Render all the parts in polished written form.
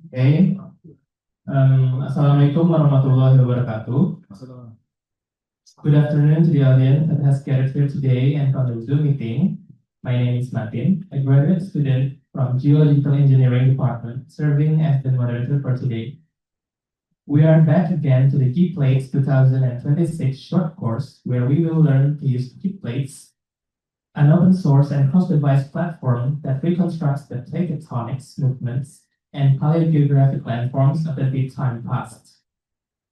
Okay. Assalamualaikum warahmatullahi wabarakatuh. Good afternoon to the audience that has gathered here today and from the Zoom meeting. My name is Martin, a graduate student from Geological Engineering Department, serving as the moderator for today. We are back again to the GPlates 2026 short course, where we will learn to use GPlates, an open source and cross-device platform that reconstructs the plate tectonics movements and paleogeographic landforms of the deep time past.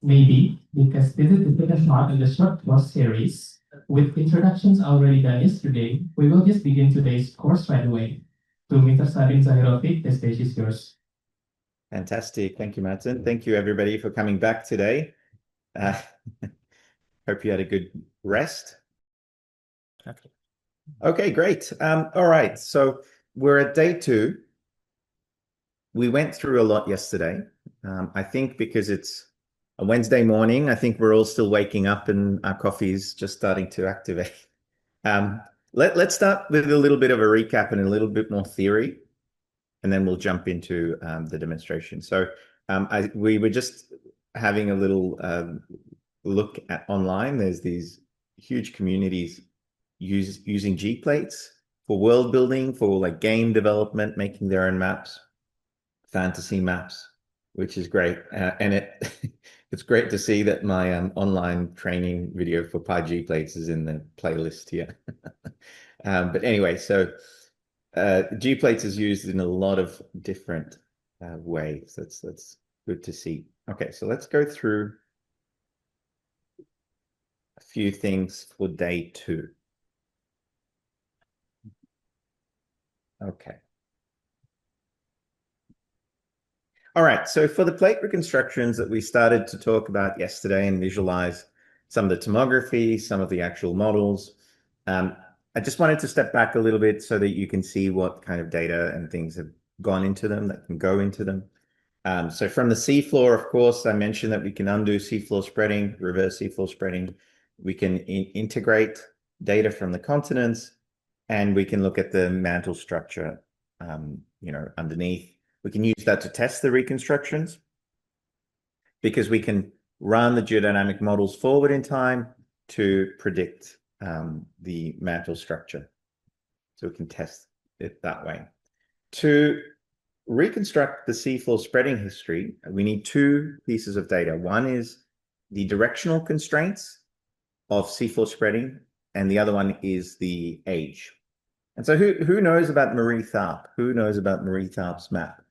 Maybe because this is the second part of the short course series, with introductions already done yesterday, we will just begin today's course right away. To Mr. Sabin Zahirovic, the stage is yours. Fantastic. Thank you, Martin. Thank you, everybody, for coming back today. Hope you had a good rest. Okay, great. All right, so we're at day 2. We went through a lot yesterday. I think because it's a Wednesday morning, I think we're all still waking up and our coffee's just starting to activate. Let's start with a little bit of a recap and a little bit more theory, and then we'll jump into the demonstration. So we were just having a little look at online. There's these huge communities using GPlates for world building, for like game development, making their own maps, fantasy maps, which is great. And it's great to see that my online training video for GPlates is in the playlist here. But anyway, so GPlates is used in a lot of different ways. That's good to see. Okay, so let's go through a few things for day 2. Okay. All right, so for the plate reconstructions that we started to talk about yesterday and visualize some of the tomography, some of the actual models, I just wanted to step back a little bit so that you can see what kind of data and things have gone into them, that can go into them. So from the seafloor, of course, I mentioned that we can undo seafloor spreading, reverse seafloor spreading. We can integrate data from the continents, and we can look at the mantle structure, underneath. We can use that to test the reconstructions because we can run the geodynamic models forward in time to predict the mantle structure. So we can test it that way. To reconstruct the seafloor spreading history, we need 2 pieces of data. One is the directional constraints of seafloor spreading, and the other one is the age. And so who knows about Marie Tharp? Who knows about Marie Tharp's map?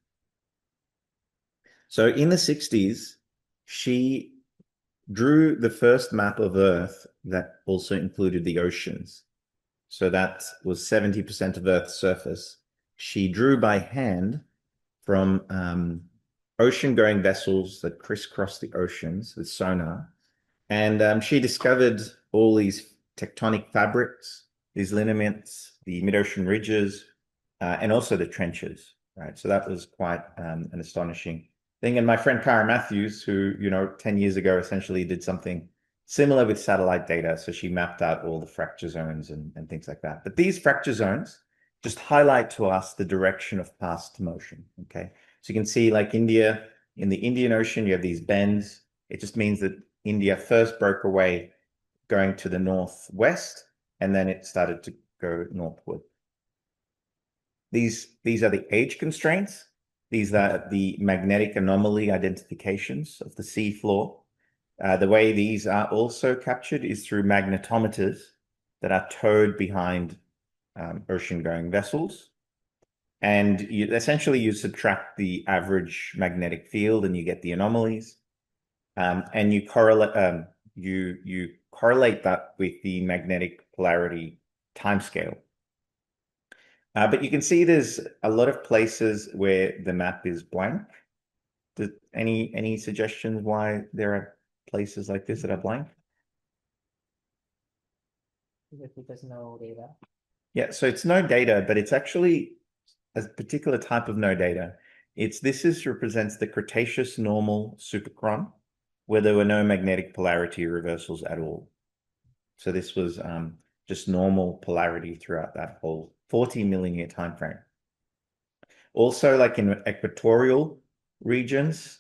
So in the 60s, she drew the first map of Earth that also included the oceans. So that was 70% of Earth's surface. She drew by hand from ocean-going vessels that crisscross the oceans with sonar. And she discovered all these tectonic fabrics, these lineaments, the mid-ocean ridges, and also the trenches, right? So that was quite an astonishing thing. And my friend Cara Matthews, who, 10 years ago, essentially did something similar with satellite data. So she mapped out all the fracture zones and things like that. But these fracture zones just highlight to us the direction of past motion, okay? So you can see like India, in the Indian Ocean, you have these bends. It just means that India first broke away going to the northwest, and then it started to go northward. These are the age constraints. These are the magnetic anomaly identifications of the sea floor. The way these are also captured is through magnetometers that are towed behind ocean-going vessels. And essentially you subtract the average magnetic field and you get the anomalies. And you correlate you correlate that with the magnetic polarity timescale. But you can see there's a lot of places where the map is blank. Any suggestions why there are places like this that are blank? Because no data. Yeah, so it's no data, but it's actually a particular type of no data. This represents the Cretaceous normal superchron, where there were no magnetic polarity reversals at all. So this was just normal polarity throughout that whole 40 million year time frame. Also, like in equatorial regions.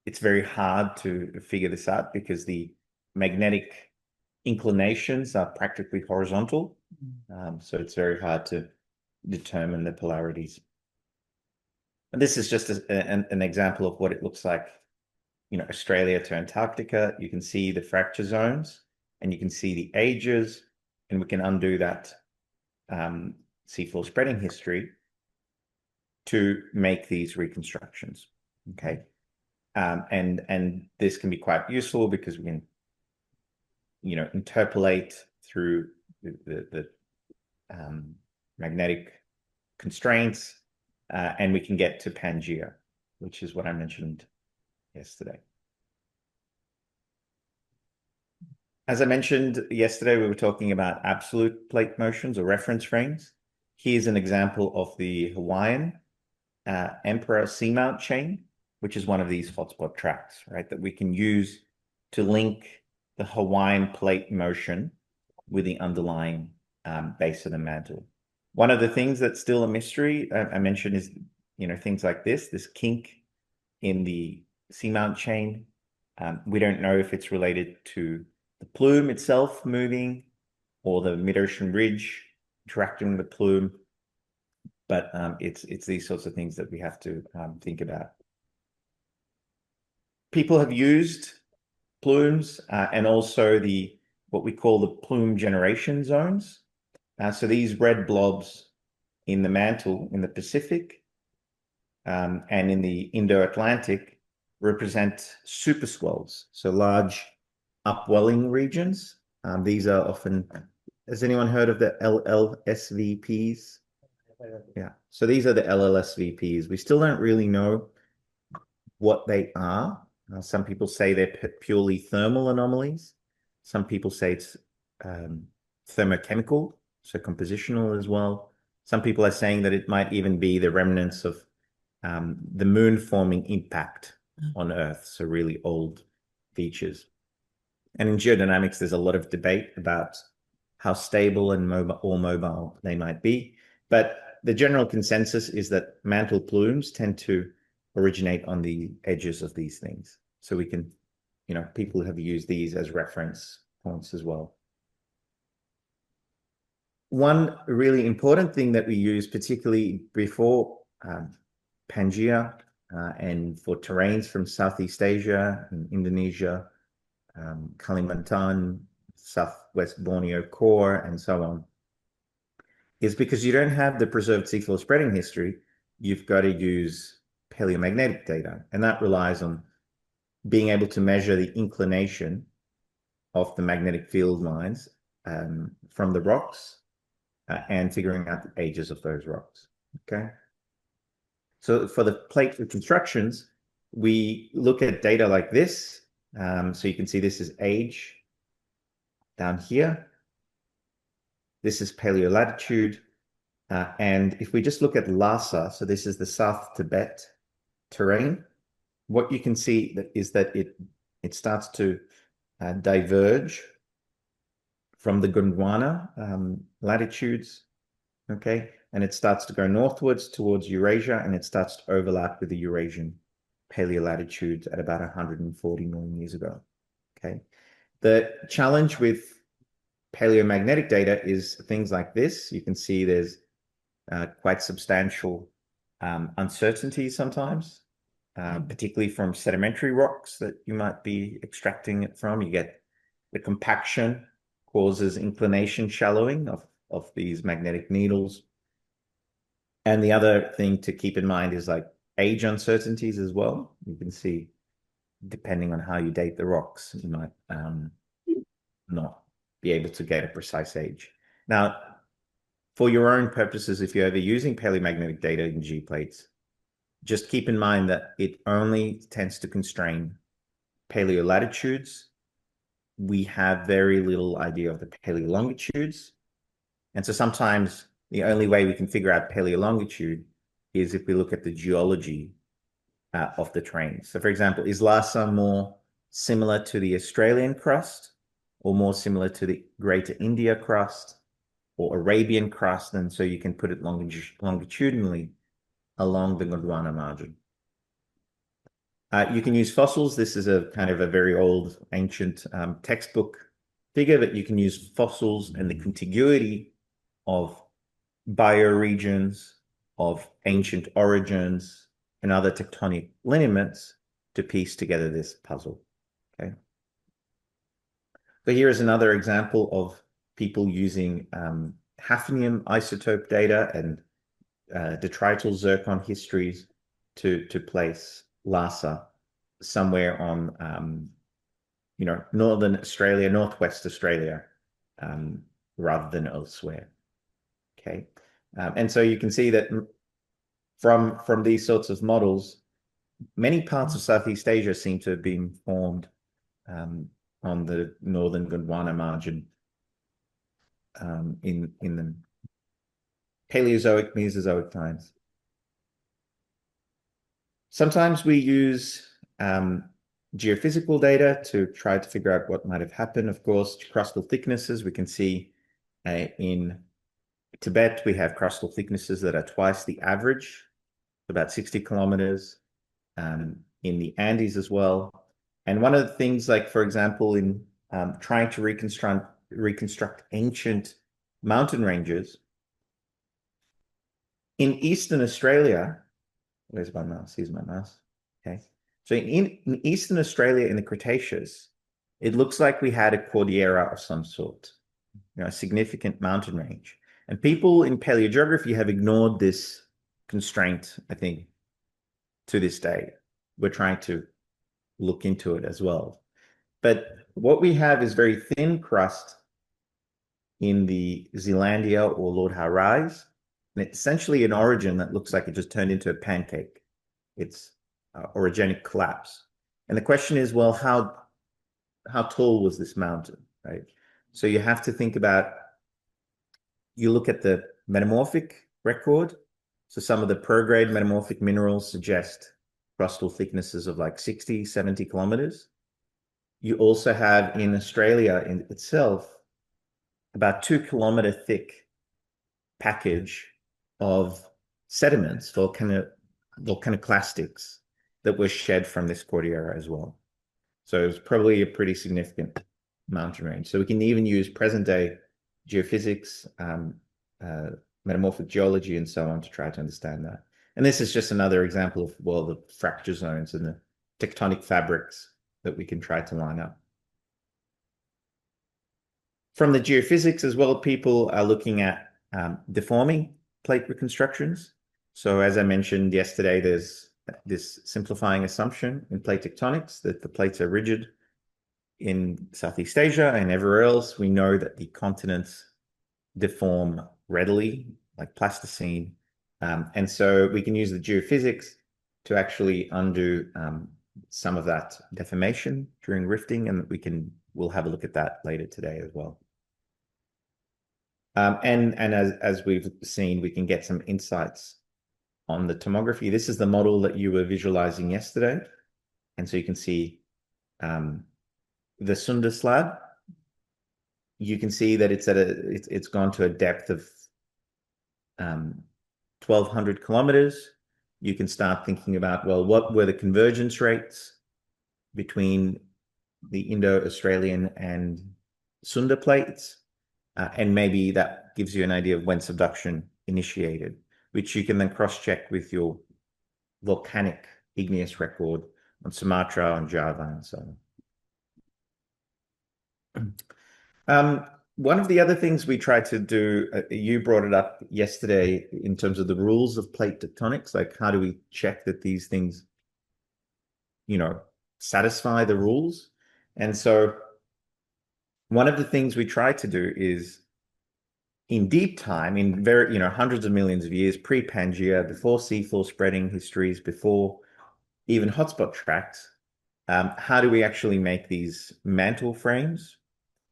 It's very hard to figure this out because the magnetic inclinations are practically horizontal. So it's very hard to determine the polarities. And this is just an example of what it looks like, Australia to Antarctica. You can see the fracture zones and you can see the ages, and we can undo that seafloor spreading history to make these reconstructions. Okay. And this can be quite useful because we can, interpolate through the magnetic constraints, and we can get to Pangea, which is what I mentioned yesterday. As I mentioned yesterday, we were talking about absolute plate motions or reference frames. Here's an example of the Hawaiian Emperor seamount chain, which is one of these hotspot tracks, right, that we can use to link the Hawaiian plate motion with the underlying base of the mantle. One of the things that's still a mystery I mentioned is, things like this kink in the seamount chain. We don't know if it's related to the plume itself moving or the mid-ocean ridge interacting with the plume, but it's these sorts of things that we have to think about. People have used plumes and also what we call the plume generation zones. So these red blobs in the mantle in the Pacific and in the Indo-Atlantic represent superswells, so large upwelling regions. These are often, has anyone heard of the LLSVPs? Yeah, so these are the LLSVPs. We still don't really know what they are. Some people say they're purely thermal anomalies. Some people say it's thermochemical, so compositional as well. Some people are saying that it might even be the remnants of the moon forming impact on Earth, so really old features. And in geodynamics, there's a lot of debate about how stable and mobile they might be. But the general consensus is that mantle plumes tend to originate on the edges of these things. So we can, people have used these as reference points as well. One really important thing that we use, particularly before Pangea and for terrains from Southeast Asia and Indonesia, Kalimantan, Southwest Borneo core, and so on, is because you don't have the preserved seafloor spreading history, you've got to use paleomagnetic data, and that relies on being able to measure the inclination of the magnetic field lines from the rocks and figuring out the ages of those rocks. Okay. So for the plate reconstructions, we look at data like this. So you can see this is age down here. This is paleolatitude. And if we just look at Lhasa, so this is the South Tibet terrain, what you can see is that it starts to diverge from the Gondwana latitudes, okay? And it starts to go northwards towards Eurasia, and it starts to overlap with the Eurasian paleolatitudes at about 140 million years ago, okay? The challenge with paleomagnetic data is things like this. You can see there's quite substantial uncertainty sometimes, particularly from sedimentary rocks that you might be extracting it from. You get the compaction causes inclination shallowing of these magnetic needles. And the other thing to keep in mind is like age uncertainties as well. You can see, depending on how you date the rocks, you might not be able to get a precise age. Now, for your own purposes, if you're ever using paleomagnetic data in GPlates, just keep in mind that it only tends to constrain paleolatitudes. We have very little idea of the paleolongitudes. And so sometimes the only way we can figure out paleolongitude is if we look at the geology of the terrain. So for example, is Lhasa more similar to the Australian crust or more similar to the Greater India crust or Arabian crust? And so you can put it longitudinally along the Gondwana margin. You can use fossils. This is a kind of a very old, ancient textbook figure, but you can use fossils and the contiguity of bioregions, of ancient origins, and other tectonic lineaments to piece together this puzzle. Okay. So here is another example of people using hafnium isotope data and detrital zircon histories to place Lhasa somewhere on, northern Australia, northwest Australia, rather than elsewhere. Okay, and so you can see that from these sorts of models, many parts of Southeast Asia seem to have been formed on the northern Gondwana margin in the Paleozoic, Mesozoic times. Sometimes we use geophysical data to try to figure out what might have happened. Of course, crustal thicknesses, we can see in Tibet, we have crustal thicknesses that are twice the average, about 60 kilometers, in the Andes as well. And one of the things, like, for example, in trying to reconstruct ancient mountain ranges, in Eastern Australia, where's my mouse? Here's my mouse. Okay. So in Eastern Australia in the Cretaceous, it looks like we had a cordillera of some sort, a significant mountain range. And people in paleogeography have ignored this constraint, I think, to this day. We're trying to look into it as well. But what we have is very thin crust in the Zealandia or Lord Howe Rise. And it's essentially an origin that looks like it just turned into a pancake. It's orogenic collapse. And the question is, well, how tall was this mountain, right? So you have to think about, you look at the metamorphic record. So some of the prograde metamorphic minerals suggest crustal thicknesses of like 60, 70 kilometers. You also have in Australia in itself about 2-kilometer thick package of sediments, volcaniclastics that were shed from this cordillera as well. So it's probably a pretty significant mountain range. So we can even use present day geophysics, metamorphic geology, and so on to try to understand that. And this is just another example of, well, the fracture zones and the tectonic fabrics that we can try to line up. From the geophysics as well, people are looking at deforming plate reconstructions. So as I mentioned yesterday, there's this simplifying assumption in plate tectonics that the plates are rigid in Southeast Asia and everywhere else. We know that the continents deform readily, like Plasticine. And so we can use the geophysics to actually undo some of that deformation during rifting, and we'll have a look at that later today as well. And as we've seen, we can get some insights on the tomography. This is the model that you were visualizing yesterday. And so you can see the Sunda slab. You can see that it's gone to a depth of 1,200 kilometers. You can start thinking about, well, what were the convergence rates between the Indo-Australian and Sunda plates? And maybe that gives you an idea of when subduction initiated, which you can then cross-check with your volcanic igneous record on Sumatra, on Java, and so on. One of the other things we tried to do, you brought it up yesterday in terms of the rules of plate tectonics, like how do we check that these things, satisfy the rules? And so one of the things we try to do is, in deep time, in very, hundreds of millions of years, pre-Pangea, before seafloor spreading histories, before even hotspot tracts, how do we actually make these mantle frames?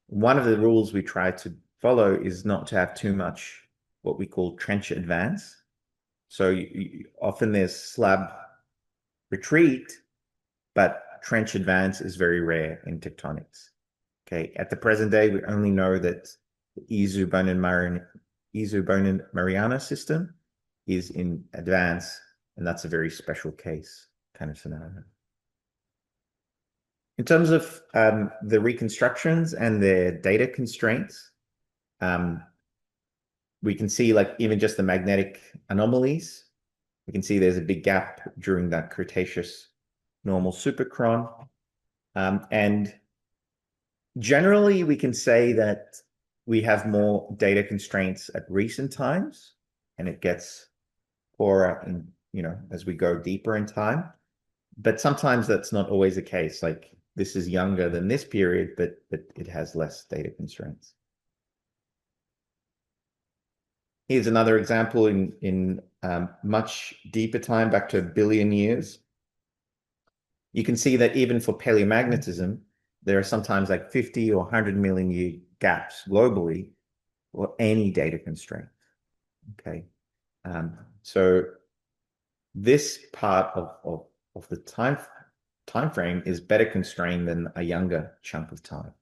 One of the rules we try to follow is not to have too much what we call trench advance. So often there's slab retreat, but trench advance is very rare in tectonics. Okay, at the present day, we only know that the Isu-Bonin-Mariana system is in advance And that's a very special case kind of scenario. In terms of the reconstructions and their data constraints, we can see like even just the magnetic anomalies. We can see there's a big gap during that Cretaceous normal superchron. And generally, we can say that we have more data constraints at recent times, and it gets poorer in, as we go deeper in time. But sometimes that's not always the case. Like this is younger than this period, but it has less data constraints. Here's another example in much deeper time, back to 1 billion years. You can see that even for paleomagnetism, there are sometimes like 50 or 100 million year gaps globally for any data constraint. Okay, so this part of the time frame is better constrained than a younger chunk of time.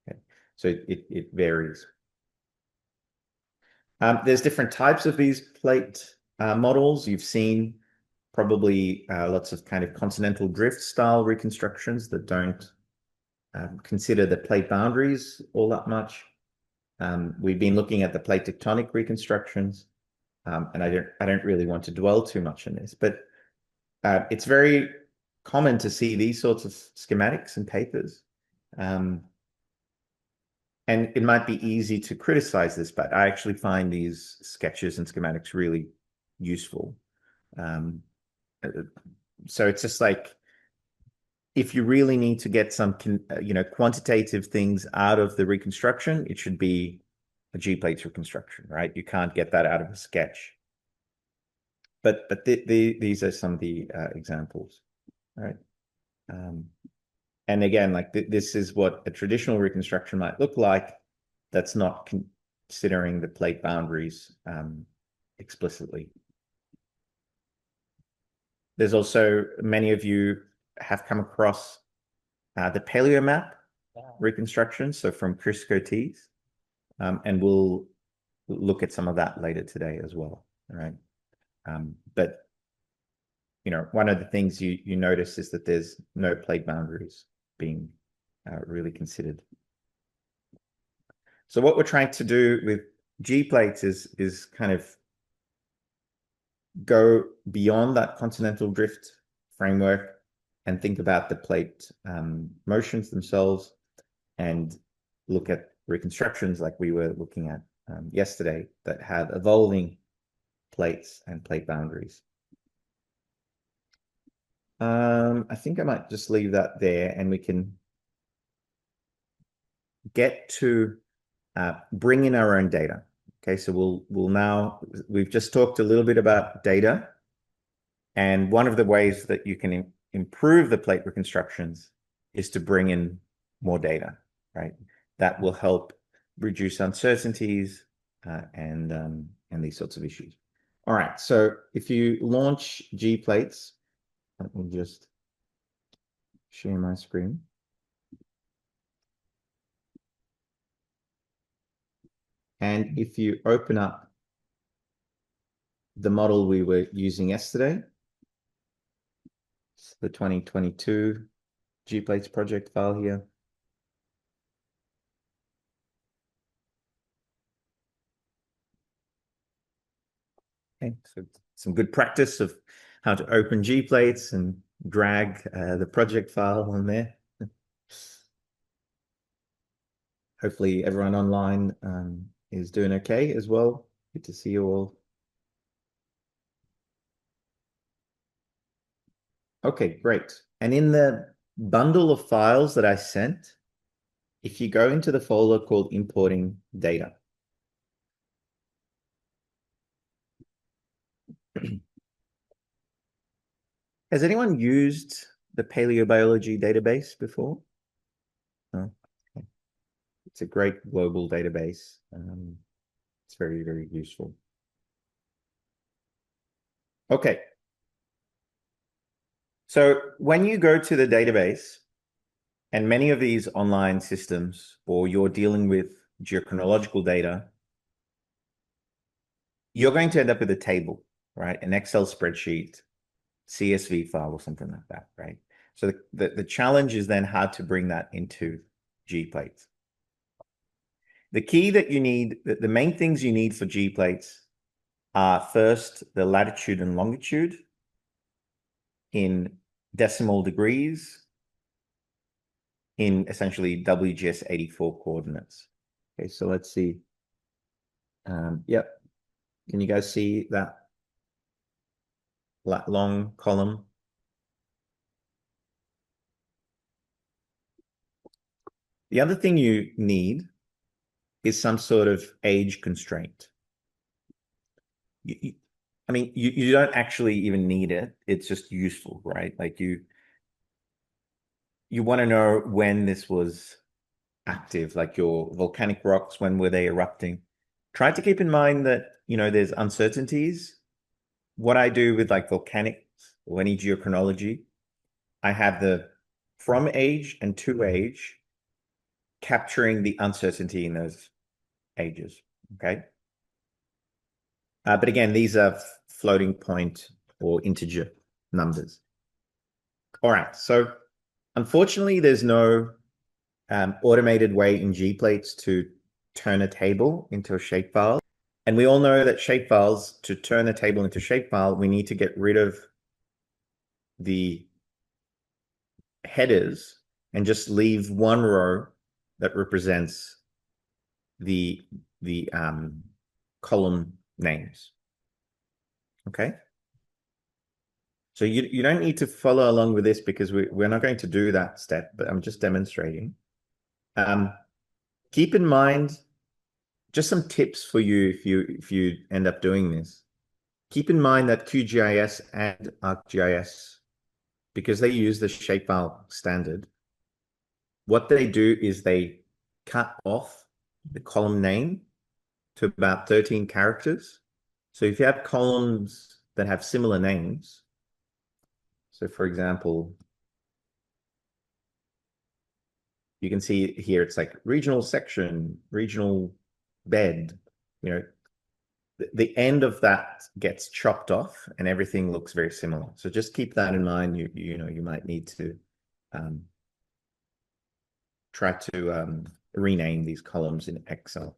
Okay, so it varies. There's different types of these plate models. You've seen probably lots of kind of continental drift style reconstructions that don't consider the plate boundaries all that much. We've been looking at the plate tectonic reconstructions, and I don't really want to dwell too much on this, but it's very common to see these sorts of schematics and papers. And it might be easy to criticize this, but I actually find these sketches and schematics really useful. So it's just like, if you really need to get some, quantitative things out of the reconstruction, it should be a GPlates reconstruction, right? You can't get that out of a sketch. But these are some of the examples, right? And again, like this is what a traditional reconstruction might look like. That's not considering the plate boundaries explicitly. There's also, many of you have come across the Paleomap reconstruction, so from Chris Cotes, and we'll look at some of that later today as well, all right? But one of the things you notice is that there's no plate boundaries being really considered. So what we're trying to do with GPlates is kind of go beyond that continental drift framework and think about the plate motions themselves and look at reconstructions like we were looking at yesterday that have evolving plates and plate boundaries. I think I might just leave that there, and we can get to bring in our own data. Okay, so we've just talked a little bit about data, and one of the ways that you can improve the plate reconstructions is to bring in more data, right? That will help reduce uncertainties and these sorts of issues. All right, so if you launch GPlates, let me just share my screen. And if you open up the model we were using yesterday, it's the 2022 GPlates project file here. Okay, so some good practice of how to open GPlates and drag the project file on there. Hopefully everyone online is doing okay as well. Good to see you all. Okay, great. And in the bundle of files that I sent, if you go into the folder called importing data, has anyone used the paleobiology database before? No? Okay. It's a great global database. It's very, very useful. Okay. So when you go to the database, and many of these online systems, or you're dealing with geochronological data, you're going to end up with a table, right? An Excel spreadsheet CSV file or something like that, right? So the challenge is then how to bring that into GPlates. The key that you need, the main things you need for GPlates are first the latitude and longitude in decimal degrees in essentially WGS 84 coordinates. Okay, so let's see. Yep. Can you guys see that long column? The other thing you need is some sort of age constraint. I mean, you don't actually even need it. It's just useful, right? Like you want to know when this was active, like your volcanic rocks, when were they erupting? Try to keep in mind that, there's uncertainties. What I do with like volcanics or any geochronology, I have the from age and to age capturing the uncertainty in those ages, okay? But again, these are floating point or integer numbers. All right, so unfortunately, there's no automated way in GPlates to turn a table into a shapefile. And we all know that shapefiles, to turn a table into shapefile, we need to get rid of the headers and just leave one row that represents the column names. Okay. So you don't need to follow along with this because we're not going to do that step, but I'm just demonstrating. Keep in mind, just some tips for you if you end up doing this. Keep in mind that QGIS and ArcGIS, because they use the shapefile standard, what they do is they cut off the column name to about 13 characters. So if you have columns that have similar names, so for example, you can see here it's like regional section, regional bed, the end of that gets chopped off and everything looks very similar. So just keep that in mind. You might need to try to rename these columns in Excel.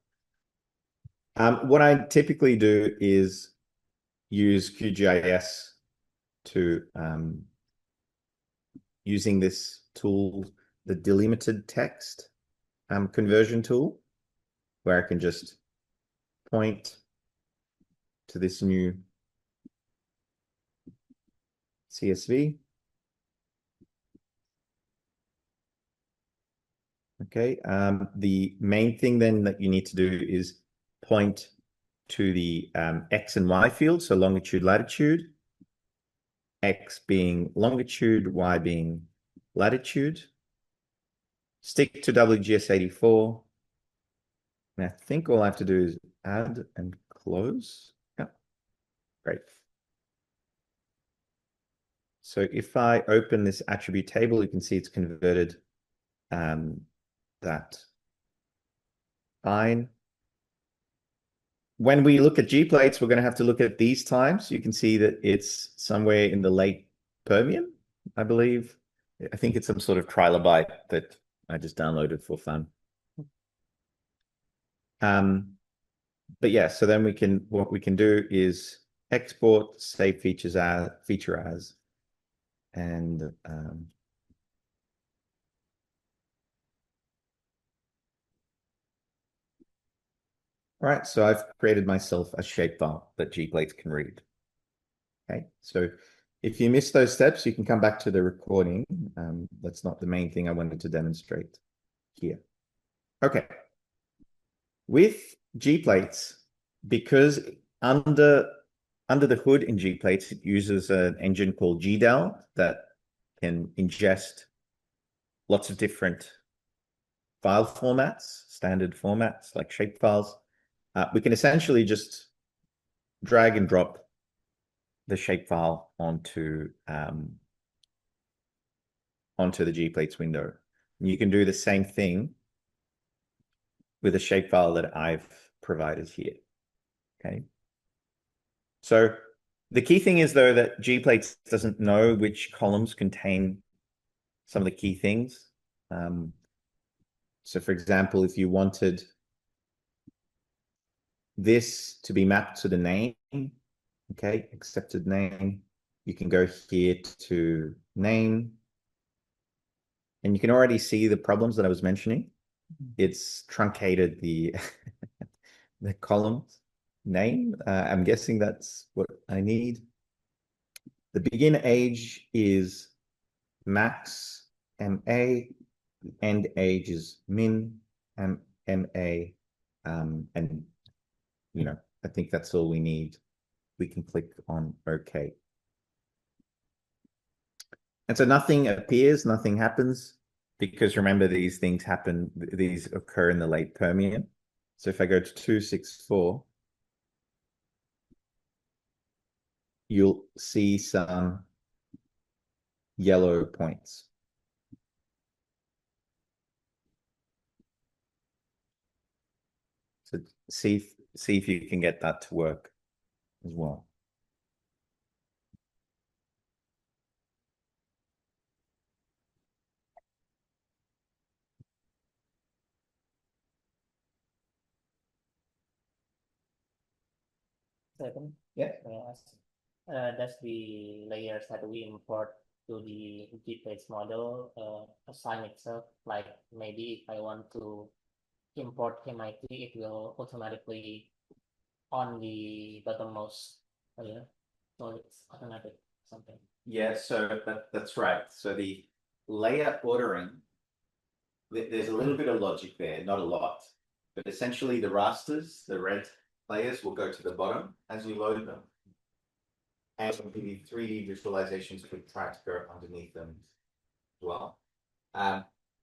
What I typically do is use QGIS to using this tool, the delimited text conversion tool, where I can just point to this new CSV. Okay, the main thing then that you need to do is point to the X and Y field, so longitude, latitude, X being longitude, Y being latitude. Stick to WGS 84. And I think all I have to do is add and close. Yeah, great. So if I open this attribute table, you can see it's converted that. Fine. When we look at GPlates, we're going to have to look at these times. You can see that it's somewhere in the late Permian, I believe. I think it's some sort of trilobite that I just downloaded for fun. But yeah, so then what we can do is export, save features as, feature as, and all right, so I've created myself a shapefile that GPlates can read. Okay, so if you miss those steps, you can come back to the recording. That's not the main thing I wanted to demonstrate here. Okay, with GPlates, because under the hood in GPlates, it uses an engine called GDAL that can ingest lots of different file formats, standard formats like shapefiles. We can essentially just drag and drop the shapefile onto the GPlates window. And you can do the same thing with a shapefile that I've provided here. Okay. So The key thing is, though, that GPlates doesn't know which columns contain some of the key things. So, for example, if you wanted this to be mapped to the name, okay, accepted name, you can go here to name, and you can already see the problems that I was mentioning. It's truncated the the columns name. I'm guessing that's what I need. The begin age is max MA, end age is min MA, and I think that's all we need. We can click on OK. And so nothing appears, nothing happens, because remember, these things happen, these occur in the late Permian. So if I go to 264, you'll see some yellow points. So see if you can get that to work as well. Sabin, Yeah. may I ask, does the layers that we import to the GPlates model assign itself? Like maybe if I want to import MIT, it will automatically on the bottommost layer. So it's automatic something. Yeah, so that's right. So the layer ordering, there's a little bit of logic there, not a lot. But essentially the rasters, the red layers, will go to the bottom as you load them. And the 3D visualizations could try to go underneath them as well.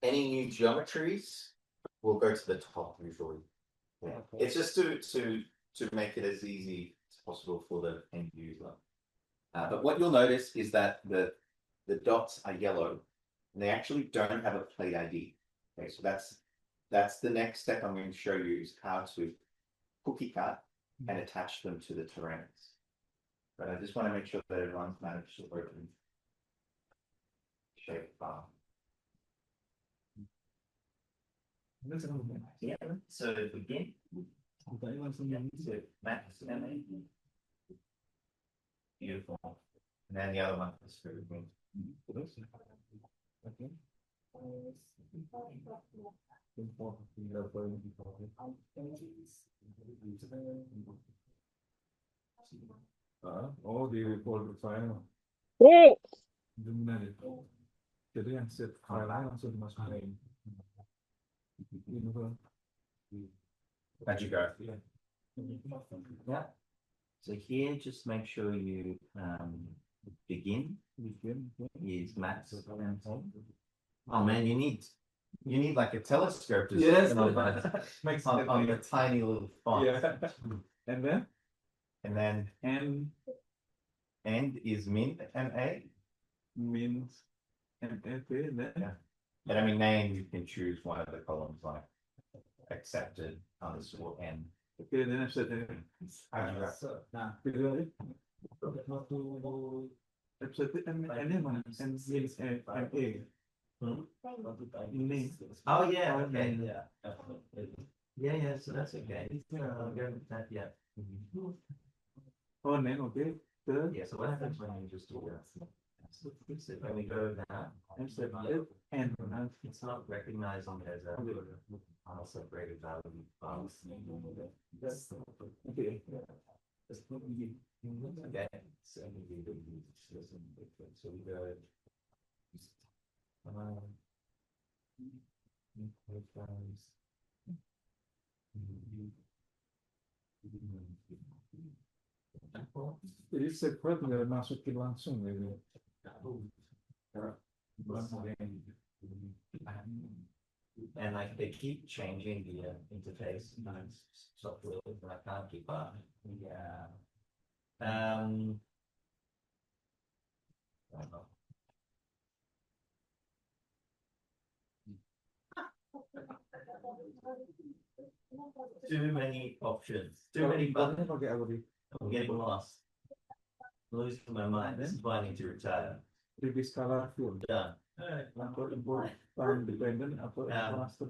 Any new geometries will go to the top usually. Yeah. Okay. It's just to make it as easy as possible for the end user. But what you'll notice is that the dots are yellow, and they actually don't have a plate ID. Okay, so that's the next step I'm going to show you, is how to cookie cut and attach them to the terrains. But I just want to make sure that everyone's managed to open shape file. Yeah, so begin. So max MA. Beautiful. And then the other one is for okay. Oh, die folder file. Jadi yang set file langsung dimasukin. How'd you go? Yeah. So here, just make sure you begin is max. Oh man, you need like a telescope to Yes, makes on a tiny little font. Yeah. And then End is min MA. means MFA, then Yeah. And I mean name, you can choose one of the columns like accepted underscore N. okay, then I said nah, pilih episode N mana? N means MA. Name. Oh yeah, okay, yeah. So that's okay. Yeah. Oh, name, okay. Yeah. So what happens when you just do that? So when we go down, N. it's not recognizing as a unseparated value file. Okay. Okay. So we go. Jadi sequel tinggal masukin langsung gitu. And like they keep changing the interface software, but I can't keep up. Yeah. Too many options. Too many buttons. Pakai apa di? I'm getting lost. Losing my mind. This is why I need to retire. 3D scalar field. Done. Apa import time dependent apa master.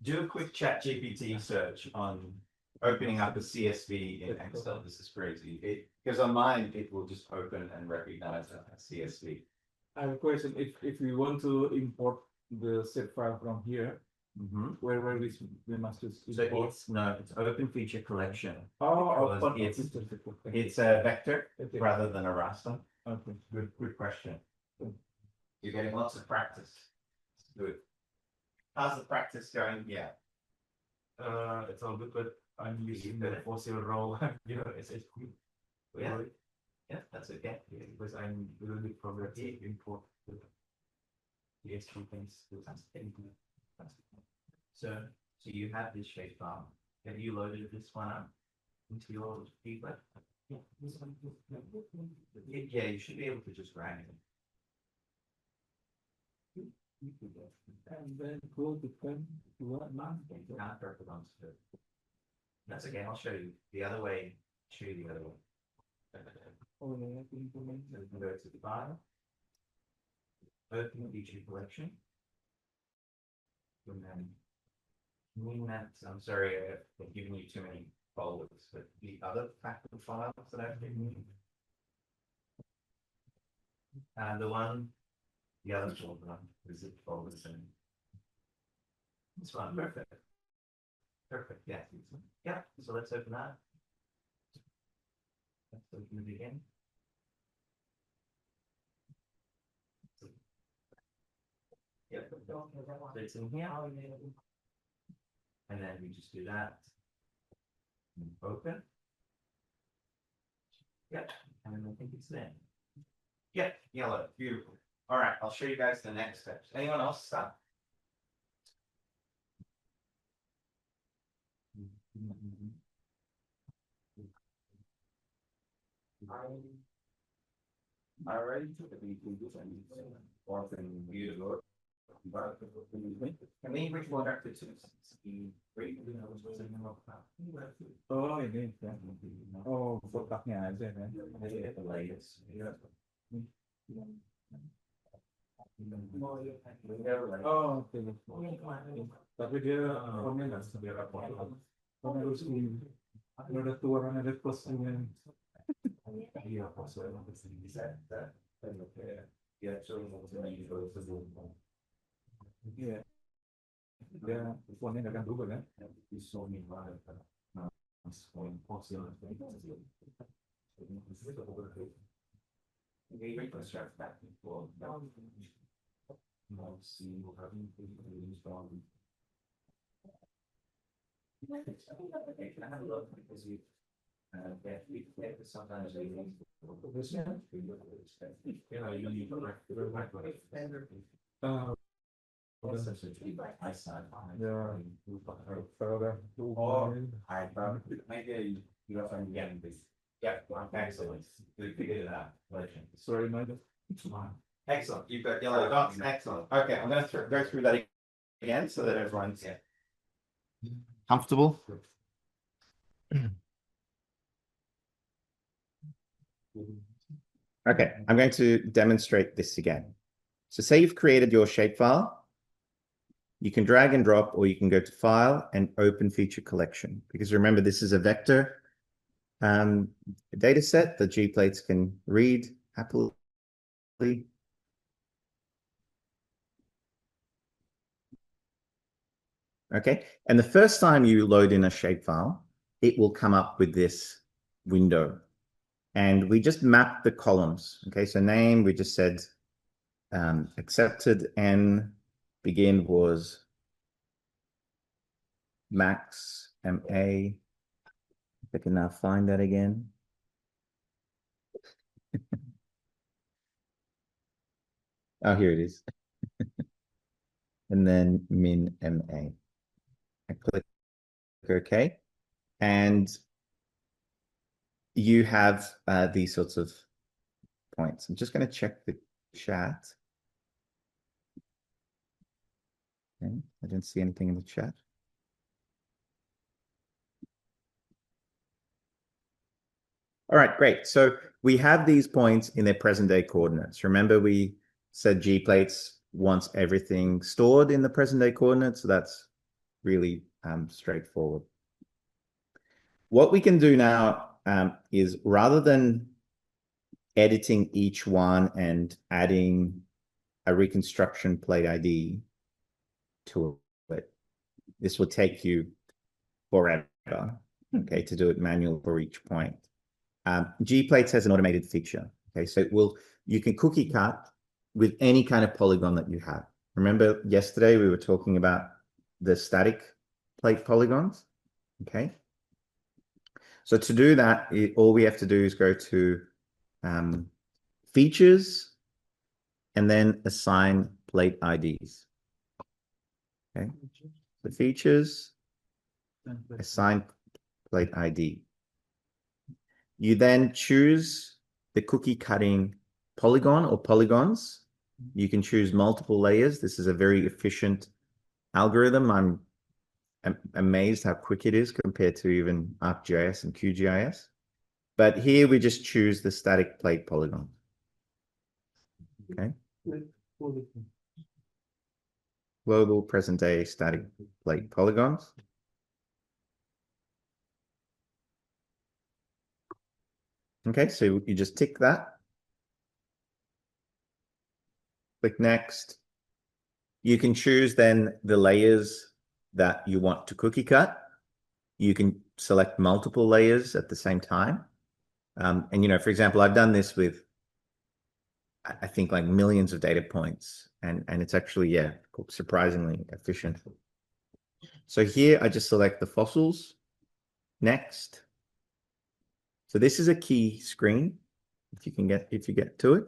Do a quick chat GPT search on opening up a CSV in Excel. This is crazy. Because on mine, it will just open and recognize a CSV. I have a question. If we want to import the set file from here, where we must use So it's open feature collection. oh, Because it's a vector Okay. rather than a raster. Okay. Good question. You're getting lots of practice. Good. How's the practice going? Yeah. It's all good, but I'm using the fossil row, it's good. Yeah. Yeah, that's okay. Yeah, because I'm a little bit progressive import the ESP things. So you have this shape file. Have you loaded this one up into your GPlate? Yeah, you should be able to just drag it. And then go to 10 to what now? You can't drag it onto it. That's okay. I'll show you the other way. Show you the other way. Oh, yeah, implement. So we can go to the file. Open feature collection. And then I'm sorry, I've given you too many folders, but the other factor files that I've given you. And the other folder is it folders and this one, perfect. Perfect, yeah. Yeah, so let's open that. Let's open it again. Yep, so it's in here. And then we just do that. And open. Yep, and then I think it's there. Yep, yellow, beautiful. All right, I'll show you guys the next steps. Anyone else start? All right, can we report back to Oh, ini ya. Oh, kotaknya aja kan. the layers? Oh, oke. Tapi dia formnya nggak sebiar apa. Karena harus ini. Ada tuaran, ada plusnya. Yeah, so bisa ya, Iya. Dia formnya nggak akan berubah kan? reconstruct that before. Can I have a look because you sometimes we need you need to Ya, kalau udah maybe you have some again this. Yeah, excellent. We figured it out. sorry, Michael. Excellent. You've got yellow dots. Excellent. Okay, I'm going to go through that again so that everyone's comfortable. Okay, I'm going to demonstrate this again. So say you've created your shapefile. You can drag and drop, or you can go to File and Open Feature Collection. Because remember, this is a vector data set that GPlates can read happily. Okay, and the first time you load in a shapefile, it will come up with this window. And we just mapped the columns. Okay, so name, we just said accepted, and begin was max MA. If I can now find that again. Oh, here it is. And then min MA. I click OK. And you have these sorts of points. I'm just going to check the chat. Okay, I didn't see anything in the chat. All right, great. So we have these points in their present day coordinates. Remember we said GPlates wants everything stored in the present day coordinates. So that's really straightforward. What we can do now is rather than editing each one and adding a reconstruction plate ID to it, this will take you forever, okay, to do it manually for each point. GPlates has an automated feature, okay, so you can cookie cut with any kind of polygon that you have. Remember yesterday we were talking about the static plate polygons, okay? So to do that, all we have to do is go to features and then assign plate IDs. Okay, the features, assign plate ID. You then choose the cookie cutting polygon or polygons. You can choose multiple layers. This is a very efficient algorithm. I'm amazed how quick it is compared to even ArcGIS and QGIS. But here we just choose the static plate polygon. Okay. Global present day static plate polygons. Okay, so you just tick that. Click next. You can choose then the layers that you want to cookie cut. You can select multiple layers at the same time. And, you know, for example, I've done this with, I think, like millions of data points, and it's actually, yeah, surprisingly efficient. So here I just select the fossils. Next. So this is a key screen, if you get to it.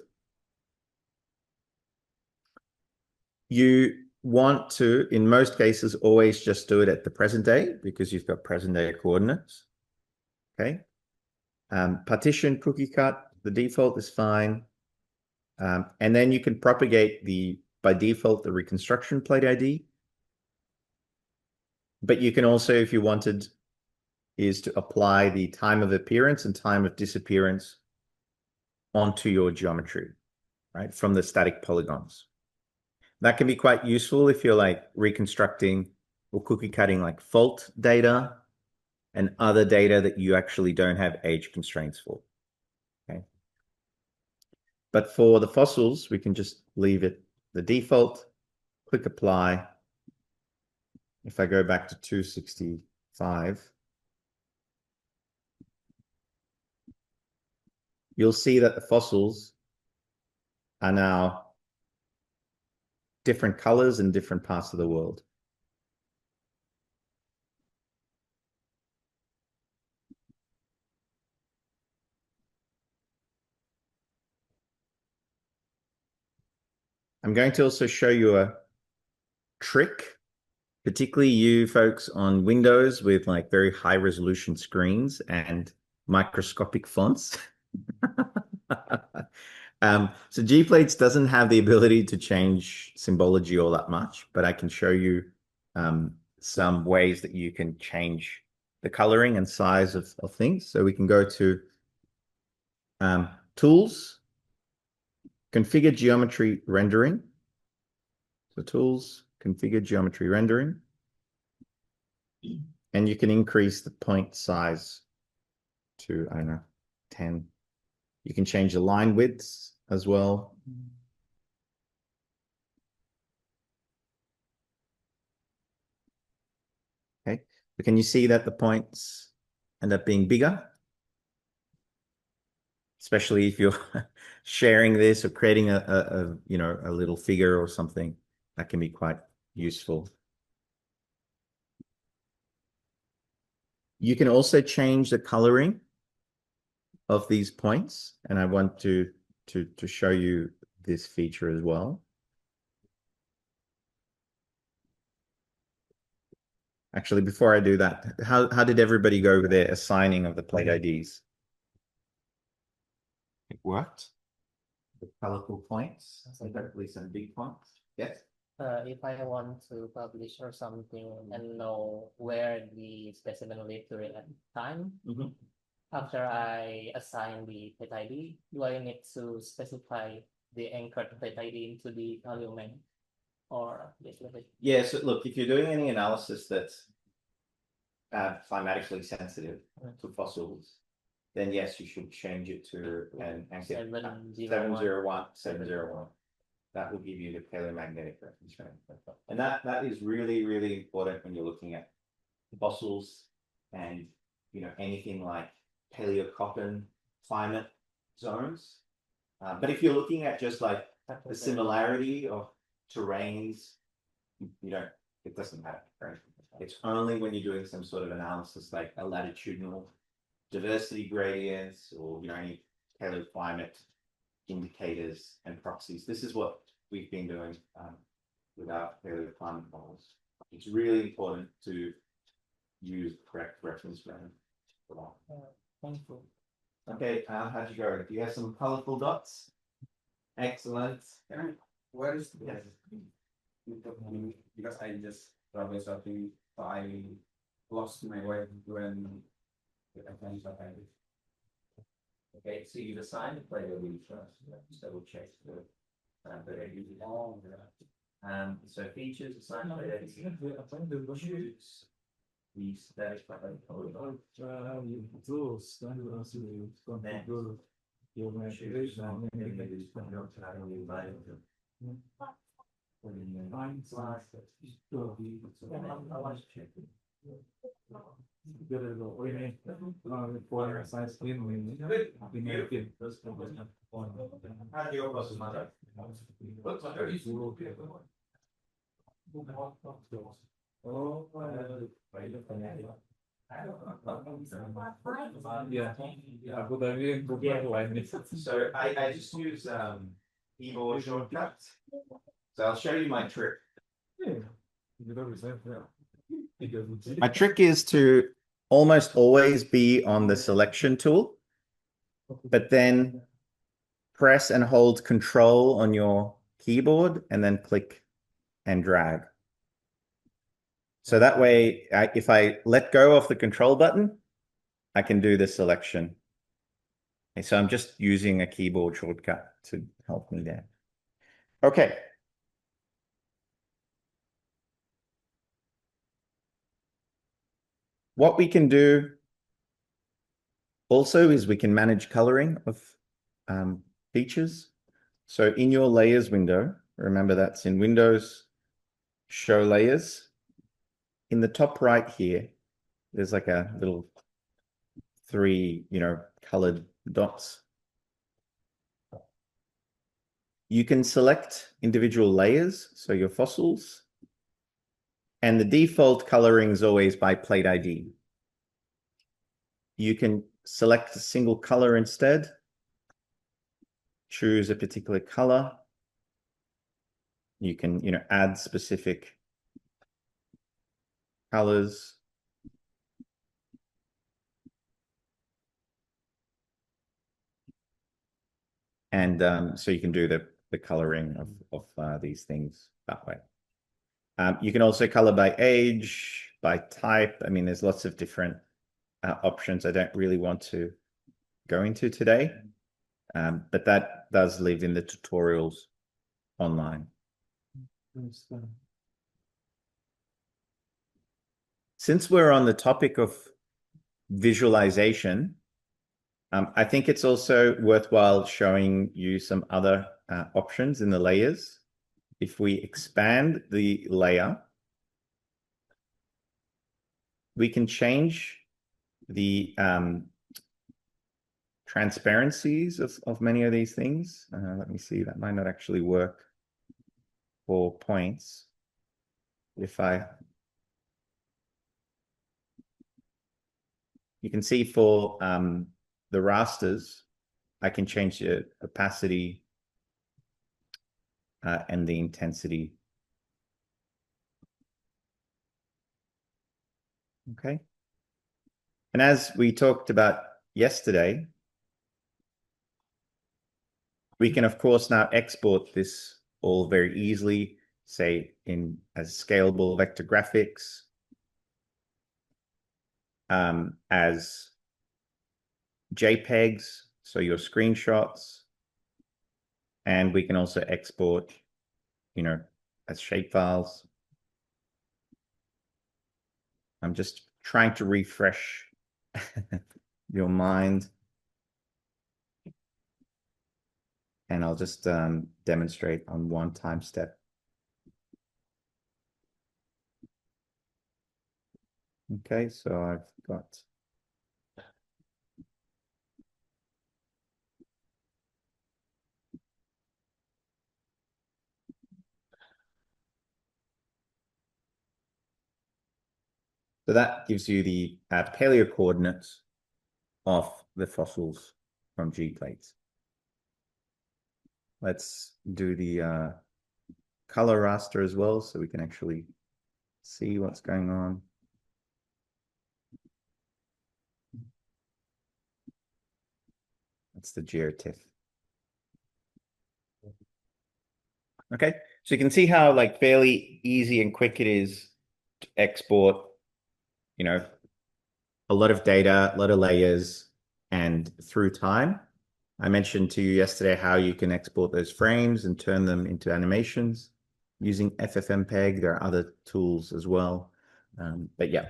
You want to, in most cases, always just do it at the present day because you've got present day coordinates. Okay. Partition cookie cut, the default is fine. And then you can propagate by default, the reconstruction plate ID. But you can also, if you wanted, is to apply the time of appearance and time of disappearance onto your geometry, right, from the static polygons. That can be quite useful if you're like reconstructing or cookie cutting like fault data and other data that you actually don't have age constraints for. Okay. But for the fossils, we can just leave it the default, click apply. If I go back to 265, you'll see that the fossils are now different colors in different parts of the world. I'm going to also show you a trick, particularly you folks on Windows with like very high resolution screens and microscopic fonts. So GPlates doesn't have the ability to change symbology all that much, but I can show you some ways that you can change the coloring and size of things. So we can go to Tools, Configure Geometry Rendering. So Tools, Configure Geometry Rendering. And you can increase the point size to, I don't know, 10. You can change the line widths as well. Okay, but can you see that the points end up being bigger? Especially if you're sharing this or creating a you know, a little figure or something, that can be quite useful. You can also change the coloring of these points, and I want to show you this feature as well. Actually, before I do that, how did everybody go with their assigning of the plate IDs? It worked. The colorful points, so hopefully some big points. Yes. If I want to publish or something and know where the specimen lived during that time, after I assign the plate ID, do I need to specify the anchored plate ID into the Paleomen or this level? Yeah, so look, if you're doing any analysis that's climatically sensitive to fossils, then yes, you should change it to an anchor 701, 701. That will give you the paleomagnetic reference frame. And that is really, really important when you're looking at fossils and anything like paleocotton climate zones. But if you're looking at just like the similarity of terrains, it doesn't matter, right? It's only when you're doing some sort of analysis like a latitudinal diversity gradients or any paleoclimate indicators and proxies. This is what we've been doing with our paleoclimate models. It's really important to use the correct reference frame for that. Thank you. Okay, how'd you go? Do you have some colorful dots? Excellent. Where is the because I just traveled something, so I lost my way when I finished that. Okay, so you've assigned the plate ID first. Let's double check the so features assigned plate ID. Choose the static plate ID. So I just use keyboard shortcuts. So I'll show you my trick. My trick is to almost always be on the selection tool, but then press and hold Control on your keyboard and then click and drag. So that way, if I let go of the control button, I can do the selection. Okay, so I'm just using a keyboard shortcut to help me there. Okay. What we can do also is we can manage coloring of features. So in your layers window, remember that's in Windows, show layers. In the top right here, there's like a little 3, colored dots. You can select individual layers, so your fossils, and the default coloring is always by plate ID. You can select a single color instead, choose a particular color. You can, add specific colors. And so you can do the coloring of these things that way. You can also color by age, by type. I mean, there's lots of different options I don't really want to go into today, but that does live in the tutorials online. Since we're on the topic of visualization, I think it's also worthwhile showing you some other options in the layers. If we expand the layer, we can change the transparencies of many of these things. Let me see, that might not actually work for points. You can see for the rasters, I can change the opacity and the intensity. Okay. And as we talked about yesterday, we can, of course, now export this all very easily, say, as scalable vector graphics, as JPEGs, so your screenshots, and we can also export, as shapefiles. I'm just trying to refresh your mind. And I'll just demonstrate on one time step. Okay, so I've got so that gives you the paleo coordinates of the fossils from GPlates. Let's do the color raster as well, so we can actually see what's going on. That's the GeoTIFF. Okay, so you can see how like fairly easy and quick it is to export, a lot of data, a lot of layers, and through time. I mentioned to you yesterday how you can export those frames and turn them into animations using FFmpeg. There are other tools as well. But yeah,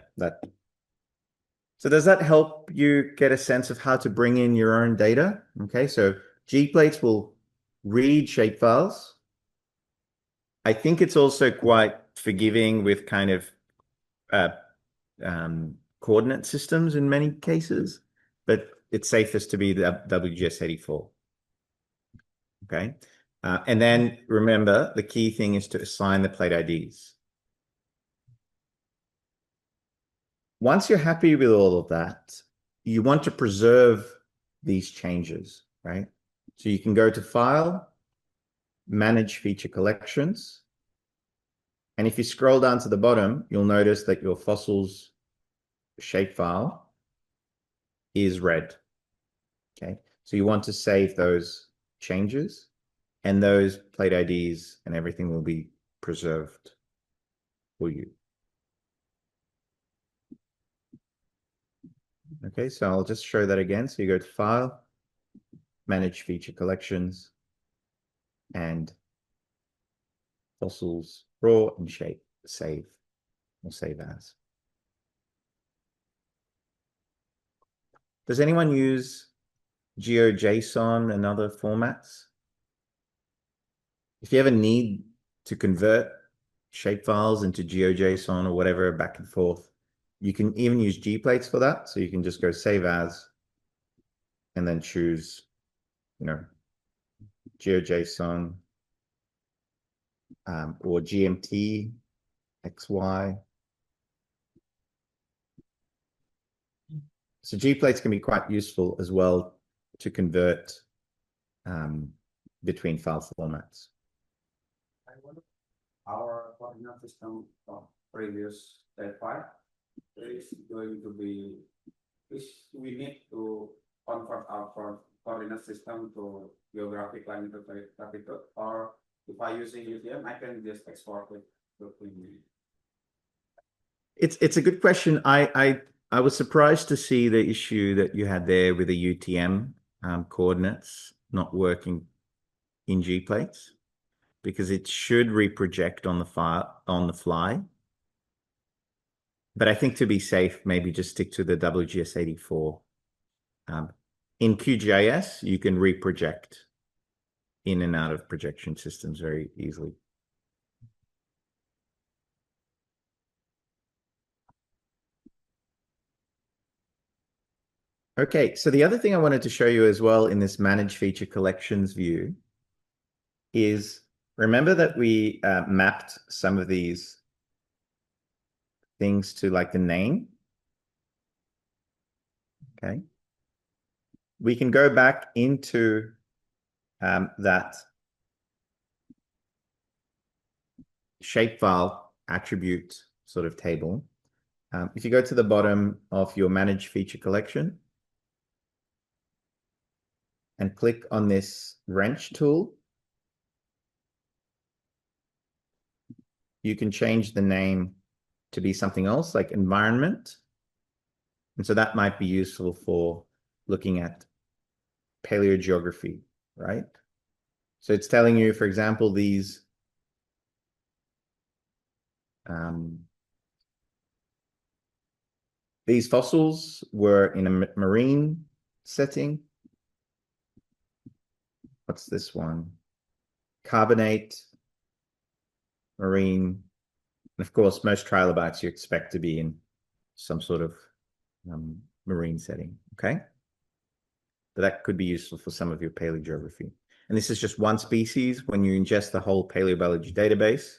So does that help you get a sense of how to bring in your own data? Okay, so GPlates will read shapefiles. I think it's also quite forgiving with kind of coordinate systems in many cases, but it's safest to be the WGS84. Okay. And then remember, the key thing is to assign the plate IDs. Once you're happy with all of that, you want to preserve these changes, right? So you can go to File, Manage Feature Collections. And if you scroll down to the bottom, you'll notice that your fossils shapefile is red. Okay. So you want to save those changes, and those plate IDs and everything will be preserved for you. Okay, so I'll just show that again. So you go to File, Manage Feature Collections, and Fossils, Raw and Shape, Save, or Save As. Does anyone use GeoJSON and other formats? If you ever need to convert shapefiles into GeoJSON or whatever back and forth, you can even use GPlates for that. So you can just go Save As and then choose, GeoJSON or GMT, XY. So GPlates can be quite useful as well to convert between file formats. Our coordinate system of previous step 5 is going to be, we need to convert our coordinate system to geographic latitude, or if I using UTM, I can just export it to me. It's a good question. I was surprised to see the issue that you had there with the UTM coordinates not working in GPlates, because it should reproject on the fly. But I think to be safe, maybe just stick to the WGS84. In QGIS, you can reproject in and out of projection systems very easily. Okay, so the other thing I wanted to show you as well in this Manage Feature Collections view is, remember that we mapped some of these things to like the name? Okay. We can go back into that shapefile attribute sort of table. If you go to the bottom of your Manage Feature Collection and click on this wrench tool, you can change the name to be something else like environment. And so that might be useful for looking at paleogeography, right? So it's telling you, for example, these fossils were in a marine setting. What's this one? Carbonate, marine, and of course, most trilobites you expect to be in some sort of marine setting, okay? But that could be useful for some of your paleogeography. And this is just one species. When you ingest the whole paleobiology database,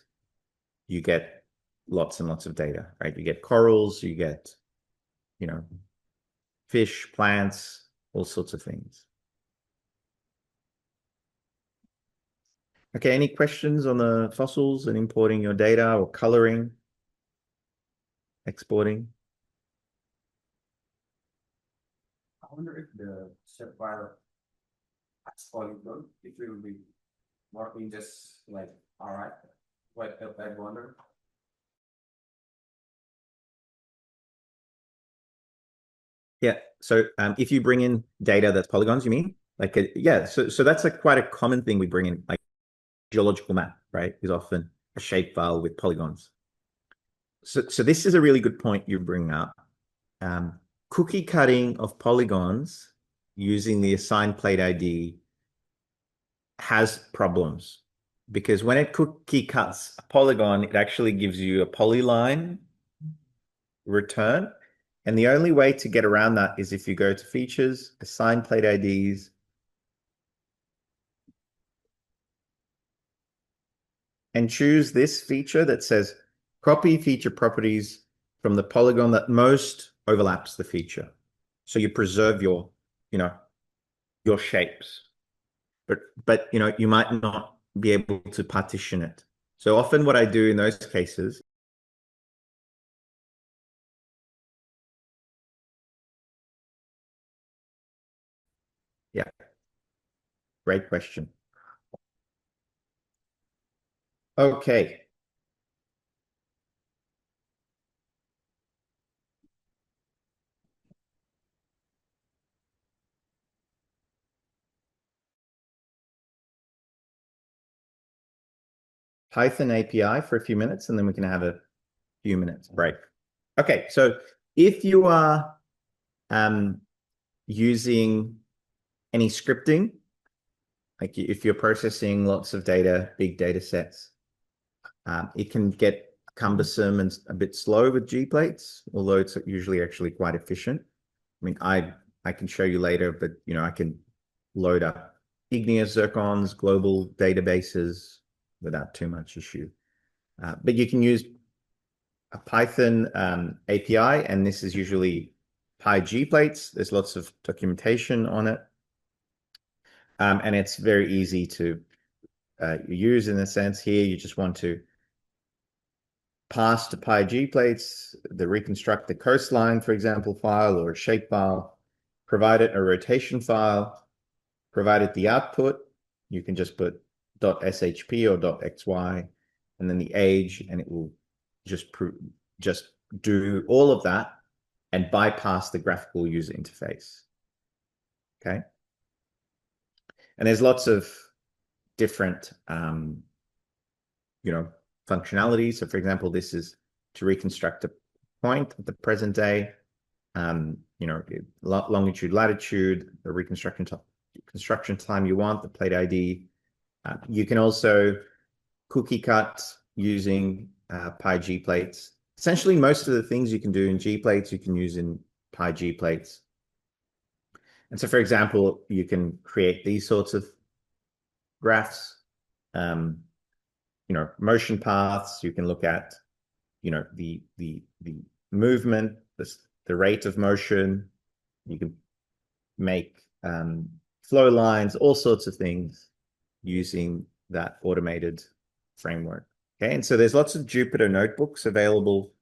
you get lots and lots of data, right? You get corals, you get, you know, fish, plants, all sorts of things. Okay, any questions on the fossils and importing your data or coloring, exporting? I wonder if the shapefile as polygon, it will be working just like alright. What I wonder. Yeah, so if you bring in data that's polygons, you mean? Like, yeah, so that's quite a common thing we bring in, like geological map, right? Is often a shapefile with polygons. So this is a really good point you bring up. Cookie cutting of polygons using the assigned plate ID has problems, because when it cookie cuts a polygon, it actually gives you a polyline return. And the only way to get around that is if you go to features, assign plate IDs, and choose this feature that says copy feature properties from the polygon that most overlaps the feature. So you preserve your, your shapes. But you might not be able to partition it. So often what I do in those cases, yeah, great question. Okay. Python API for a few minutes, and then we can have a few minutes break. Okay, so if you are using any scripting, like if you're processing lots of data, big data sets, it can get cumbersome and a bit slow with GPlates, although it's usually actually quite efficient. I mean, I can show you later, but I can load up igneous zircons, global databases without too much issue. But you can use a Python API, and this is usually GPlates. There's lots of documentation on it. And it's very easy to use in the sense here. You just want to pass to GPlates, the reconstruct the coastline, for example, file or a shape file, provide it a rotation file, provide it the output. You can just put .shp or .xy, and then the age, and it will just do all of that and bypass the graphical user interface. Okay. And there's lots of different, functionalities. So for example, this is to reconstruct a point at the present day, longitude, latitude, the construction time you want, the plate ID. You can also cookie cut using GPlates. Essentially, most of the things you can do in GPlates, you can use in GPlates. And so, for example, you can create these sorts of graphs, motion paths. You can look at, the movement, the rate of motion. You can make flow lines, all sorts of things using that automated framework. Okay, and so there's lots of Jupyter notebooks available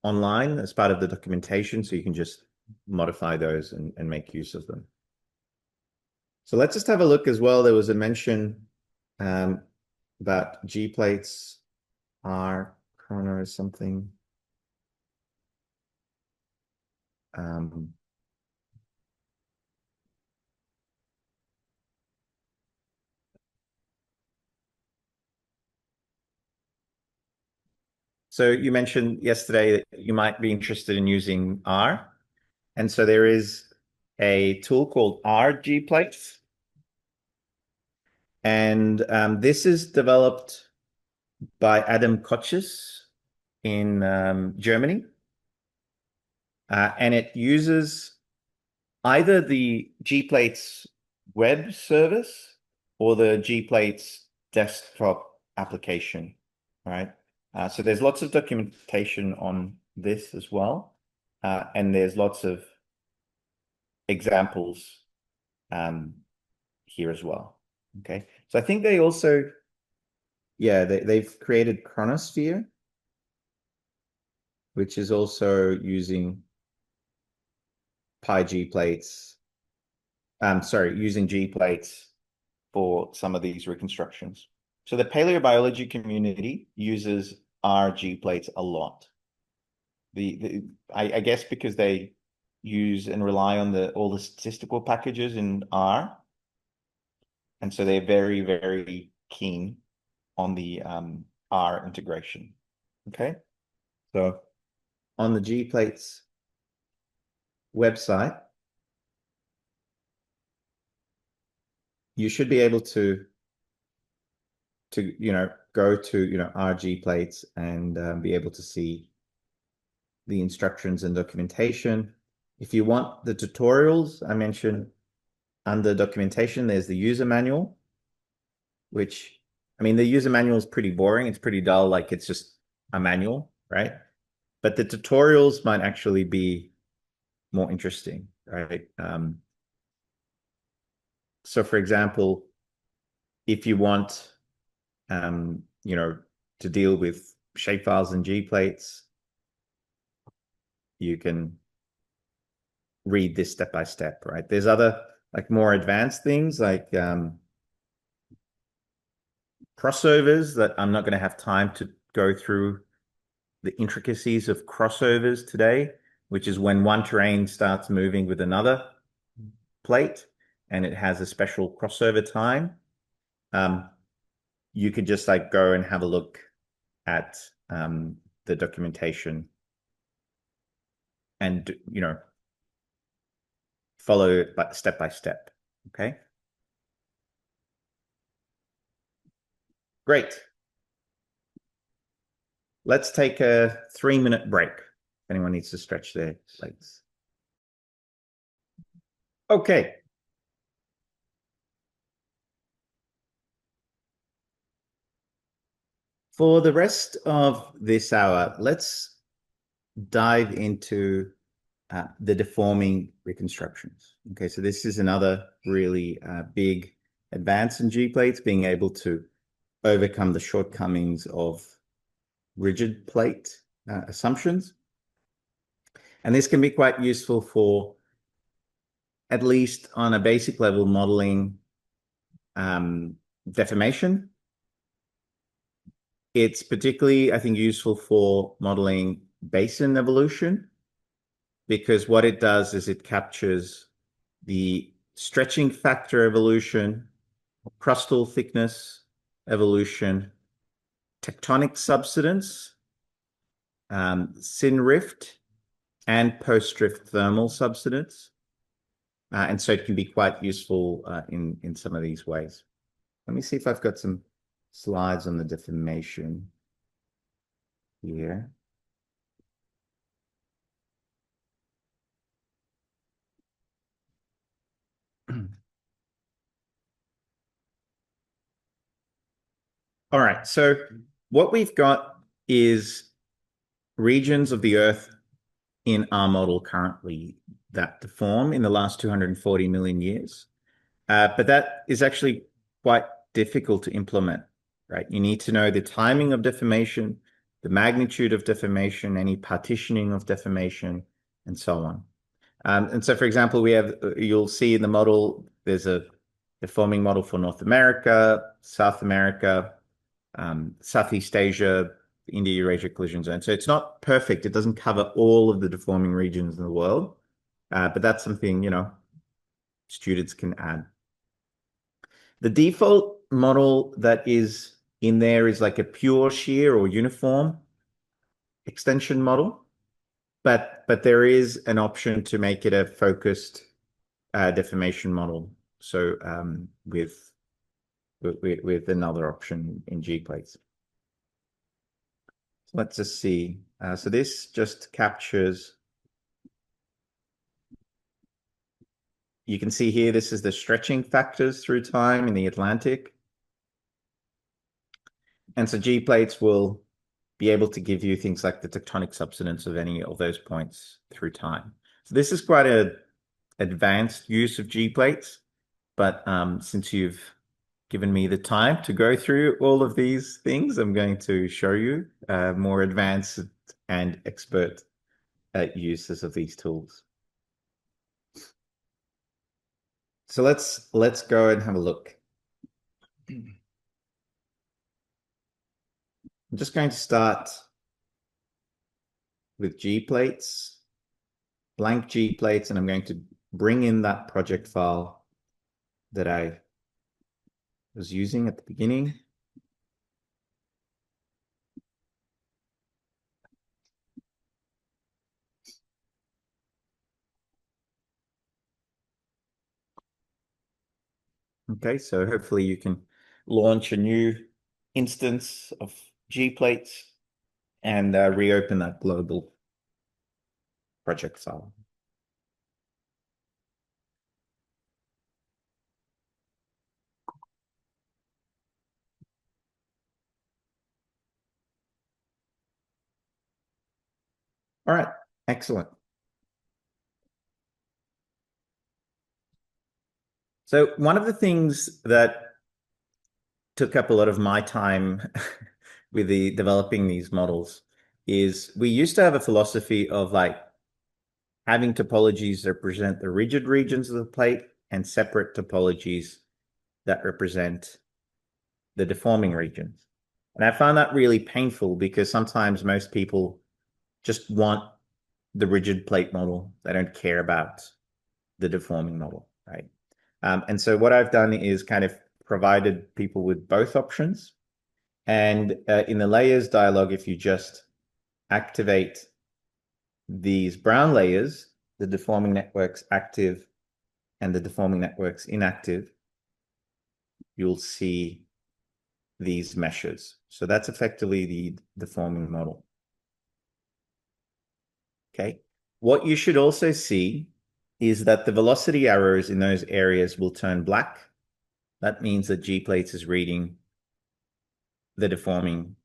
online as part of the documentation, so you can just modify those and make use of them. So let's just have a look as well. There was a mention about GPlates are chrono something. So you mentioned yesterday that you might be interested in using R. And so there is a tool called R GPlates. And this is developed by Adam Koches in Germany. And it uses either the GPlates web service or the GPlates desktop application, right? So there's lots of documentation on this as well. And there's lots of examples here as well. Okay, so I think they also, yeah, they've created Chronosphere, which is also using GPlates. Using GPlates for some of these reconstructions. So the paleobiology community uses R GPlates a lot. I guess because they use and rely on all the statistical packages in R. And so they're very, very keen on the R integration. Okay. So on the GPlates website, you should be able to go to R GPlates and be able to see the instructions and documentation. If you want the tutorials, I mentioned under documentation, there's the user manual, which, I mean, the user manual is pretty boring. It's pretty dull, like it's just a manual, right? But the tutorials might actually be more interesting, right? So for example, if you want, to deal with shapefiles and GPlates, you can read this step by step, right? There's other like more advanced things like crossovers that I'm not going to have time to go through the intricacies of crossovers today, which is when one terrain starts moving with another plate and it has a special crossover time. You could just like go and have a look at the documentation and, follow step by step. Okay. Great. Let's take a 3-minute break. If anyone needs to stretch their legs. Okay. For the rest of this hour, let's dive into the deforming reconstructions. Okay, so this is another really big advance in GPlates, being able to overcome the shortcomings of rigid plate assumptions. And this can be quite useful for, at least on a basic level, modeling deformation. It's particularly, I think, useful for modeling basin evolution, because what it does is it captures the stretching factor evolution, crustal thickness evolution, tectonic subsidence, syn-rift, and post-rift thermal subsidence. And so it can be quite useful in some of these ways. Let me see if I've got some slides on the deformation here. All right, so what we've got is regions of the Earth in our model currently that deform in the last 240 million years. But that is actually quite difficult to implement, right? You need to know the timing of deformation, the magnitude of deformation, any partitioning of deformation, and so on. And so, for example, you'll see in the model, there's a deforming model for North America, South America, Southeast Asia, India-Eurasia collision zone. So it's not perfect. It doesn't cover all of the deforming regions in the world, but that's something, students can add. The default model that is in there is like a pure shear or uniform extension model, but there is an option to make it a focused deformation model. So with another option in GPlates. So let's just see. So this just captures. You can see here, this is the stretching factors through time in the Atlantic. And so GPlates will be able to give you things like the tectonic subsidence of any of those points through time. So this is quite an advanced use of GPlates, but since you've given me the time to go through all of these things, I'm going to show you more advanced and expert uses of these tools. So let's go and have a look. I'm just going to start with GPlates, blank GPlates, and I'm going to bring in that project file that I was using at the beginning. Okay, so hopefully you can launch a new instance of GPlates and reopen that global project file. All right, excellent. So one of the things that took up a lot of my time with developing these models is we used to have a philosophy of like having topologies that represent the rigid regions of the plate and separate topologies that represent the deforming regions. And I found that really painful because sometimes most people just want the rigid plate model. They don't care about the deforming model, right? And so what I've done is kind of provided people with both options. And in the layers dialog, if you just activate these brown layers, the deforming networks active and the deforming networks inactive, you'll see these meshes. So that's effectively the deforming model. Okay. What you should also see is that the velocity arrows in those areas will turn black. That means that GPlates is reading the deforming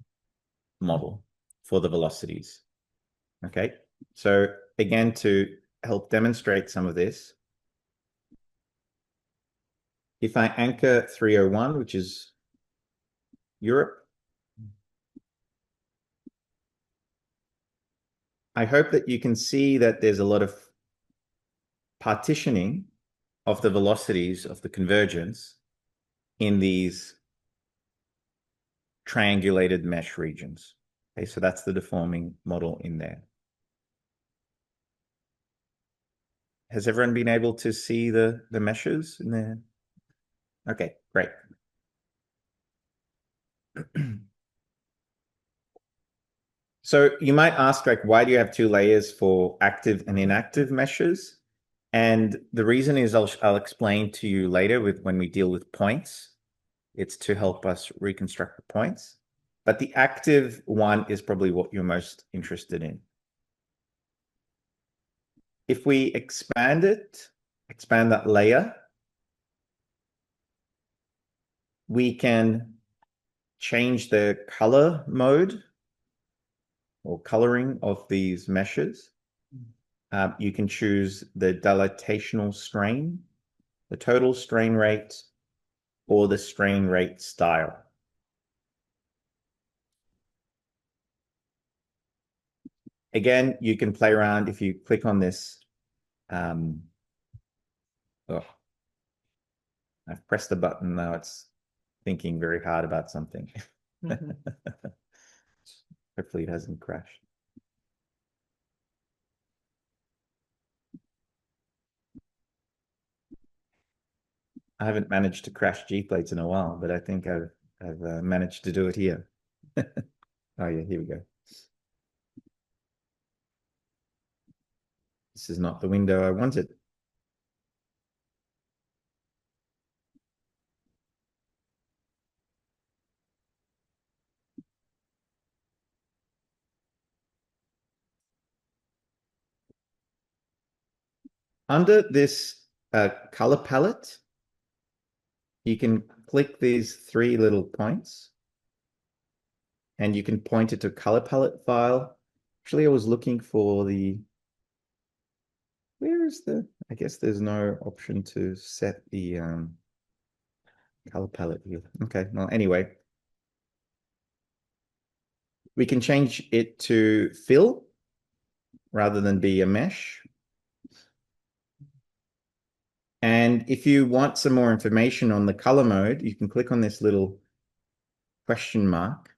model for the velocities. Okay. So again, to help demonstrate some of this, if I anchor 301, which is Europe, I hope that you can see that there's a lot of partitioning of the velocities of the convergence in these triangulated mesh regions. Okay, so that's the deforming model in there. Has everyone been able to see the meshes in there? Okay, great. So you might ask, like, why do you have two layers for active and inactive meshes? And the reason is I'll explain to you later when we deal with points. It's to help us reconstruct the points. But the active one is probably what you're most interested in. If we expand that layer, we can change the color mode or coloring of these meshes. You can choose the dilatational strain, the total strain rate, or the strain rate style. Again, you can play around if you click on this. Oh, I've pressed the button, now it's thinking very hard about something. Hopefully it hasn't crashed. I haven't managed to crash GPlates in a while, but I think I've managed to do it here. Oh yeah, here we go. This is not the window I wanted. Under this color palette, you can click these three little points and you can point it to color palette file. Actually, I was looking for the, where is the, I guess there's no option to set the color palette here. Okay, well, anyway, we can change it to fill rather than be a mesh. And if you want some more information on the color mode, you can click on this little question mark.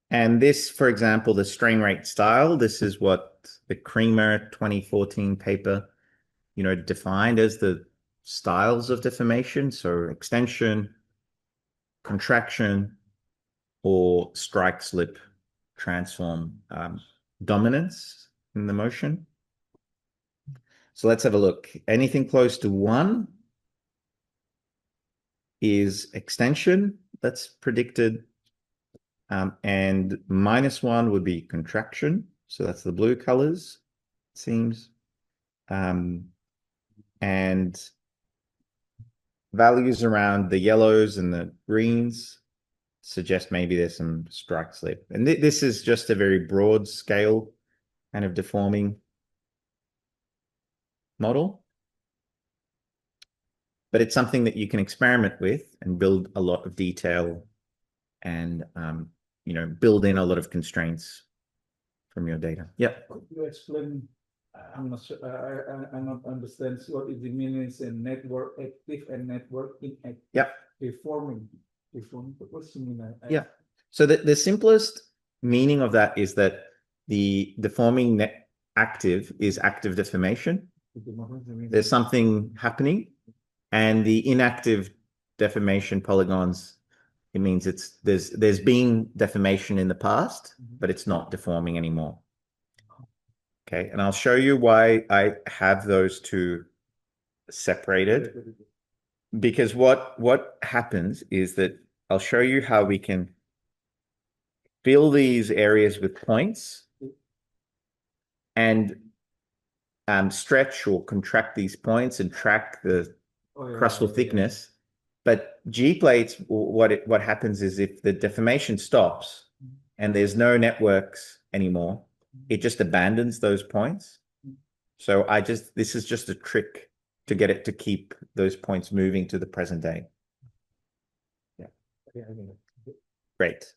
And this, for example, the strain rate style, this is what the Creamer 2014 paper, defined as the styles of deformation. So extension, contraction, or strike slip transform dominance in the motion. So let's have a look. Anything close to 1 is extension, that's predicted. And -1 would be contraction. So that's the blue colors, it seems. And values around the yellows and the greens suggest maybe there's some strike slip. And this is just a very broad scale kind of deforming model. But it's something that you can experiment with and build a lot of detail and build in a lot of constraints from your data. Yeah. Could you explain? I'm not sure. I not understand what is the meanings in network active and network inactive. Yep. Deforming. What's the meaning? Yeah. So the simplest meaning of that is that the deforming net active is active deformation. There's something happening, and the inactive deformation polygons, it means there's been deformation in the past, but it's not deforming anymore. Okay, and I'll show you why I have those two separated. Because what happens is that I'll show you how we can fill these areas with points and stretch or contract these points and track the crustal thickness. But GPlates, what happens is if the deformation stops and there's no networks anymore, it just abandons those points. So this is just a trick to get it to keep those points moving to the present day. Yeah. Great.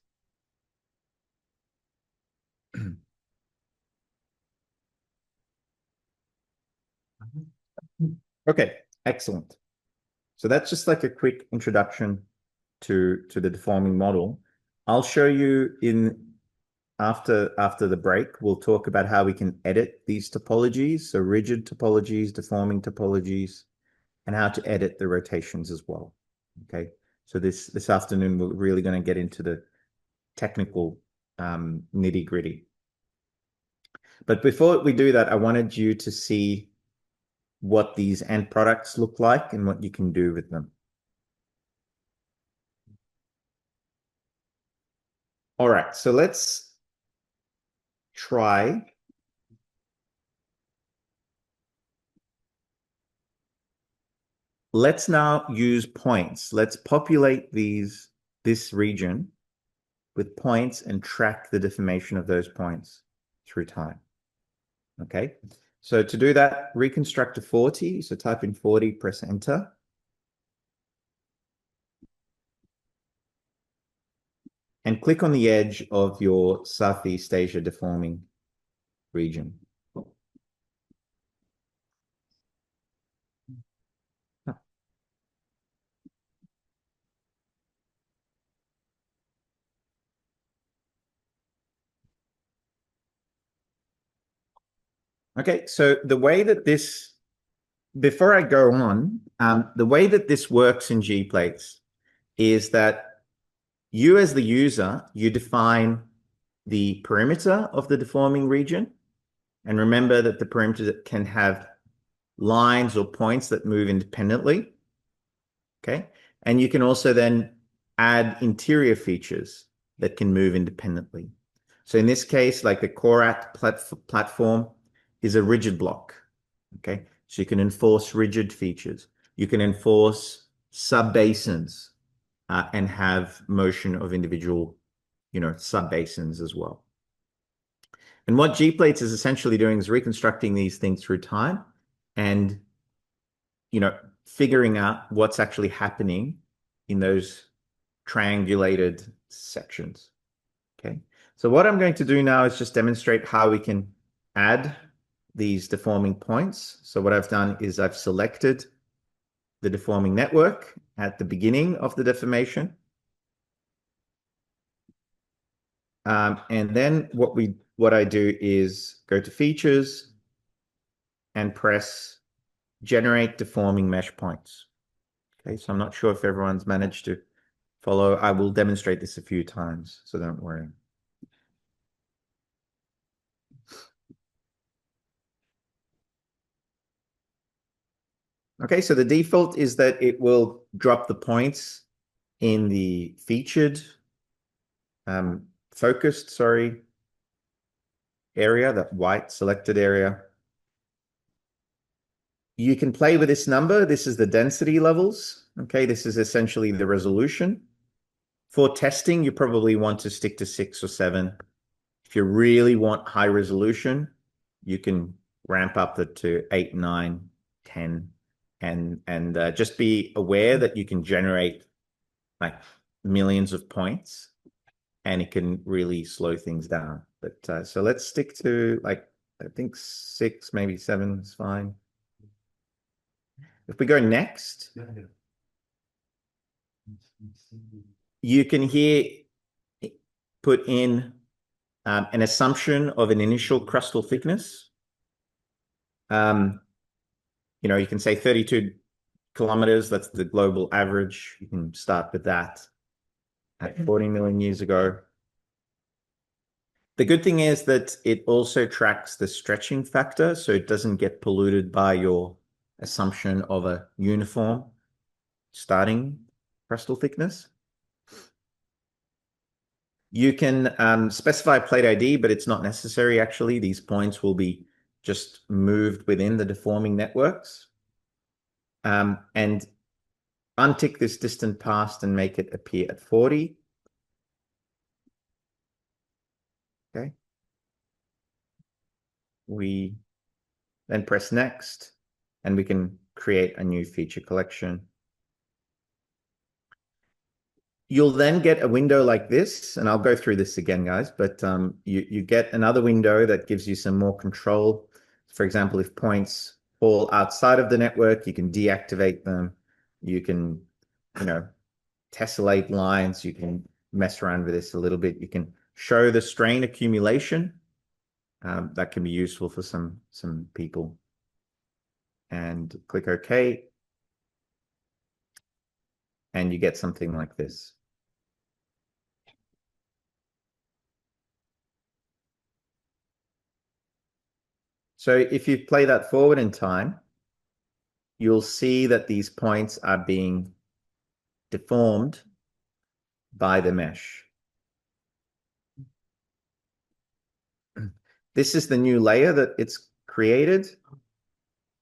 Okay, excellent. So that's just like a quick introduction to the deforming model. I'll show you after the break, we'll talk about how we can edit these topologies, so rigid topologies, deforming topologies, and how to edit the rotations as well. Okay, so this afternoon we're really going to get into the technical nitty-gritty. But before we do that, I wanted you to see what these end products look like and what you can do with them. All right, so let's try let's now use points. Let's populate this region with points and track the deformation of those points through time. Okay, so to do that, reconstruct to 40. So type in 40, press enter. And click on the edge of your Southeast Asia deforming region. Okay, so the way that this, before I go on, the way that this works in GPlates is that you as the user, you define the perimeter of the deforming region. And remember that the perimeter can have lines or points that move independently. Okay. And you can also then add interior features that can move independently. So in this case, like the Korat platform is a rigid block. Okay. So you can enforce rigid features. You can enforce sub-basins and have motion of individual, sub-basins as well. And what GPlates is essentially doing is reconstructing these things through time and, figuring out what's actually happening in those triangulated sections. Okay. So what I'm going to do now is just demonstrate how we can add these deforming points. So what I've done is I've selected the deforming network at the beginning of the deformation. And then what I do is go to features and press generate deforming mesh points. Okay, so I'm not sure if everyone's managed to follow. I will demonstrate this a few times, so don't worry. Okay, so the default is that it will drop the points in the featured, focused, area, that white selected area. You can play with this number. This is the density levels. Okay, this is essentially the resolution. For testing, you probably want to stick to 6 or 7. If you really want high resolution, you can ramp up to 8, 9, 10, and just be aware that you can generate like millions of points, and it can really slow things down. But so let's stick to I think 6, maybe 7 is fine. If we go next, you can here put in an assumption of an initial crustal thickness. You can say 32 kilometers, that's the global average. You can start with that at 40 million years ago. The good thing is that it also tracks the stretching factor, so it doesn't get polluted by your assumption of a uniform starting crustal thickness. You can specify plate ID, but it's not necessary actually. These points will be just moved within the deforming networks. And untick this distant past and make it appear at 40. Okay. We then press next, and we can create a new feature collection. You'll then get a window like this, and I'll go through this again, guys, but you get another window that gives you some more control. For example, if points fall outside of the network, you can deactivate them. You can, tessellate lines. You can mess around with this a little bit. You can show the strain accumulation. That can be useful for some people. And click OK. And you get something like this. So if you play that forward in time, you'll see that these points are being deformed by the mesh. This is the new layer that it's created,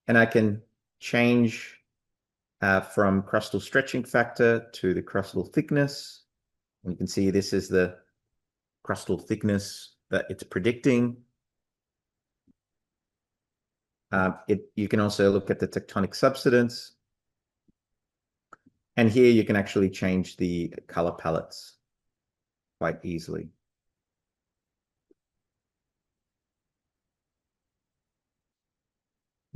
and I can change from crustal stretching factor to the crustal thickness. And you can see this is the crustal thickness that it's predicting. You can also look at the tectonic subsidence. And here you can actually change the color palettes quite easily.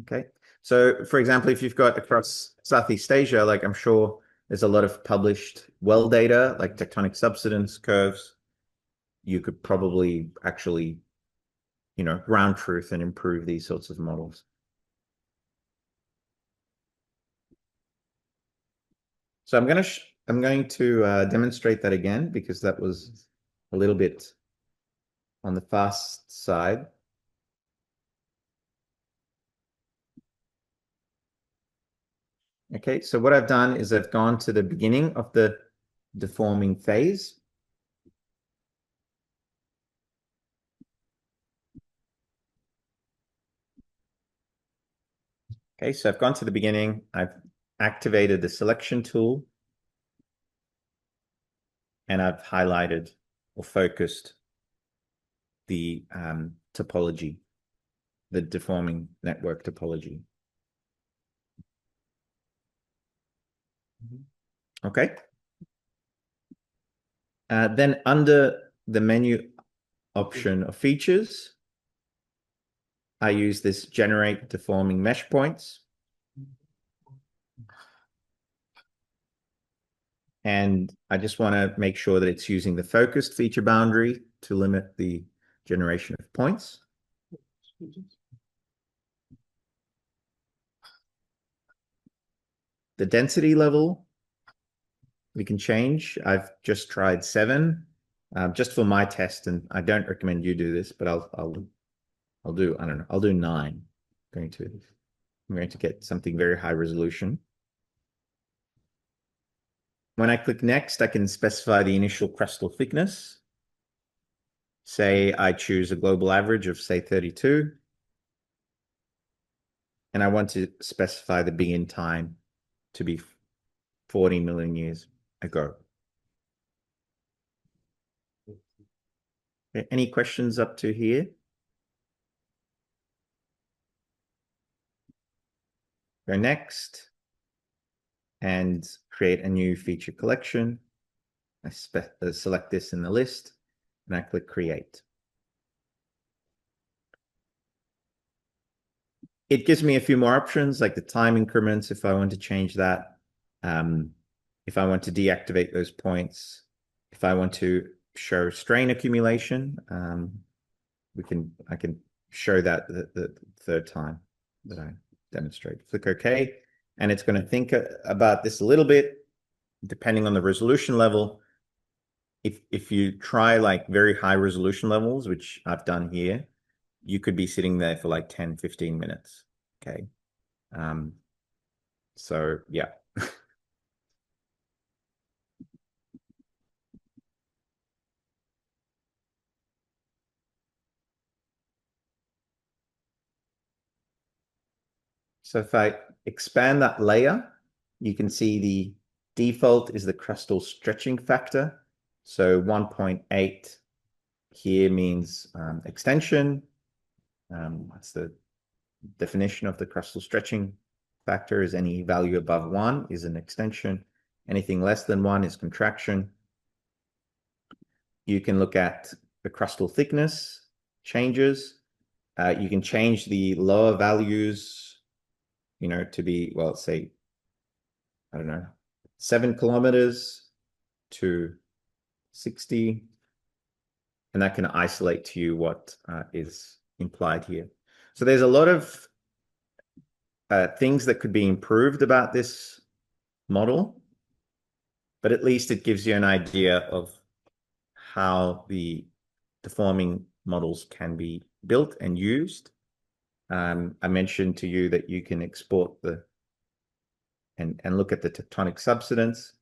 Okay, so for example, if you've got across Southeast Asia, like I'm sure there's a lot of published well data, like tectonic subsidence curves, you could probably actually, ground truth and improve these sorts of models. So I'm going to I'm going to demonstrate that again because that was a little bit on the fast side. Okay, so what I've done is I've gone to the beginning of the deforming phase. Okay, so I've gone to the beginning. I've activated the selection tool. And I've highlighted or focused the topology, the deforming network topology. Okay. Then under the menu option of features, I use this generate deforming mesh points. And I just want to make sure that it's using the focused feature boundary to limit the generation of points. The density level we can change. I've just tried 7, just for my test, and I don't recommend you do this, but I'll do, I don't know, I'll do 9. I'm going to get something very high resolution. When I click next, I can specify the initial crustal thickness. Say I choose a global average of, say, 32. And I want to specify the begin time to be 40 million years ago. Okay, any questions up to here? Go next and create a new feature collection. I select this in the list and I click create. It gives me a few more options like the time increments if I want to change that. If I want to deactivate those points, if I want to show strain accumulation, I can show that the third time that I demonstrate. Click OK, and it's going to think about this a little bit, depending on the resolution level. If you try like very high resolution levels, which I've done here, you could be sitting there for like 10, 15 minutes. Okay. So yeah. So if I expand that layer, you can see the default is the crustal stretching factor. So 1.8 here means extension. That's the definition of the crustal stretching factor, is any value above 1 is an extension. Anything less than 1 is contraction. You can look at the crustal thickness changes. You can change the lower values, to be, well, say, I don't know, 7 kilometers to 60. And that can isolate to you what is implied here. So there's a lot of things that could be improved about this model, but at least it gives you an idea of how the deforming models can be built and used. I mentioned to you that you can export and look at the tectonic subsidence.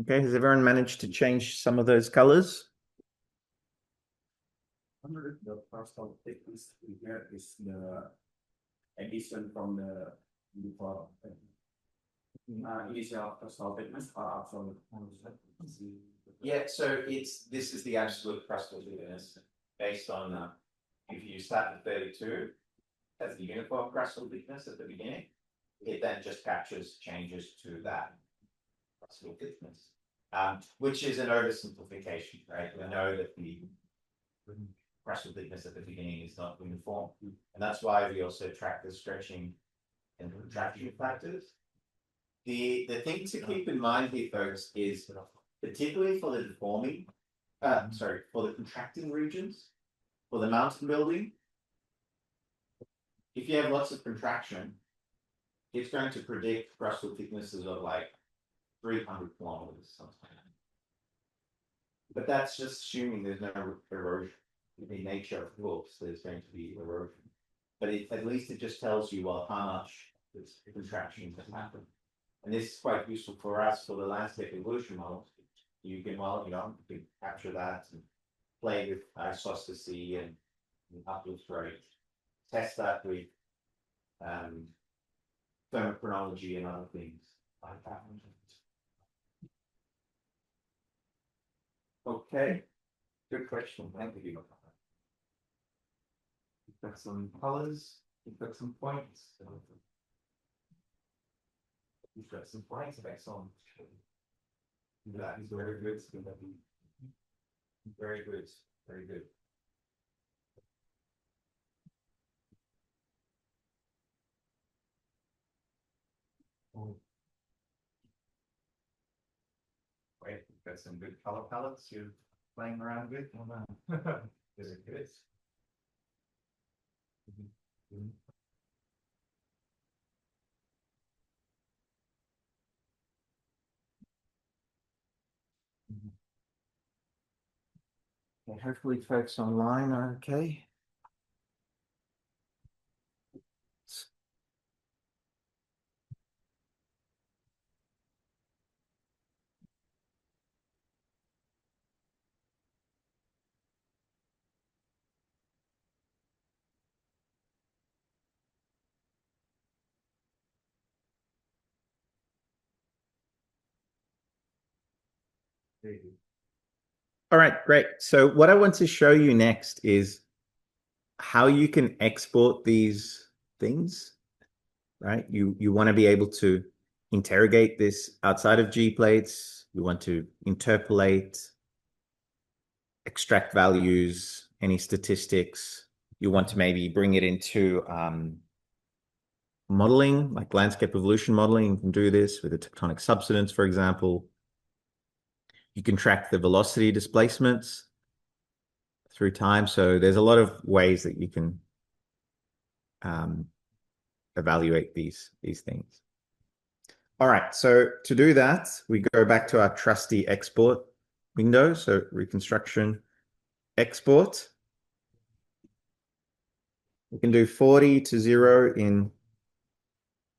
Okay, has everyone managed to change some of those colors? Under the crustal thickness here is the addition from the before initial crustal thickness or absolute. Yeah, so this is the absolute crustal thickness based on if you start at 32 as the uniform crustal thickness at the beginning, it then just captures changes to that crustal thickness, which is an oversimplification, right? We know that crustal thickness at the beginning is not uniform. And that's why we also track the stretching and contraction factors. The thing to keep in mind here, folks, is particularly for the deforming, for the contracting regions, for the mountain building, if you have lots of contraction, it's going to predict crustal thicknesses of like 300 kilometers sometimes. But that's just assuming there's no erosion. In nature, of course, there's going to be erosion. But at least it just tells you, well, how much this contraction has happened. And this is quite useful for us for the landscape evolution models. You can, well, you can capture that and play with isostasy and uplift rate. Test that with thermochronology and other things like that. Okay, good question. Thank you. You've got some colors, you've got some points. You've got some points, excellent. That is very good. Very good, very good. Wait, you've got some good color palettes you're playing around with. Is it good? Okay, hopefully folks online are okay. All right, great. So what I want to show you next is how you can export these things, right? You want to be able to interrogate this outside of GPlates. You want to interpolate, extract values, any statistics. You want to maybe bring it into modeling, like landscape evolution modeling. You can do this with a tectonic subsidence, for example. You can track the velocity displacements through time. So there's a lot of ways that you can evaluate these things. All right, so to do that, we go back to our trusty export window. So reconstruction, export. We can do 40 to 0 in,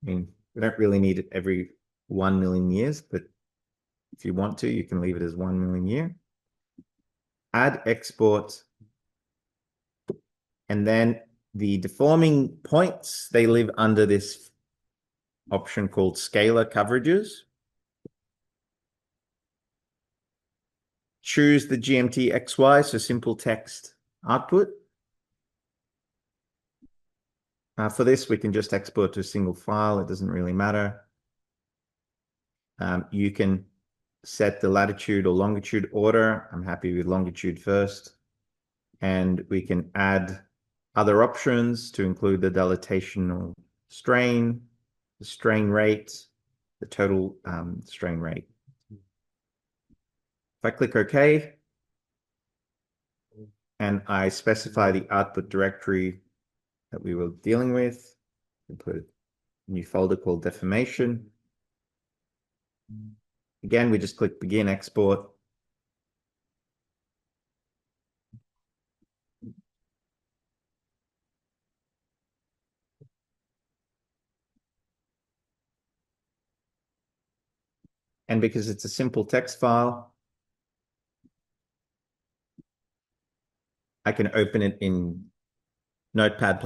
we don't really need it every 1 million years, but if you want to, you can leave it as 1 million year. Add export. And then the deforming points, they live under this option called scalar coverages. Choose the GMT XY, so simple text output. For this, we can just export to a single file. It doesn't really matter. You can set the latitude or longitude order. I'm happy with longitude first. And we can add other options to include the dilatational strain, the strain rate, the total strain rate. If I click OK, and I specify the output directory that we were dealing with, we put a new folder called deformation. Again, we just click begin export. And because it's a simple text file, I can open it in Notepad++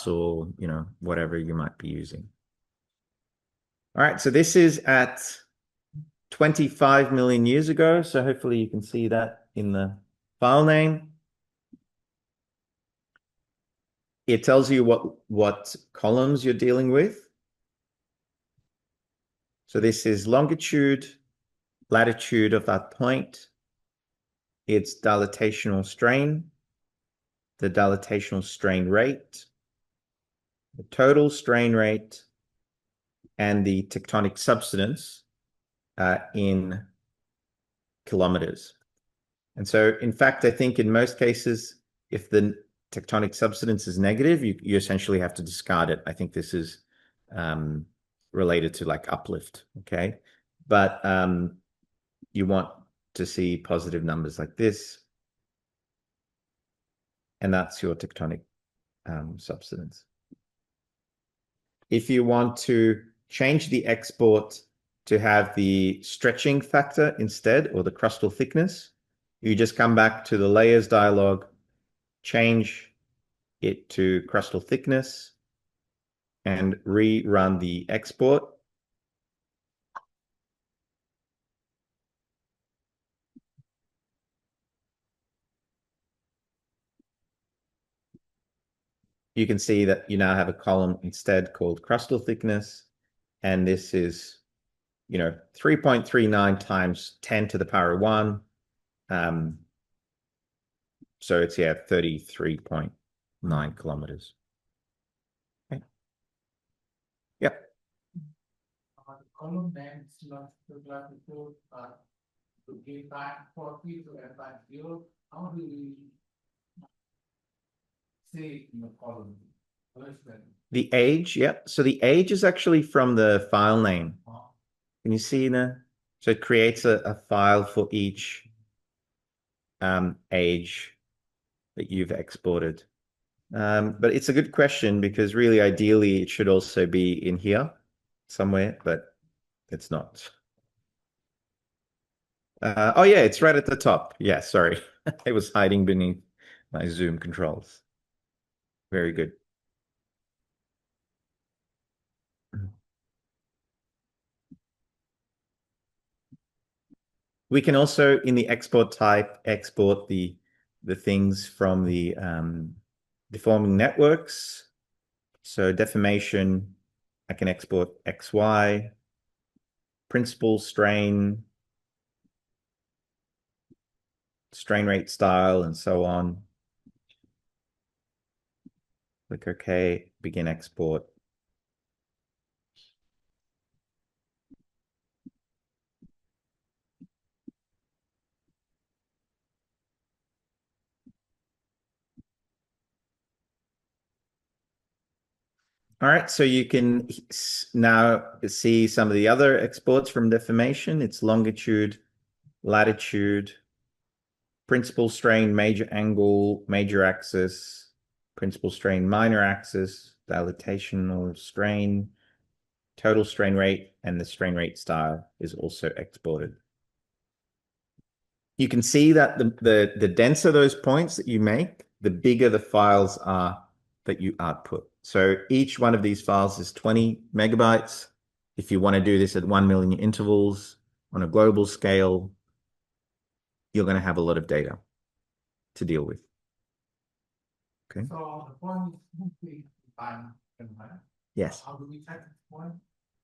or, whatever you might be using. All right, so this is at 25 million years ago. So hopefully you can see that in the file name. It tells you what columns you're dealing with. So this is longitude, latitude of that point. It's dilatational strain. the dilatational strain rate, the total strain rate, and the tectonic subsidence in kilometers. And so, in fact, I think in most cases, if the tectonic subsidence is negative, you essentially have to discard it. I think this is related to like uplift, okay? But you want to see positive numbers like this, and that's your tectonic subsidence. If you want to change the export to have the stretching factor instead, or the crustal thickness, you just come back to the layers dialog, change it to crustal thickness, and rerun the export. You can see that you now have a column instead called crustal thickness, and this is, 3.39 times 10 to the power of 1. So it's, 33.9 kilometers. Okay. Yep. The column name is not to give back 40 to add back 0. How do we say in the column? The age, yep. So the age is actually from the file name. Can you see there? So it creates a file for each age that you've exported. But it's a good question because really ideally it should also be in here somewhere, but it's not. Oh yeah, it's right at the top. Yeah, sorry. It was hiding beneath my Zoom controls. Very good. We can also, in the export type, export the things from the deforming networks. So deformation, I can export XY, principal strain, strain rate style, and so on. Click OK, begin export. All right, so you can now see some of the other exports from deformation. It's longitude, latitude, principal strain, major angle, major axis, principal strain, minor axis, dilatational strain, total strain rate, and the strain rate style is also exported. You can see that the denser those points that you make, the bigger the files are that you output. So each one of these files is 20 megabytes. If you want to do this at 1 million intervals on a global scale, you're going to have a lot of data to deal with. Okay. So the point is moving time. Yes. How do we check this point?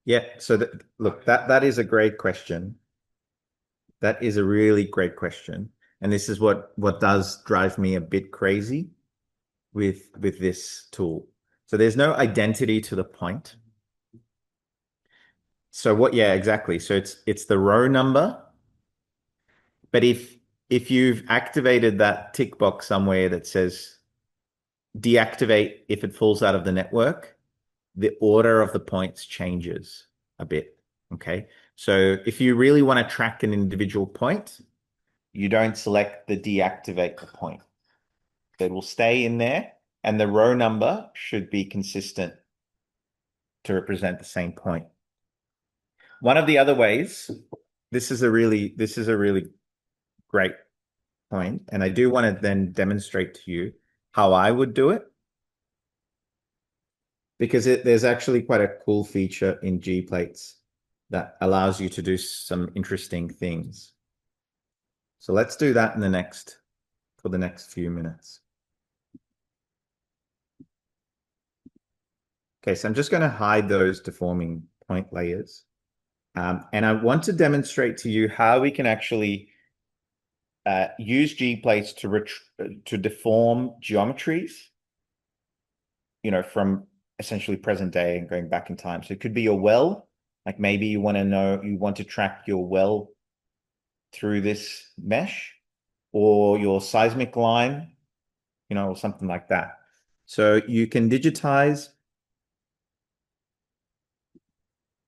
Yeah. So look, that is a great question. That is a really great question. And this is what does drive me a bit crazy with this tool. So there's no identity to the point. So yeah, exactly. So it's the row number. But if you've activated that tick box somewhere that says deactivate if it falls out of the network, the order of the points changes a bit. Okay. So if you really want to track an individual point, you don't select the deactivate the point. It will stay in there, and the row number should be consistent to represent the same point. One of the other ways, this is a really great point, and I do want to then demonstrate to you how I would do it, because there's actually quite a cool feature in GPlates that allows you to do some interesting things. So let's do that for the next few minutes. Okay, so I'm just going to hide those deforming point layers. And I want to demonstrate to you how we can actually use GPlates to deform geometries, you know, from essentially present day and going back in time. So it could be your well, like maybe you want to track your well through this mesh, or your seismic line, you know, or something like that. So you can digitize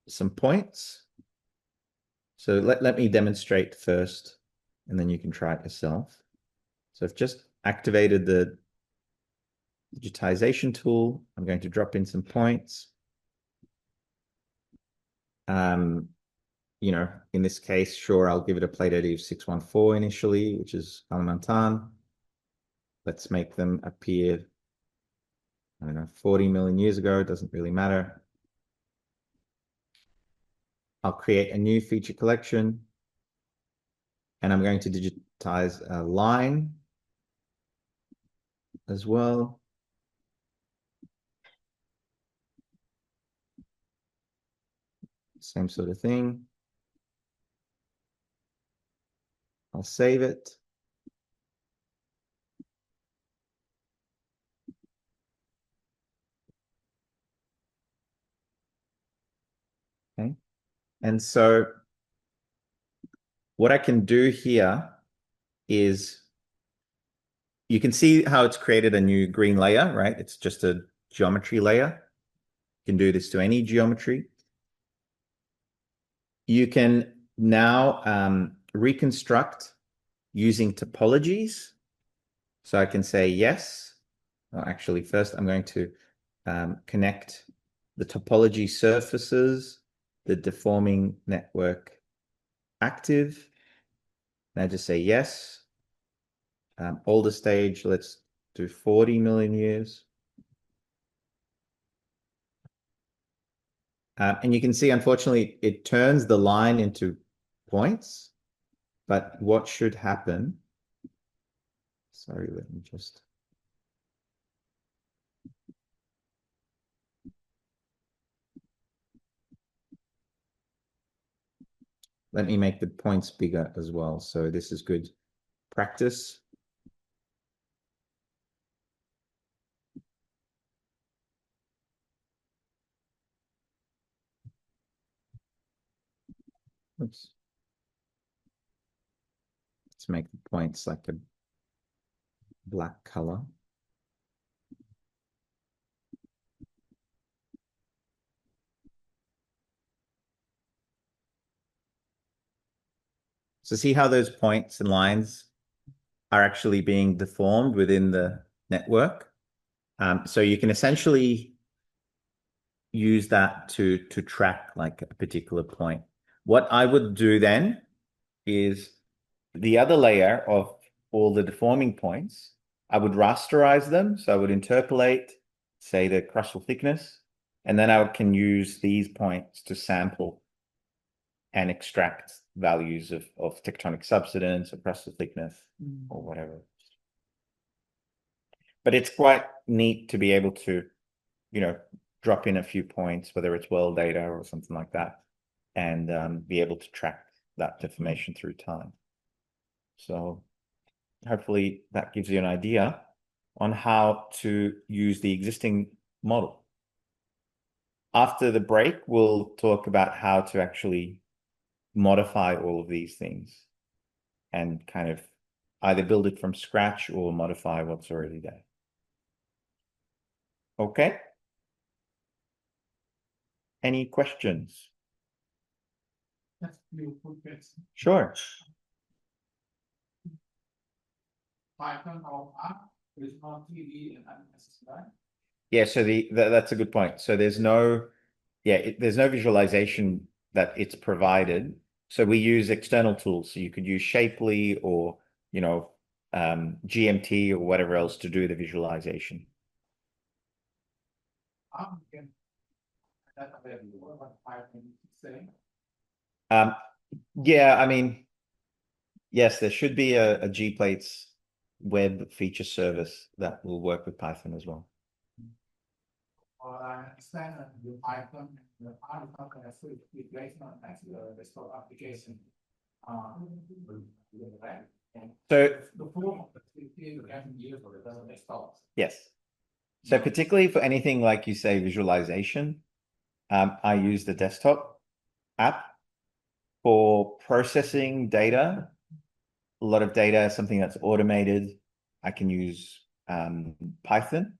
some points. So let me demonstrate first, and then you can try it yourself. So I've just activated the digitization tool. I'm going to drop in some points. You know, in this case, sure, I'll give it a plate ID of 614 initially, which is Kalimantan. Let's make them appear, I don't know, 40 million years ago. It doesn't really matter. I'll create a new feature collection, and I'm going to digitize a line as well. Same sort of thing. I'll save it. Okay. And so what I can do here is, you can see how it's created a new green layer, right? It's just a geometry layer. You can do this to any geometry. You can now reconstruct using topologies. So I can say yes. Well, actually, first I'm going to connect the topology surfaces, the deforming network active. And I just say yes. Older stage, let's do 40 million years. And you can see, unfortunately, it turns the line into points. But what should happen? Sorry, let me just. Let me make the points bigger as well. So this is good practice. Oops. Let's make the points like a black color. So see how those points and lines are actually being deformed within the network. So you can essentially use that to track like a particular point. What I would do then is the other layer of all the deforming points, I would rasterize them. So I would interpolate, say, the crustal thickness, and then I can use these points to sample and extract values of tectonic subsidence or crustal thickness or whatever. But it's quite neat to be able to, you know, drop in a few points, whether it's well data or something like that, and be able to track that deformation through time. So hopefully that gives you an idea on how to use the existing model. After the break, we'll talk about how to actually modify all of these things and kind of either build it from scratch or modify what's already there. Okay? Any questions? That's beautiful. Sure. Python or R is not 3D and analysis, right? Yeah, so that's a good point. So there's no visualization that it's provided. So we use external tools. So you could use Shapely or, you know, GMT or whatever else to do the visualization. That's available. What Python is saying. Yeah, I mean, yes, there should be a GPlates web feature service that will work with Python as well. I understand that the Python and the R is not necessarily replacement as the desktop application. So The form of the you can use for the desktop. yes. So particularly for anything like you say visualization, I use the desktop app for processing data. A lot of data, something that's automated. I can use Python.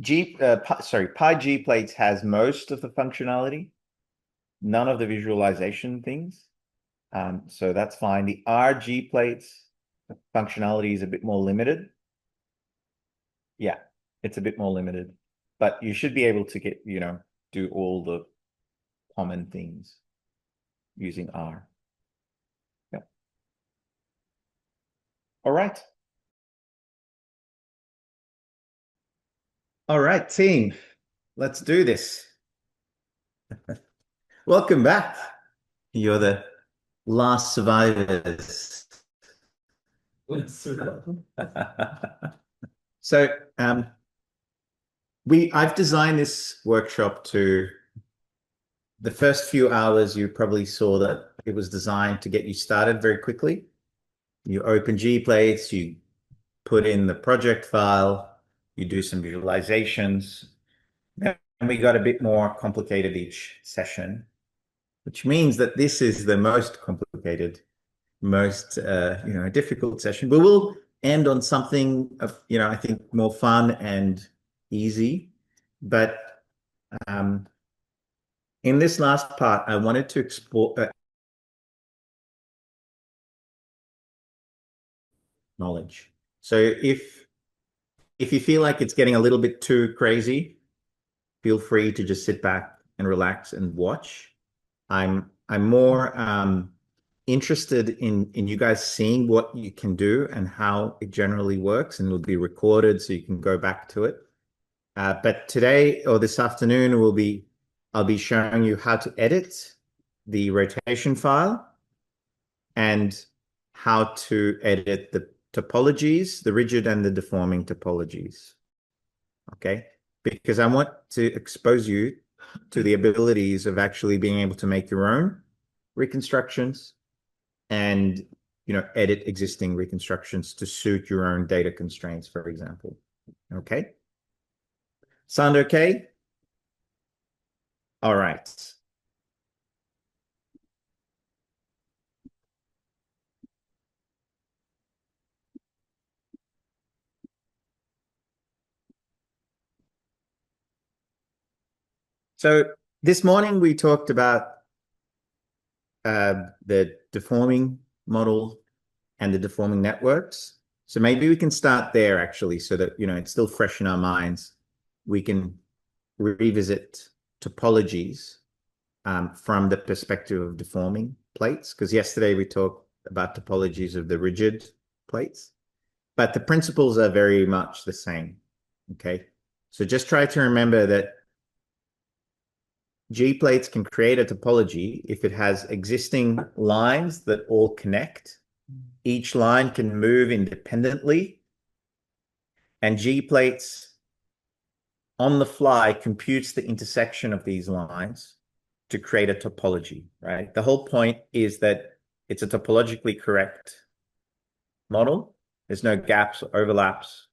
GPlates has most of the functionality, none of the visualization things. So that's fine. The GPlates functionality is a bit more limited. Yeah, it's a bit more limited, but you should be able to get, do all the common things using R. Yeah. All right. All right, team, let's do this. Welcome back. You're the last survivors. So I've designed this workshop to, the first few hours you probably saw that it was designed to get you started very quickly. You open GPlates, you put in the project file, you do some visualizations, and we got a bit more complicated each session, which means that this is the most complicated, most difficult session. But we'll end on something of, I think more fun and easy. But in this last part, I wanted to explore knowledge. So if you feel like it's getting a little bit too crazy, feel free to just sit back and relax and watch. I'm more interested in you guys seeing what you can do and how it generally works, and it'll be recorded so you can go back to it. But today or this afternoon I'll be showing you how to edit the rotation file and how to edit the topologies, the rigid and the deforming topologies. Okay, because I want to expose you to the abilities of actually being able to make your own reconstructions and edit existing reconstructions to suit your own data constraints, for example. Okay, sound okay? All right. So this morning we talked about the deforming model and the deforming networks. So maybe we can start there actually, so that it's still fresh in our minds. We can revisit topologies from the perspective of deforming plates, because yesterday we talked about topologies of the rigid plates, but the principles are very much the same. Okay, so just try to remember that GPlates can create a topology if it has existing lines that all connect. Each line can move independently, and GPlates on the fly computes the intersection of these lines to create a topology, right? The whole point is that it's a topologically correct model. There's no gaps or overlaps,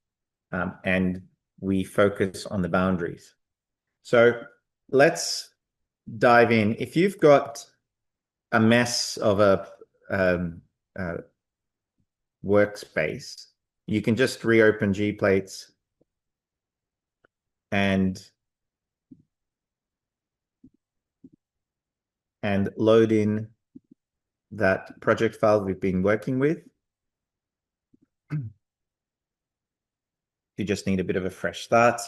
and we focus on the boundaries. So let's dive in. If you've got a mess of a workspace, you can just reopen GPlates and load in that project file we've been working with. You just need a bit of a fresh start.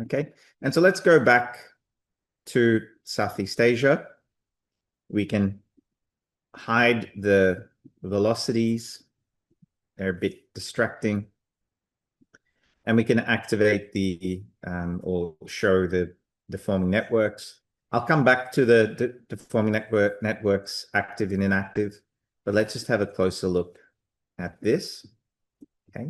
Okay, and so let's go back to Southeast Asia. We can hide the velocities. They're a bit distracting. And we can activate the or show the deforming networks. I'll come back to the deforming networks, active and inactive, but let's just have a closer look at this. Okay.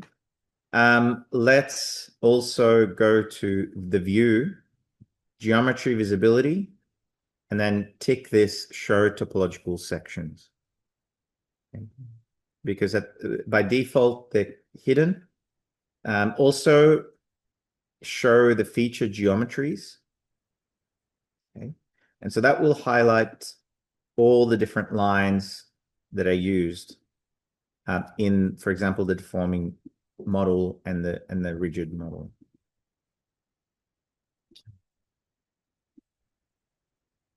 Let's also go to the view, geometry visibility, and then tick this show topological sections. Okay. Because by default, they're hidden. Also show the feature geometries. Okay. And so that will highlight all the different lines that are used in, for example, the deforming model and the rigid model.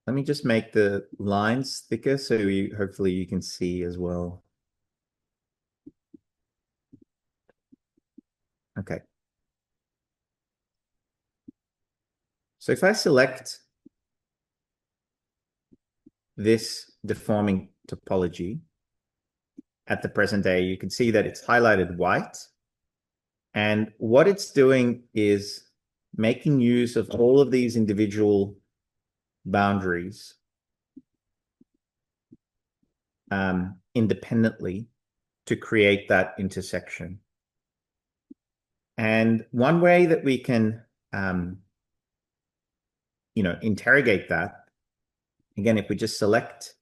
Let me just make the lines thicker so hopefully you can see as well. Okay. So if I select this deforming topology at the present day, you can see that it's highlighted white. And what it's doing is making use of all of these individual boundaries independently to create that intersection. And one way that we can, interrogate that, again, if we just select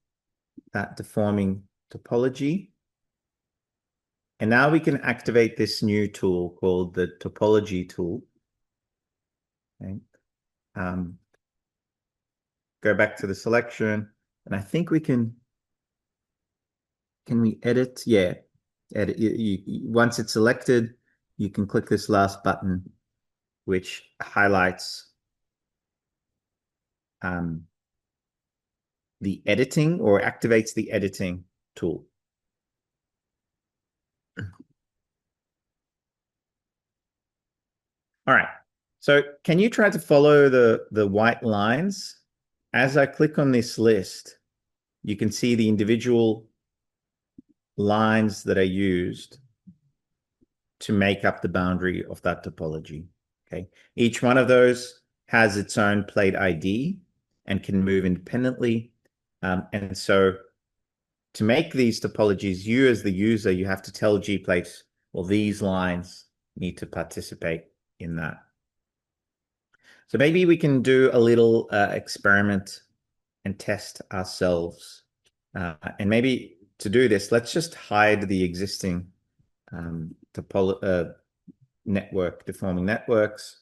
that deforming topology, and now we can activate this new tool called the topology tool. Okay. Go back to the selection, and I think we can we edit? Yeah, edit. Once it's selected, you can click this last button, which highlights the editing or activates the editing tool. All right, so can you try to follow the white lines? As I click on this list, you can see the individual lines that are used to make up the boundary of that topology. Okay, each one of those has its own plate ID and can move independently. And so to make these topologies, you as the user, you have to tell GPlates, well, these lines need to participate in that. So maybe we can do a little experiment and test ourselves. And maybe to do this, let's just hide the existing network, deforming networks.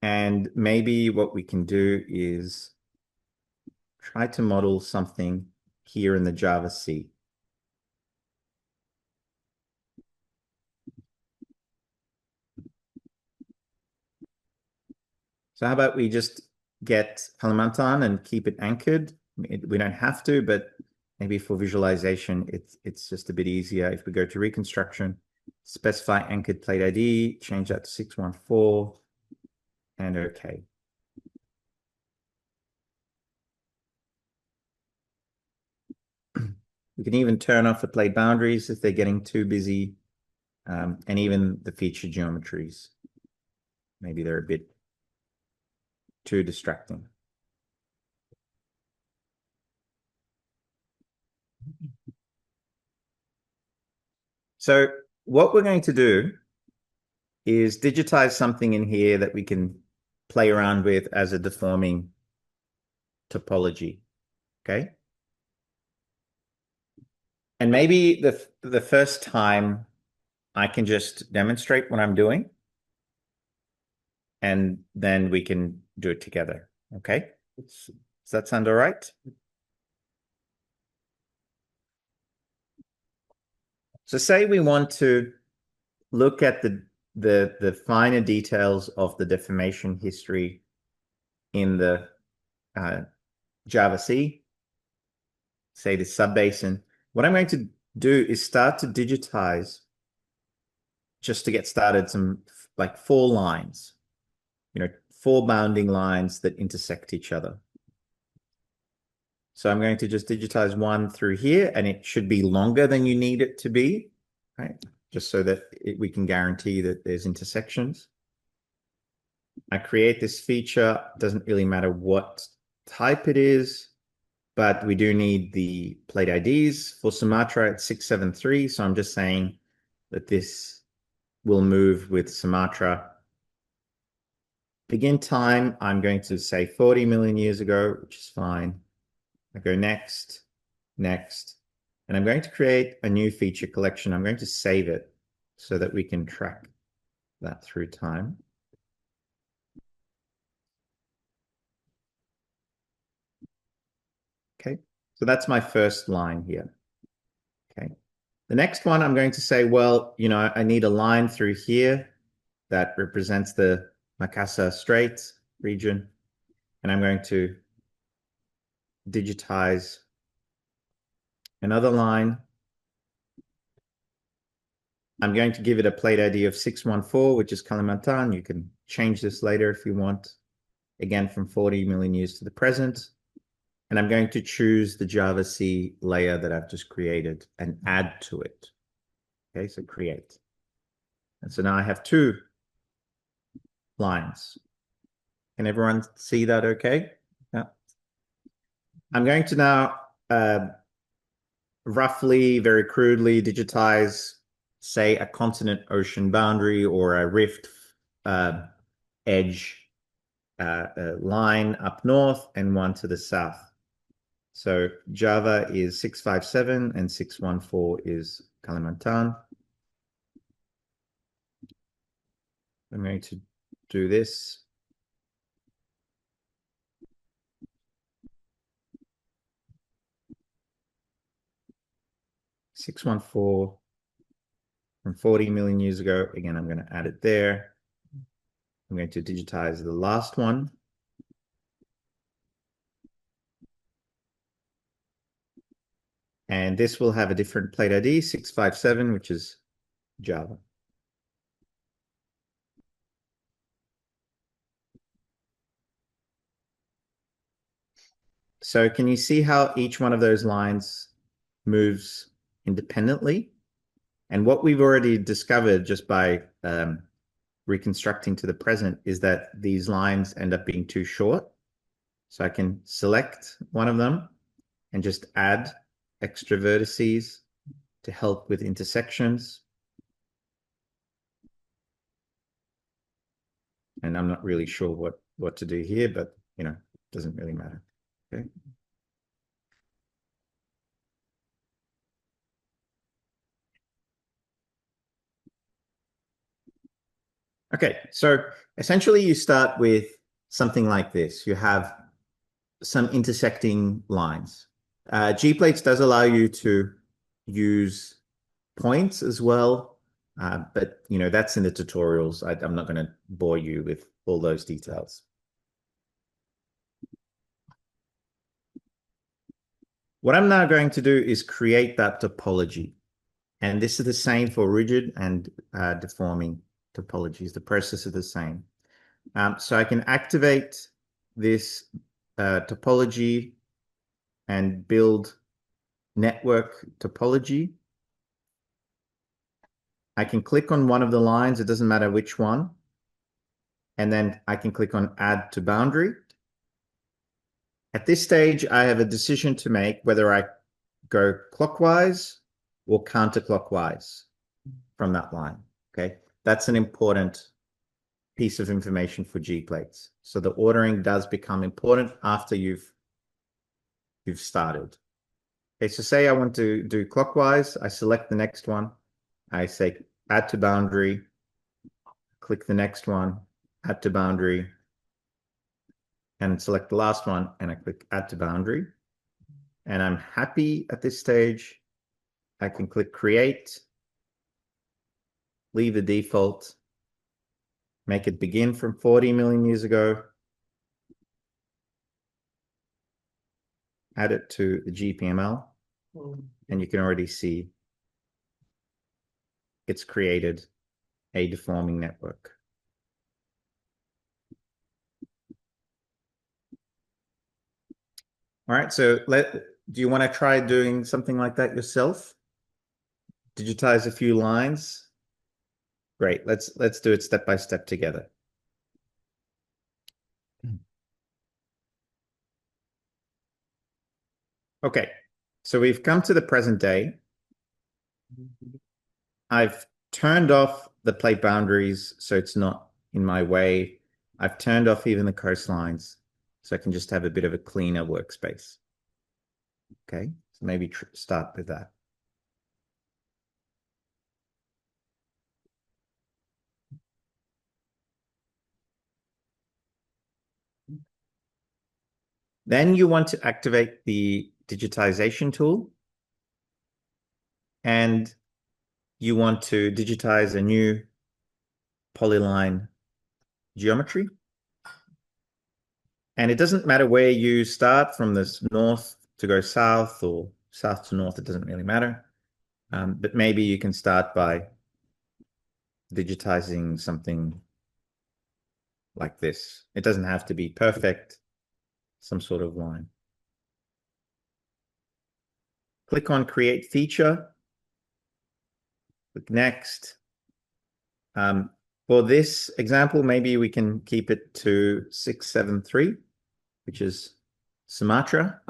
And maybe what we can do is try to model something here in the Java C. So how about we just get Kalimantan and keep it anchored? We don't have to, but maybe for visualization, it's just a bit easier. If we go to reconstruction, specify anchored plate ID, change that to 614, and OK. We can even turn off the plate boundaries if they're getting too busy, and even the feature geometries. Maybe they're a bit too distracting. So what we're going to do is digitize something in here that we can play around with as a deforming topology, okay? And maybe the first time I can just demonstrate what I'm doing, and then we can do it together, okay? Does that sound all right? So say we want to look at the finer details of the deformation history in the Java C, say the subbasin. What I'm going to do is start to digitize, just to get started, some like 4 lines, 4 bounding lines that intersect each other. So I'm going to just digitize one through here, and it should be longer than you need it to be, right? Just so that we can guarantee that there's intersections. I create this feature. Doesn't really matter what type it is, but we do need the plate IDs. For Sumatra, it's 673. So I'm just saying that this will move with Sumatra begin time, I'm going to say 40 million years ago, which is fine. I go next, next, and I'm going to create a new feature collection. I'm going to save it so that we can track that through time. Okay, so that's my first line here. Okay, the next one I'm going to say, well, you know, I need a line through here that represents the Makassar Strait region, and I'm going to digitize another line. I'm going to give it a plate ID of 614, which is Kalimantan. You can change this later if you want. Again, from 40 million years to the present. And I'm going to choose the Java C layer that I've just created and add to it. Okay, so create. And so now I have 2 lines. Can everyone see that okay? Yeah. I'm going to now roughly, very crudely digitize, say, a continent ocean boundary or a rift edge line up north and one to the south. So Java is 657 and 614 is Kalimantan. I'm going to do this. (614) from 40 million years ago. Again, I'm going to add it there. I'm going to digitize the last one. And this will have a different plate ID, 657, which is Java. So can you see how each one of those lines moves independently? And what we've already discovered just by reconstructing to the present is that these lines end up being too short. So I can select one of them and just add extra vertices to help with intersections. And I'm not really sure what to do here, but you know, it doesn't really matter. Okay. Okay, so essentially you start with something like this. You have some intersecting lines. GPlates does allow you to use points as well, but you know, that's in the tutorials. I'm not going to bore you with all those details. What I'm now going to do is create that topology. And this is the same for rigid and deforming topologies. The process is the same. So I can activate this topology and build network topology. I can click on one of the lines, it doesn't matter which one. And then I can click on add to boundary. At this stage, I have a decision to make whether I go clockwise or counterclockwise from that line. Okay, that's an important piece of information for GPlates. So the ordering does become important after you've started. Okay, so say I want to do clockwise, I select the next one, I say add to boundary, click the next one, add to boundary, and select the last one, and I click add to boundary. And I'm happy at this stage. I can click create, leave the default, make it begin from 40 million years ago, add it to the GPML, and you can already see it's created a deforming network. All right, so do you want to try doing something like that yourself? Digitize a few lines. Great, let's do it step by step together. Okay, so we've come to the present day. I've turned off the plate boundaries so it's not in my way. I've turned off even the coastlines, so I can just have a bit of a cleaner workspace. Okay, so maybe start with that. Then you want to activate the digitization tool, and you want to digitize a new polyline geometry. And it doesn't matter where you start, from this north to go south or south to north, it doesn't really matter. But maybe you can start by digitizing something like this. It doesn't have to be perfect, some sort of line. Click on Create Feature. Click Next. For this example, maybe we can keep it to 673, which is Sumatra.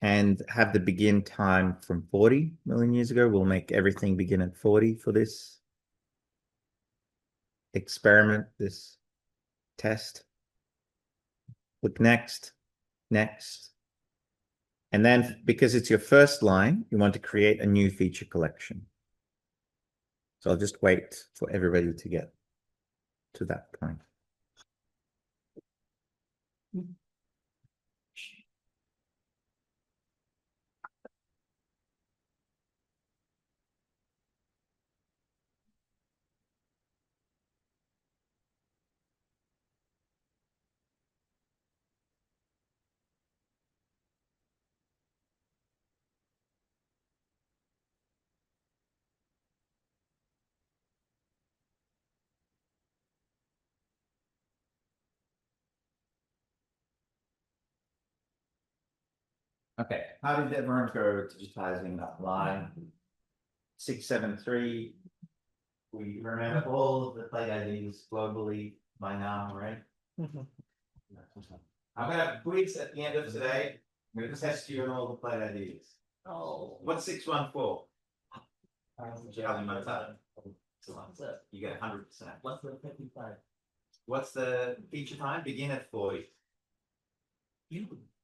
And have the begin time from 40 million years ago. We'll make everything begin at 40 for this experiment, this test. Click Next, Next. And then, because it's your first line, you want to create a new feature collection. So I'll just wait for everybody to get to that point. Okay, how did everyone go digitizing that line? 673. We remember all of the plate IDs globally by now, right? I'm going to have a quiz at the end of today. I'm going to test you on all the plate IDs. Oh, what's 614? You get 100%. What's the 55? What's the feature time? Begin at 40.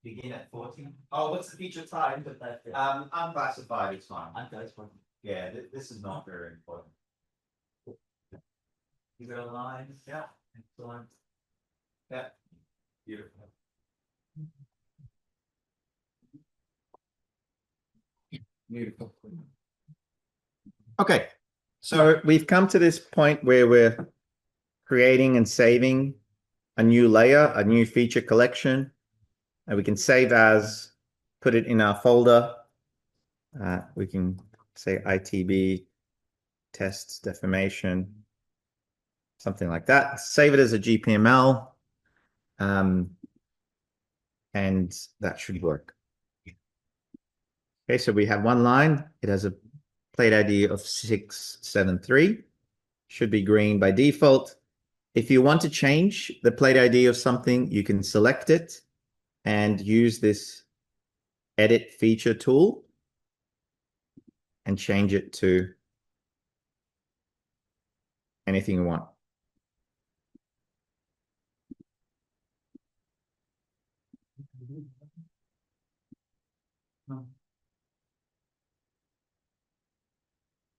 Begin at 40. Oh, what's the feature time? Unclassified is fine. Unclassified. Yeah, this is not very important. You got a line? Yeah. Excellent. Yeah. Beautiful. Beautiful. Okay, so we've come to this point where we're creating and saving a new layer, a new feature collection, and we can save as, put it in our folder. We can say ITB, tests, deformation, something like that. Save it as a GPML, and that should work. Okay, so we have one line. It has a plate ID of 673. Should be green by default. If you want to change the plate ID of something, you can select it and use this edit feature tool and change it to anything you want.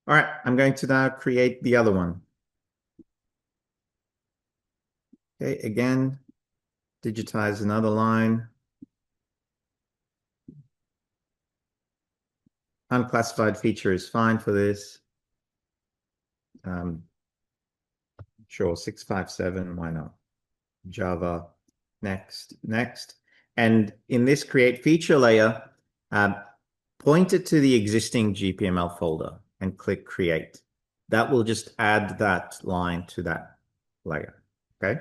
All right, I'm going to now create the other one. Okay, again, digitize another line. Unclassified feature is fine for this. Sure, 657, why not? Java, next, next. And in this create feature layer, point it to the existing GPML folder and click create. That will just add that line to that layer, okay?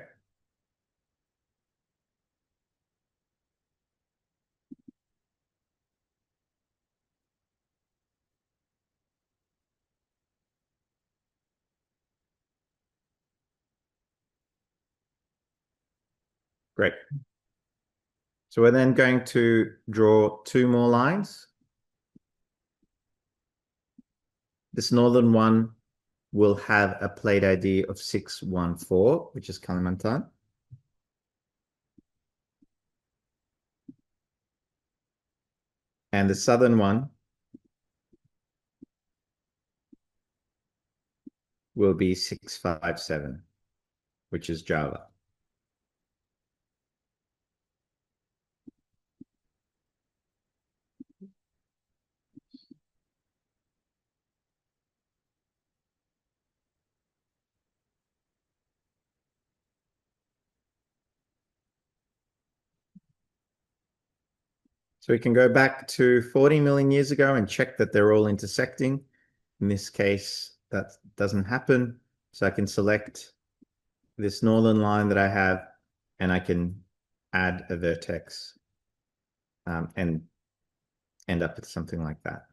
Great. So we're then going to draw two more lines. This northern one will have a plate ID of 614, which is Kalimantan. And the southern one will be 657, which is Java. So we can go back to 40 million years ago and check that they're all intersecting. In this case, that doesn't happen. So I can select this northern line that I have, and I can add a vertex and end up with something like that.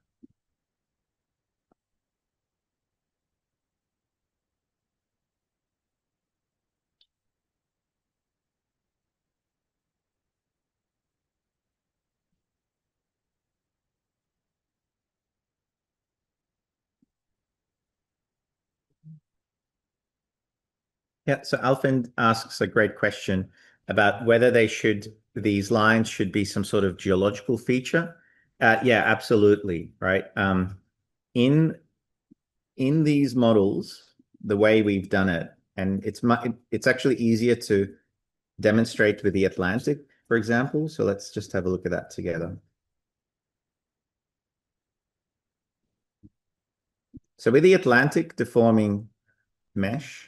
Yeah, so Alfred asks a great question about whether these lines should be some sort of geological feature. Yeah, absolutely, right? In these models, the way we've done it, and it's actually easier to demonstrate with the Atlantic, for example. So let's just have a look at that together. So with the Atlantic deforming mesh,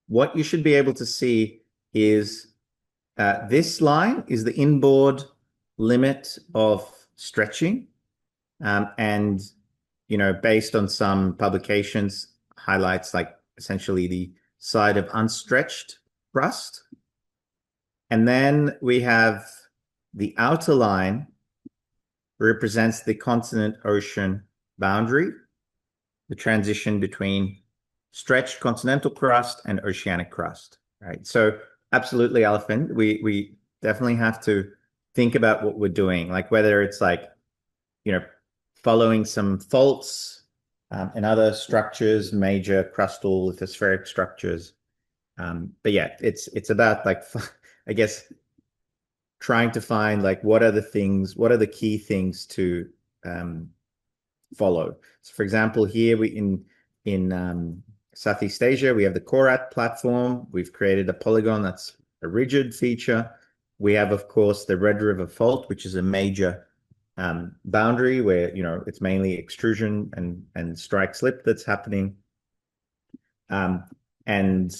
what you should be able to see is this line is the inboard limit of stretching. And, based on some publications, highlights like essentially the side of unstretched crust. And then we have the outer line represents the continent-ocean boundary, the transition between stretched continental crust and oceanic crust, right? So absolutely, Elephant, we definitely have to think about what we're doing, like whether it's like, following some faults and other structures, major crustal lithospheric structures. But yeah, it's about like, I guess, trying to find like what are the key things to follow. So for example, here in Southeast Asia, we have the Korat platform. We've created a polygon that's a rigid feature. We have, of course, the Red River Fault, which is a major boundary where, it's mainly extrusion and strike slip that's happening. And,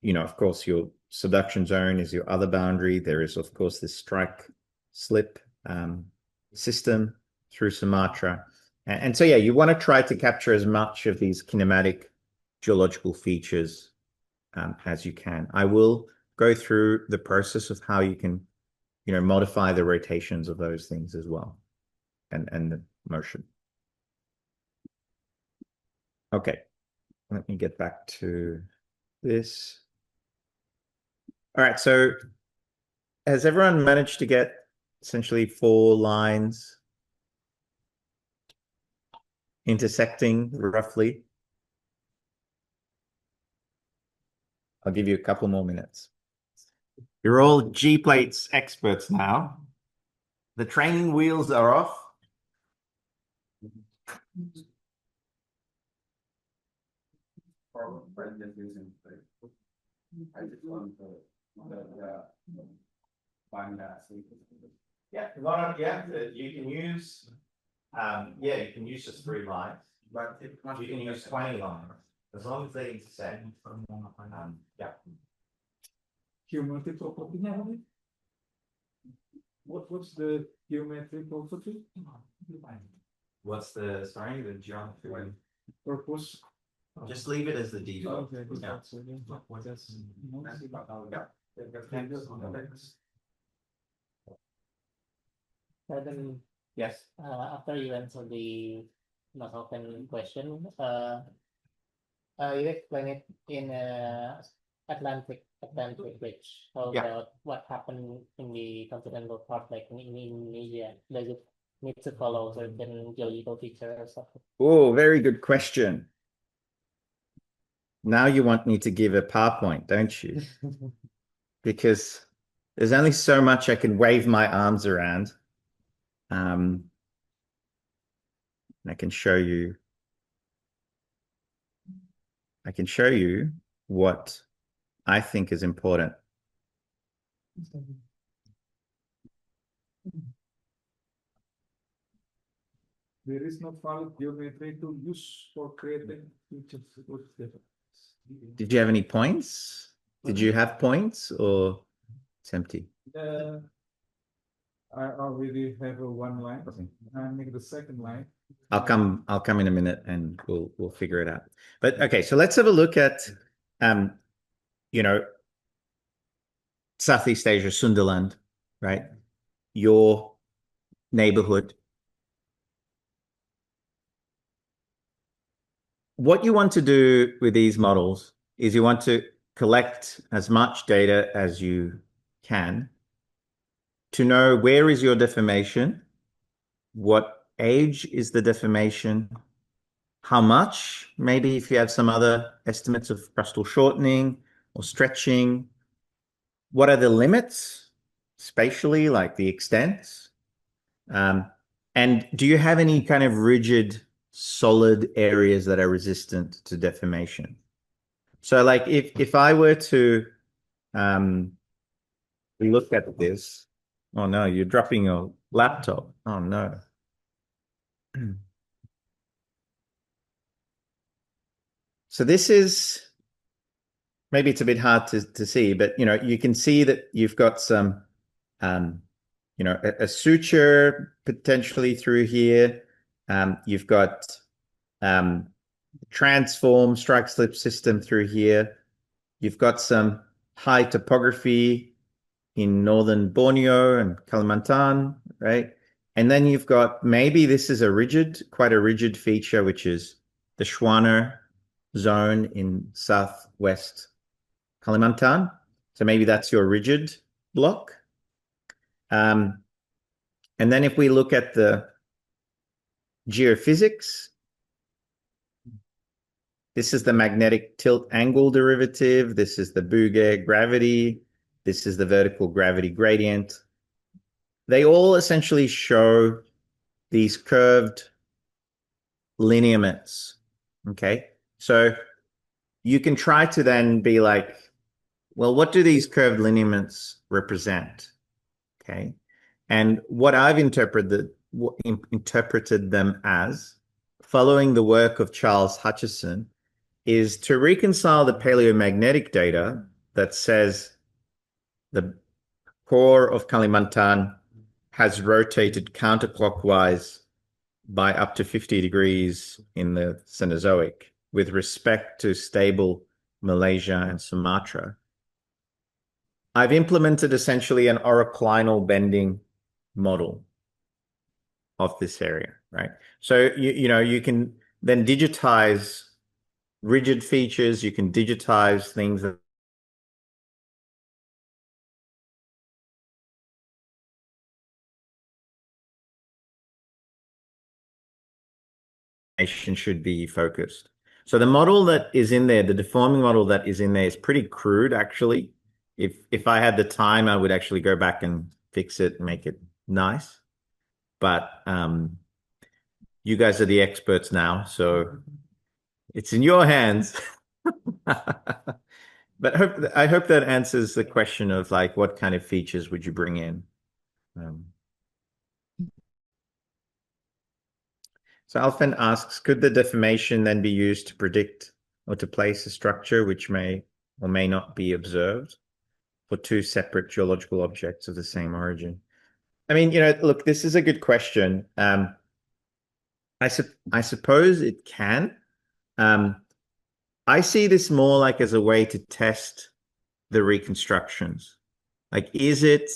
of course, your subduction zone is your other boundary. There is, of course, this strike slip system through Sumatra. And so, yeah, you want to try to capture as much of these kinematic geological features as you can. I will go through the process of how you can, modify the rotations of those things as well, and the motion. Okay, let me get back to this. All right, so has everyone managed to get essentially 4 lines intersecting roughly? I'll give you a couple more minutes. You're all GPlates experts now. The training wheels are off. I just want to find that. Yeah, you can use you can use just 3 lines, but you can use 20 lines as long as they intersect. Yeah. Geometric property. What's the geometric property? What's the geometry Purpose? Just leave it as the default. Okay. Then, Yes. after you answer the most open question, you explain it in Atlantic Ridge. How Yeah. about what happened in the continental part, like in Indonesia? Does it need to follow certain geological features. Oh, very good question. Now you want me to give a PowerPoint, don't you? Because there's only so much I can wave my arms around. I can show you. I can show you what I think is important. There is no valid geometry to use for creating features. Did you have any points? Did you have points or it's empty? I already have a one line. I make the second line. I'll come in a minute and we'll figure it out. But okay, so let's have a look at you know, Southeast Asia, Sunderland, right? Your neighborhood. What you want to do with these models is you want to collect as much data as you can to know where is your deformation, what age is the deformation, how much, maybe if you have some other estimates of crustal shortening or stretching, what are the limits spatially, like the extents, and do you have any kind of rigid, solid areas that are resistant to deformation? So like if I were to look at this, oh no, you're dropping your laptop. Oh no. So this is, maybe it's a bit hard to see, but you can see that you've got some, a suture potentially through here. You've got transform strike slip system through here. You've got some high topography in northern Borneo and Kalimantan, right? And then you've got, maybe this is quite a rigid feature, which is the Schwaner zone in southwest Kalimantan. So maybe that's your rigid block. And then if we look at the geophysics, this is the magnetic tilt angle derivative. This is the Bouguer gravity. This is the vertical gravity gradient. They all essentially show these curved lineaments, okay? So you can try to then be like, well, what do these curved lineaments represent, okay? And what I've interpreted them as, following the work of Charles Hutchison, is to reconcile the paleomagnetic data that says the core of Kalimantan has rotated counterclockwise by up to 50 degrees in the Cenozoic with respect to stable Malaysia and Sumatra. I've implemented essentially an oroclinal bending model of this area, right? So you can then digitize rigid features, you can digitize things that should be focused. So the model that is in there, the deforming model that is in there, is pretty crude, actually. If I had the time, I would actually go back and fix it and make it nice. But you guys are the experts now, so it's in your hands. But I hope that answers the question of like, what kind of features would you bring in? So Alphen asks, could the deformation then be used to predict or to place a structure which may or may not be observed for two separate geological objects of the same origin? I mean, look, this is a good question. I suppose it can. I see this more like as a way to test the reconstructions. Like, is it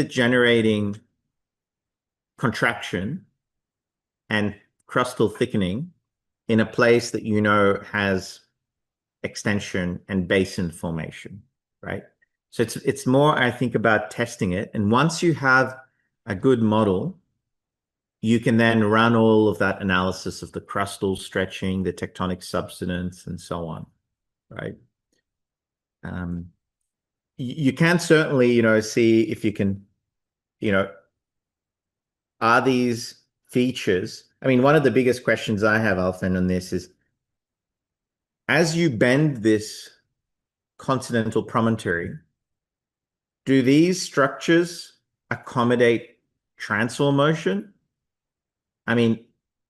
generating contraction and crustal thickening in a place that has extension and basin formation, right? So it's more, I think, about testing it. And once you have a good model you can then run all of that analysis of the crustal stretching, the tectonic subsidence, and so on, right? You can certainly, see if you can, are these features? I mean, one of the biggest questions I have, Alfen, on this is, as you bend this continental promontory, do these structures accommodate transform motion? I mean,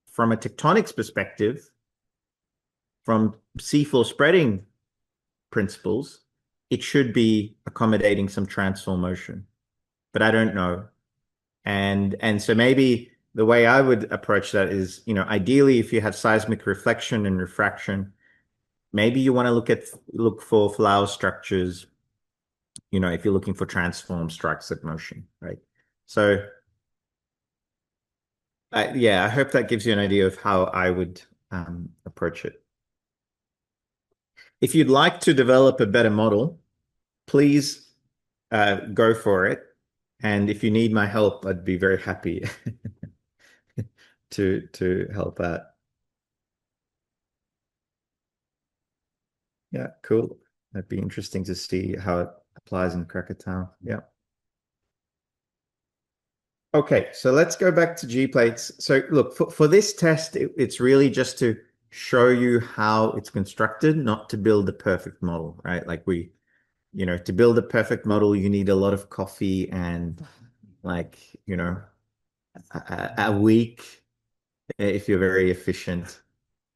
from a tectonics perspective, from seafloor spreading principles, it should be accommodating some transform motion, but I don't know. And so maybe the way I would approach that is, ideally, if you have seismic reflection and refraction, maybe you want to look for flower structures, if you're looking for transform strikes at motion, right? So yeah, I hope that gives you an idea of how I would approach it. If you'd like to develop a better model, please go for it. And if you need my help, I'd be very happy to help out. Yeah, cool. That'd be interesting to see how it applies in Krakatoa. Yeah. Okay, so let's go back to GPlates. So look, for this test, it's really just to show you how it's constructed, not to build a perfect model, right? Like to build a perfect model, you need a lot of coffee and a week if you're very efficient.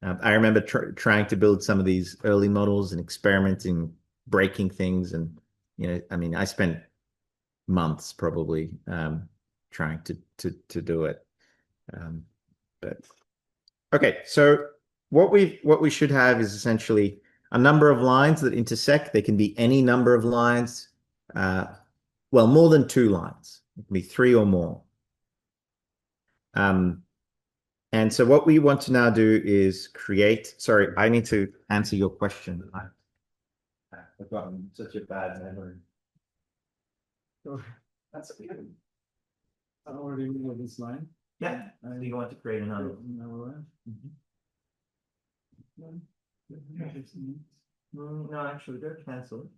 I remember trying to build some of these early models and experimenting, breaking things. And, I mean, I spent months probably trying to do it. But okay, so what we should have is essentially a number of lines that intersect. They can be any number of lines. Well, more than 2 lines. It can be 3 or more. And so what we want to now do is create. Sorry, I need to answer your question. I've gotten such a bad memory. That's good. I already know this line. Yeah, so you want to create another. No, actually, don't cancel it.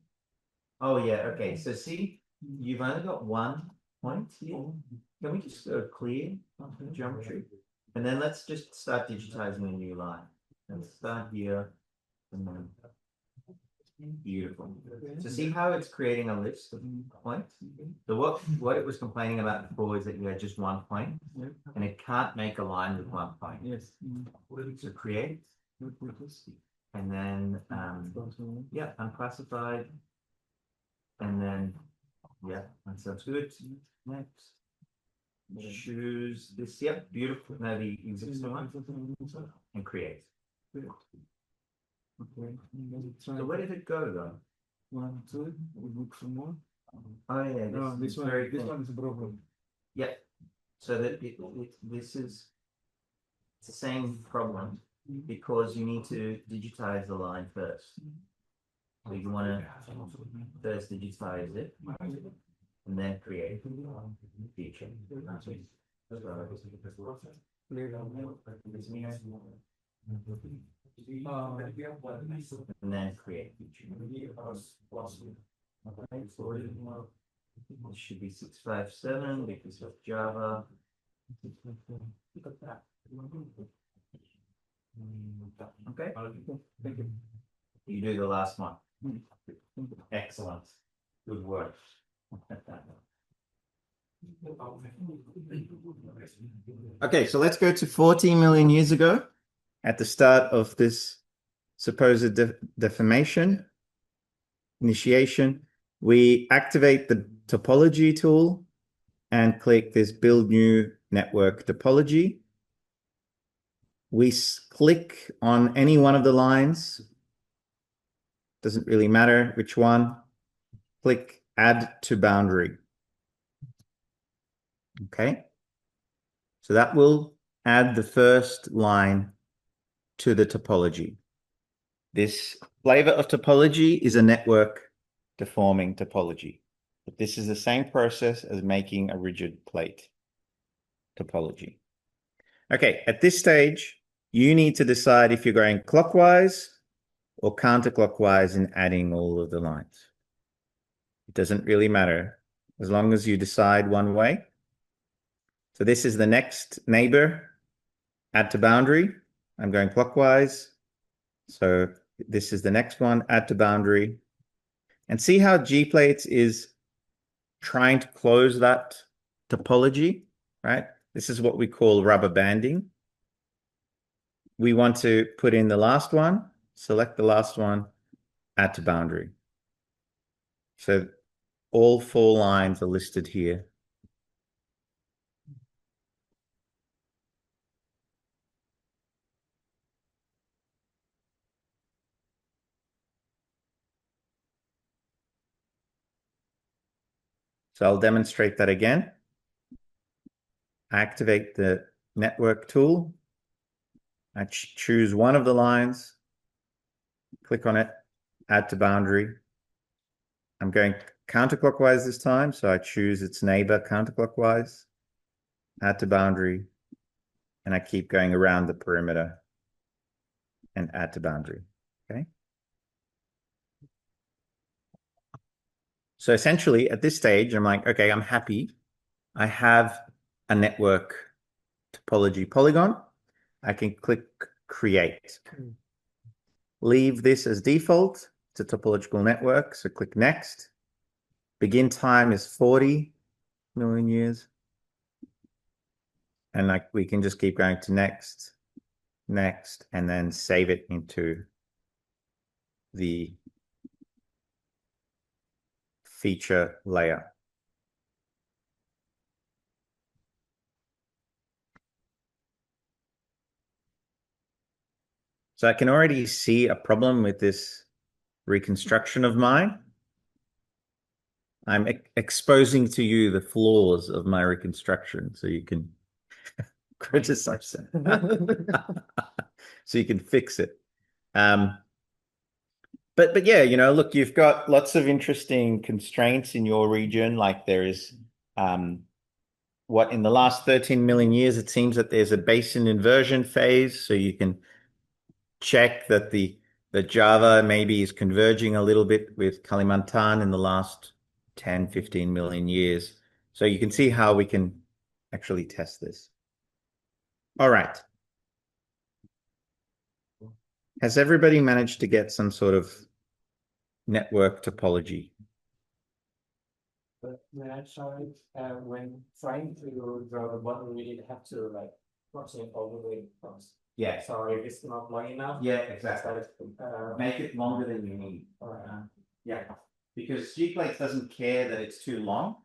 Oh, yeah, okay. So see, you've only got 1 point here. Can we just go clear geometry? And then let's just start digitizing a new line. Let's start here. And then beautiful. So see how it's creating a list of points? So what it was complaining about before is that you had just 1 point, and it can't make a line with 1 point. Yes. So create, and then yeah, unclassified, and then yeah, that sounds good. Next, choose this. Yep, beautiful. Now the existing one, and create. Okay. So where did it go though? 1, 2. We look for more. Oh yeah, No, this one. very This cool. one is broken. Yeah. So that it's the same problem because you need to digitize the line first. So you want to first digitize it and then create feature. And then create feature. It should be 657 because of Java. Okay. Thank you. You do the last one. Excellent. Good work. Okay, so let's go to 14 million years ago at the start of this supposed deformation initiation. We activate the topology tool and click this build new network topology. We click on any one of the lines. Doesn't really matter which one. Click add to boundary. Okay. So that will add the first line to the topology. This flavor of topology is a network deforming topology. But this is the same process as making a rigid plate topology. Okay, at this stage, you need to decide if you're going clockwise or counterclockwise in adding all of the lines. It doesn't really matter as long as you decide one way. So this is the next neighbor, add to boundary. I'm going clockwise. So this is the next one, add to boundary. And see how GPlates is trying to close that topology, right? This is what we call rubber banding. We want to put in the last one, select the last one, add to boundary. So all 4 lines are listed here. So I'll demonstrate that again. Activate the network tool. I choose one of the lines, click on it, add to boundary. I'm going counterclockwise this time, so I choose its neighbor counterclockwise, add to boundary, and I keep going around the perimeter and add to boundary, okay? So essentially at this stage, I'm like, okay, I'm happy. I have a network topology polygon. I can click create. Leave this as default. It's a topological network, so click next. Begin time is 40 million years. And like we can just keep going to next, next, and then save it into the feature layer. So I can already see a problem with this reconstruction of mine. I'm exposing to you the flaws of my reconstruction so you can criticize it. So you can fix it. But yeah, you know, look, you've got lots of interesting constraints in your region. Like there is what in the last 13 million years, it seems that there's a basin inversion phase. So you can check that the Java maybe is converging a little bit with Kalimantan in the last 10, 15 million years. So you can see how we can actually test this. All right. Has everybody managed to get some sort of network topology? But sorry, when trying to draw the bottom, we did have to like cross it all the way across. Yeah. Sorry, if it's not long enough. Yeah, exactly. Make it longer than you need. Yeah, because GPlates doesn't care that it's too long.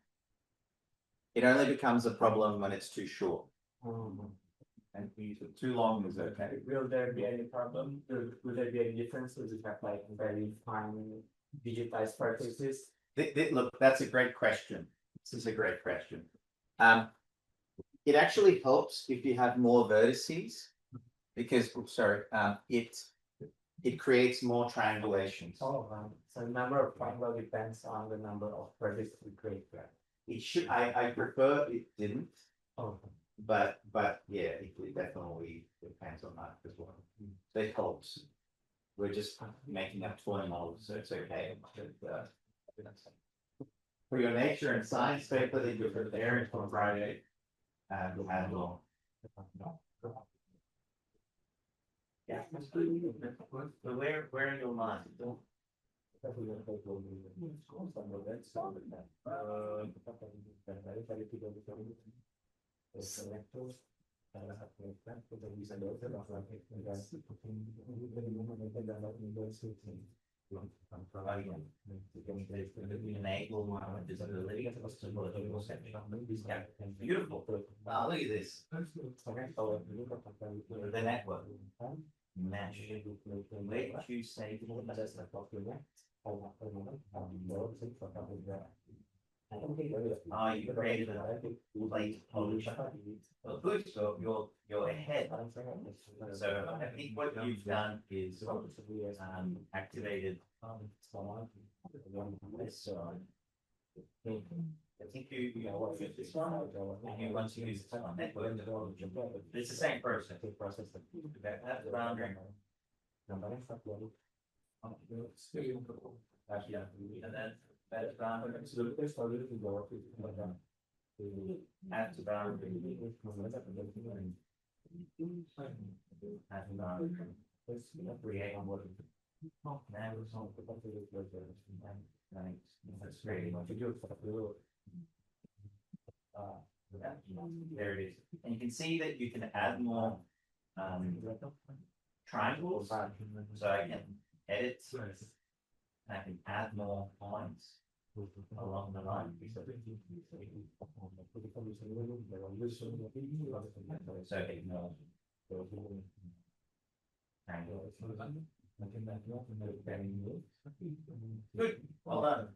It only becomes a problem when it's too short. And too long is okay. Will there be any problem? Will there be any difference? Does it have like very fine digitized vertices? Look, that's a great question. This is a great question. It actually helps if you have more vertices because, it creates more triangulations. Oh, so the number of triangle depends on the number of vertices we create. It should. I prefer it didn't. Oh. But yeah, it definitely depends on that as well. So it helps. We're just making up toy models, so it's okay. But, for your nature and science paper that you're preparing for Friday, we'll have long. Yeah, where are your minds? Enable disability. Beautiful. Wow, look at this. The network. Mesh. Let you say you created a plate polish. Well, good. So you're ahead. So I think what you've done is activated this I think you want to use this one, and you want to use this one network. It's the same process. That's the boundary. And then that's boundary. Add to boundary. Create on what. That's really what you do. There it is. And you can see that you can add more triangles. So I can edit and I can add more points along the line. So I can good. Well done.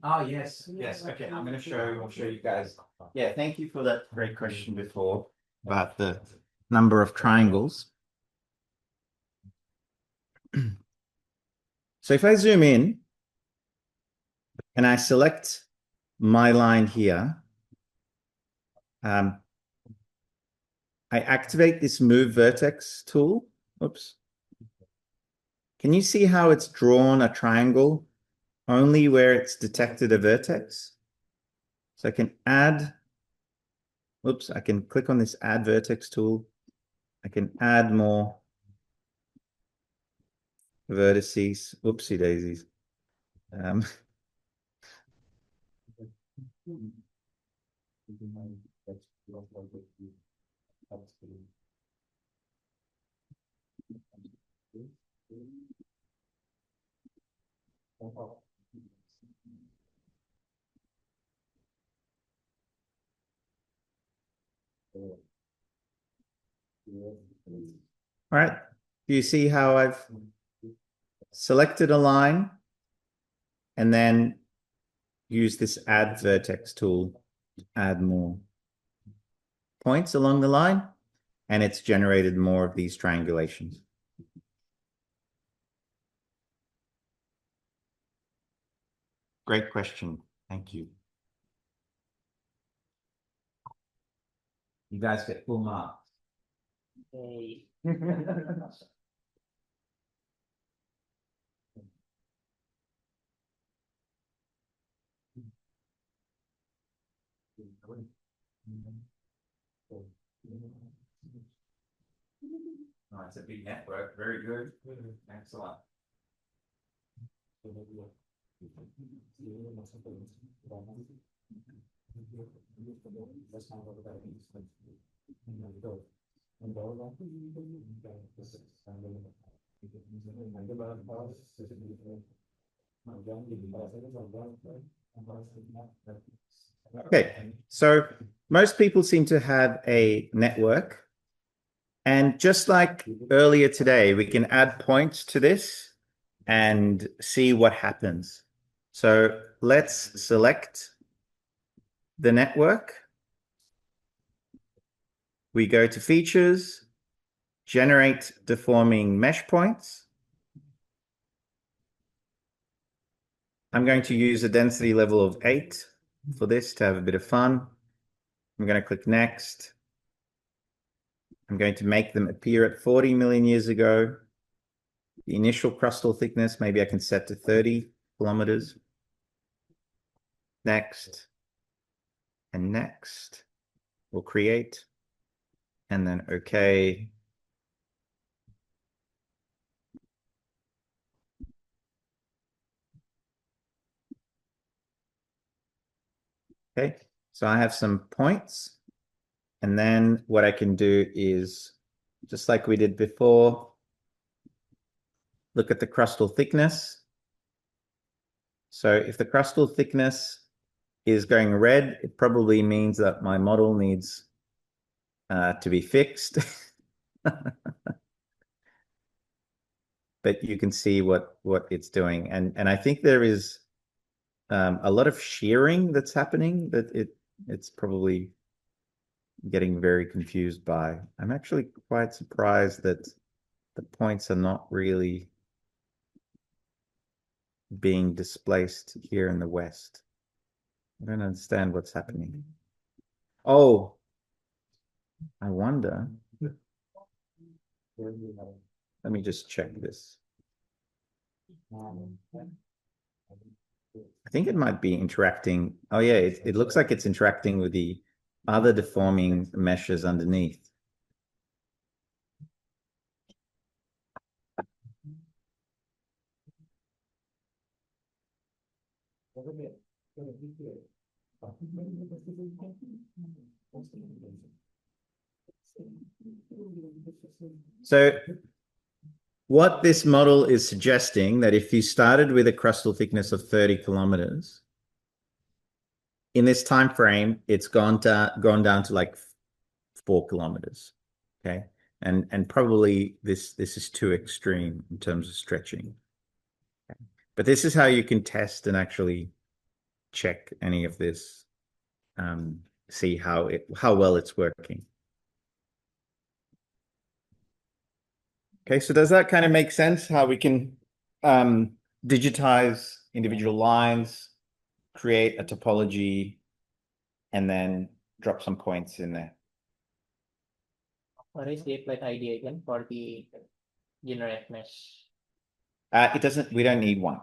Oh yes, yes. Okay, I'm going to I'll show you guys. Yeah, thank you for that great question before about the number of triangles. So if I zoom in and I select my line here, I activate this move vertex tool. Oops. Can you see how it's drawn a triangle only where it's detected a vertex? So I can add, oops, I can click on this add vertex tool. I can add more vertices. Oopsie daisies. All right, do you see how I've selected a line and then use this add vertex tool to add more points along the line, and it's generated more of these triangulations. Great question. Thank you. You guys get full marks. Okay. Oh, it's a big network. Very good. Excellent. Okay, so most people seem to have a network. And just like earlier today, we can add points to this and see what happens. So let's select the network. We go to features, generate deforming mesh points. I'm going to use a density level of 8 for this to have a bit of fun. I'm going to click next. I'm going to make them appear at 40 million years ago. The initial crustal thickness, maybe I can set to 30 kilometers. Next. And next. We'll create. And then OK. Okay, so I have some points. And then what I can do is, just like we did before, look at the crustal thickness. So if the crustal thickness is going red, it probably means that my model needs to be fixed. But you can see what it's doing. And I think there is a lot of shearing that's happening that it's probably getting very confused by. I'm actually quite surprised that the points are not really being displaced here in the west. I don't understand what's happening. Oh, I wonder. Let me just check this. I think it might be interacting. Oh yeah, it looks like it's interacting with the other deforming meshes underneath. So what this model is suggesting that if you started with a crustal thickness of 30 kilometers, in this time frame, it's gone down to like 4 kilometers. Okay. And probably this is too extreme in terms of stretching. Okay. But this is how you can test and actually check any of this, see how well it's working. Okay, so does that kind of make sense? How we can digitize individual lines, create a topology, and then drop some points in there. What is the plate ID again for the generate mesh? It doesn't. We don't need one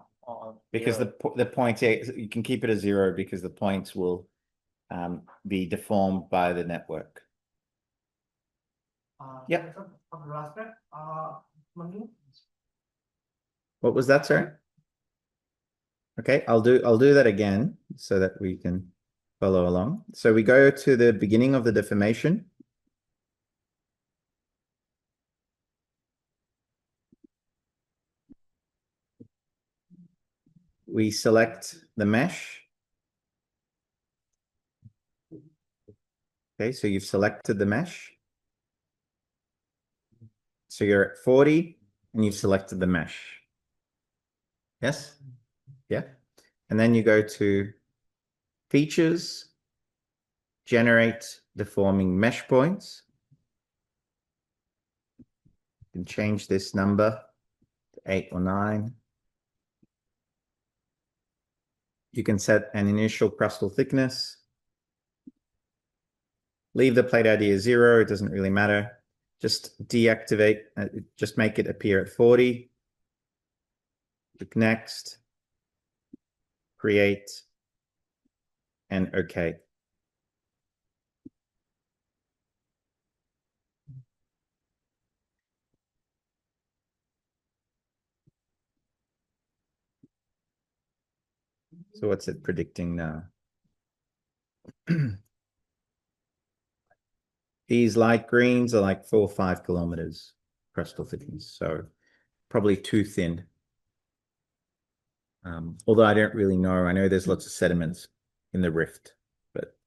because Zero. the points, you can keep it as 0 because the points will be deformed by the network. Yep. What was that, sir? Okay, I'll do that again so that we can follow along. So we go to the beginning of the deformation. We select the mesh. Okay, so you've selected the mesh. So you're at 40 and you've selected the mesh. Yes? Yeah. And then you go to features, generate deforming mesh points. You can change this number to 8 or 9. You can set an initial crustal thickness. Leave the plate ID as 0. It doesn't really matter. Just deactivate, just make it appear at 40. Click next, create, and OK. So what's it predicting now? These light greens are like 4 or 5 kilometers crustal thickness, so probably too thin. Although I don't really know. I know there's lots of sediments in the rift, but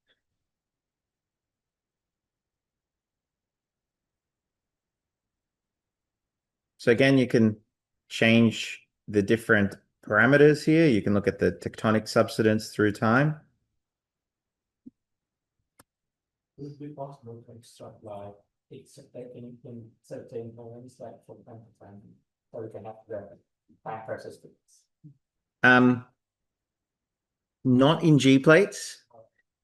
so again, you can change the different parameters here. You can look at the tectonic subsidence through time. Would it be possible to extract like it's taken in certain moments, like from time to time, so we can have the time versus space? Not in GPlates.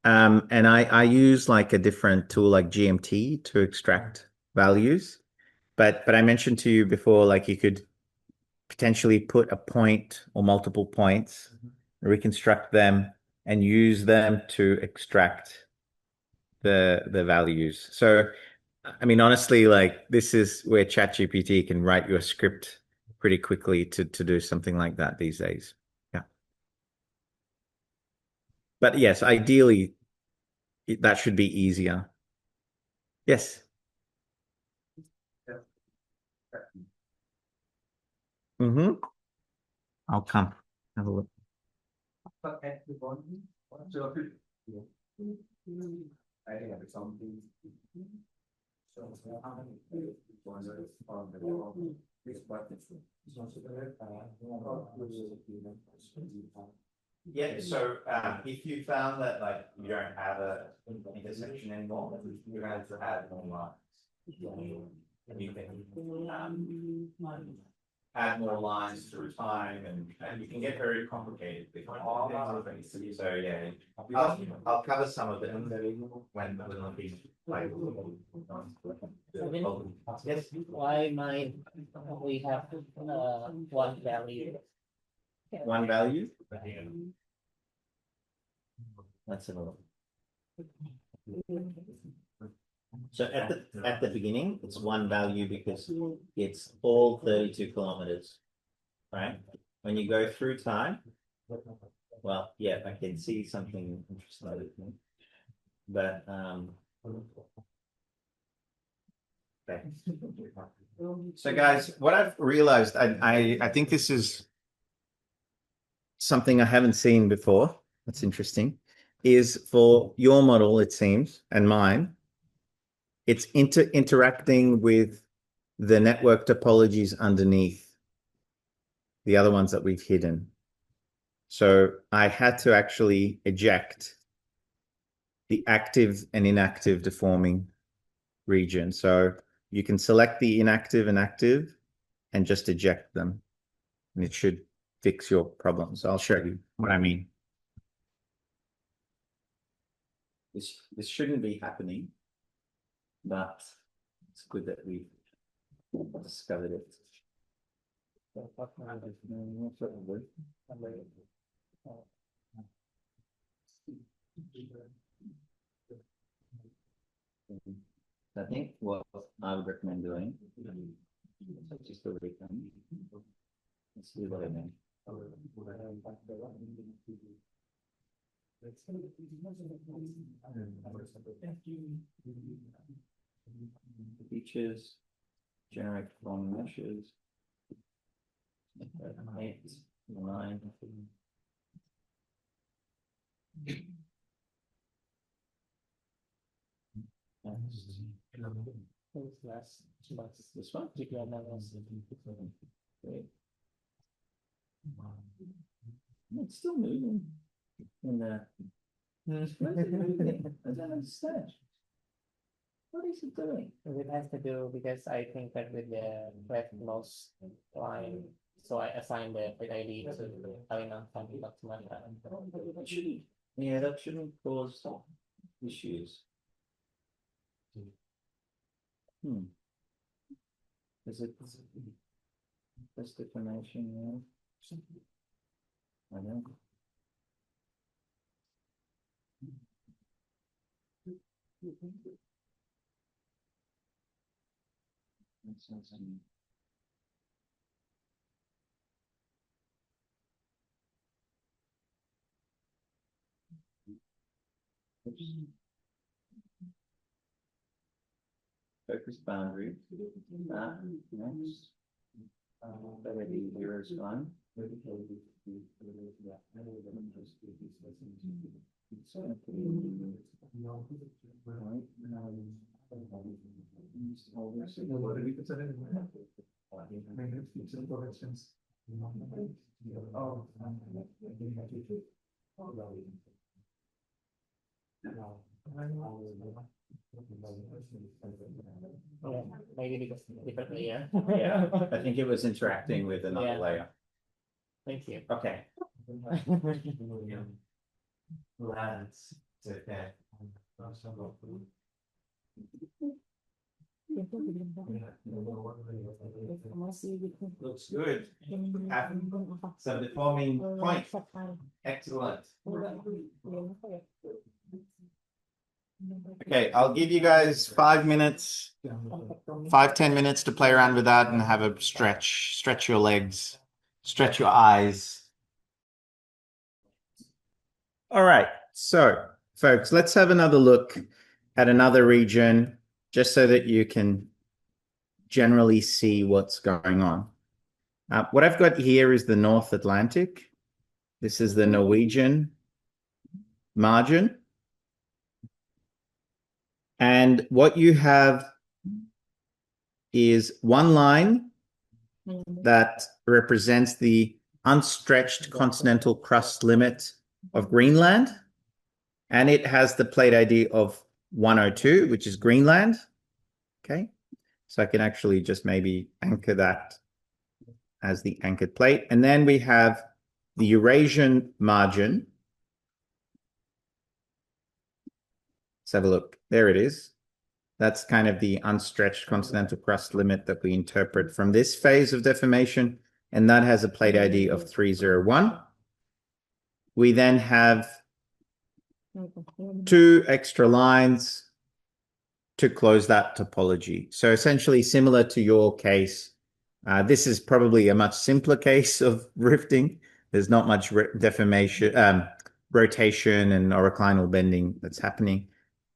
And I use like a different tool like GMT to extract values. But I mentioned to you before, like you could potentially put a point or multiple points, reconstruct them, and use them to extract the values. So, I mean, honestly, like this is where ChatGPT can write you a script pretty quickly to do something like that these days. Yeah. But yes, ideally, that should be easier. Yes. Mm-hmm. I'll come. Have a look. I have something. Yeah, so if you found that like you don't have a intersection anymore, you're going to add more lines. and you can add more lines through time, and you can get very complicated with things. So yeah, I'll cover some of it when we like. Yes, why might we have one value? One value. Let's have a look. So at the beginning, it's one value because it's all 32 kilometers, right? When you go through time, well, yeah, I can see something interesting, but okay. So guys, what I've realized, I think this is something I haven't seen before. That's interesting. Is for your model, it seems, and mine, it's interacting with the network topologies underneath the other ones that we've hidden. So I had to actually eject the active and inactive deforming region. So you can select the inactive and active and just eject them, and it should fix your problem. So I'll show you what I mean. This shouldn't be happening, but it's good that we discovered it. I think what I would recommend doing is just a recon. Let's see what I mean. Features, generate long meshes, 8, 9. This one? It's still moving in there. I don't understand. What is it doing? It has to do because I think that with the leftmost line, so I assign the plate ID to Yeah, that shouldn't cause issues. Is it this deformation? Yeah. I know. Focus boundary. Next. Already 0 is gone. Maybe because different layer. Yeah, I think it was interacting with another layer. Thank you. Okay. Looks good. So the forming point. Excellent. Okay, I'll give you guys 5 minutes, 5-10 minutes to play around with that and have a stretch your legs, stretch your eyes. All right, so folks, let's have another look at another region just so that you can generally see what's going on. What I've got here is the North Atlantic. This is the Norwegian margin. And what you have is one line that represents the unstretched continental crust limit of Greenland. And it has the plate ID of 102, which is Greenland. Okay. So I can actually just maybe anchor that as the anchored plate. And then we have the Eurasian margin. Let's have a look. There it is. That's kind of the unstretched continental crust limit that we interpret from this phase of deformation. And that has a plate ID of 301. We then have 2 extra lines to close that topology. So essentially similar to your case, this is probably a much simpler case of rifting. There's not much deformation, rotation and oroclinal bending that's happening.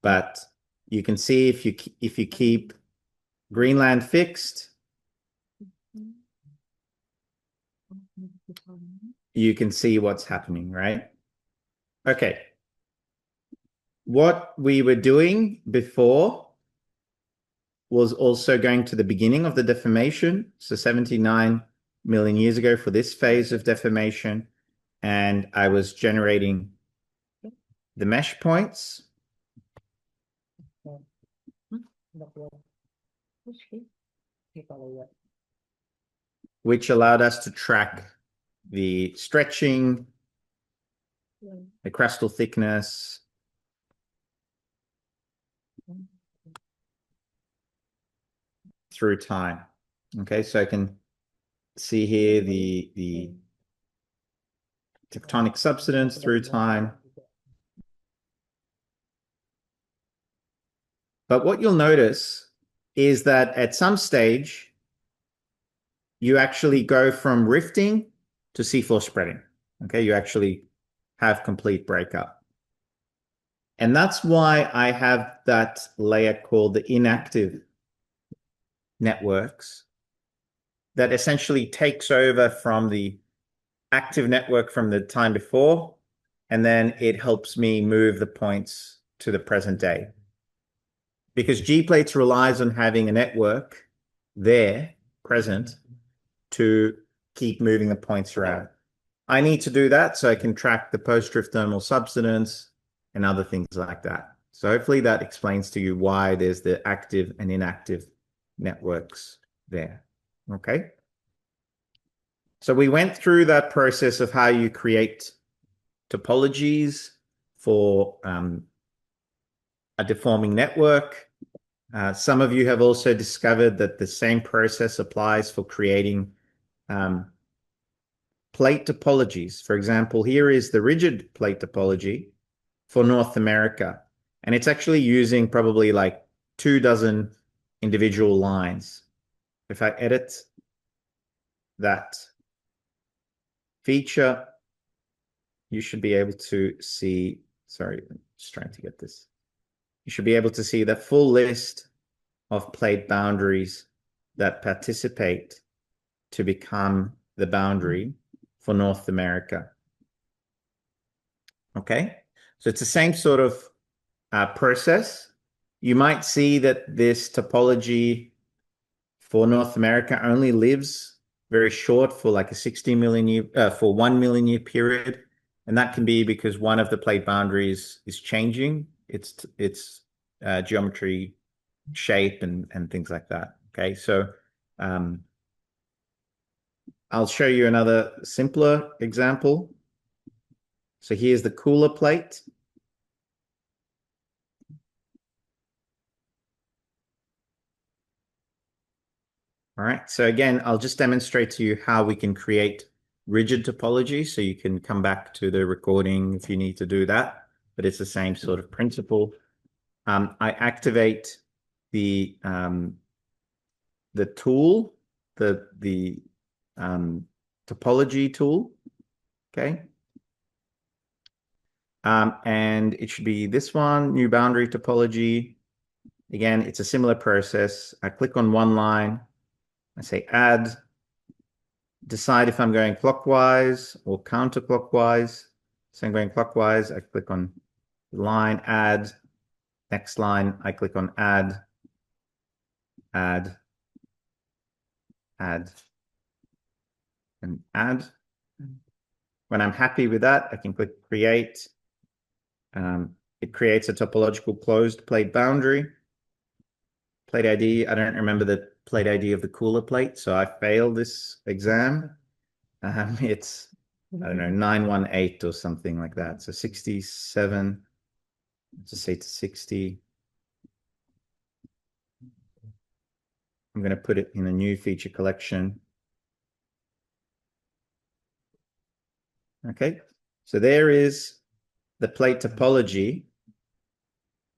But you can see if you keep Greenland fixed, you can see what's happening, right? Okay. What we were doing before was also going to the beginning of the deformation, so 79 million years ago for this phase of deformation, and I was generating the mesh points, which allowed us to track the stretching, the crustal thickness, through time. Okay, so I can see here the tectonic subsidence through time. But what you'll notice is that at some stage, you actually go from rifting to seafloor spreading. Okay, you actually have complete breakup. And that's why I have that layer called the inactive networks that essentially takes over from the active network from the time before, and then it helps me move the points to the present day. Because GPlates relies on having a network there, present, to keep moving the points around. I need to do that so I can track the post-drift thermal subsidence and other things like that. So hopefully that explains to you why there's the active and inactive networks there. Okay. So we went through that process of how you create topologies for a deforming network. Some of you have also discovered that the same process applies for creating plate topologies. For example, here is the rigid plate topology for North America. And it's actually using probably like 24 individual lines. If I edit that feature, you should be able to see, sorry, I'm just trying to get this. You should be able to see the full list of plate boundaries that participate to become the boundary for North America. Okay, so it's the same sort of process. You might see that this topology for North America only lives very short for like a 60 million year, for 1 million year period. And that can be because one of the plate boundaries is changing its geometry, shape, and things like that. Okay, so I'll show you another simpler example. So here's the cooler plate. All right, so again, I'll just demonstrate to you how we can create rigid topology, so you can come back to the recording if you need to do that, but it's the same sort of principle. I activate the tool, the topology tool, okay? And it should be this one, new boundary topology. Again, it's a similar process. I click on one line, I say add, decide if I'm going clockwise or counterclockwise. So I'm going clockwise, I click on line, add, next line, I click on add, add, add, and add. When I'm happy with that, I can click create. It creates a topological closed plate plate ID. I don't remember the plate ID of the cooler plate, so I failed this exam. It's, I don't know, 918 or something like that. So 67, let's just say to 60. I'm going to put it in a new feature collection. Okay, so there is the plate topology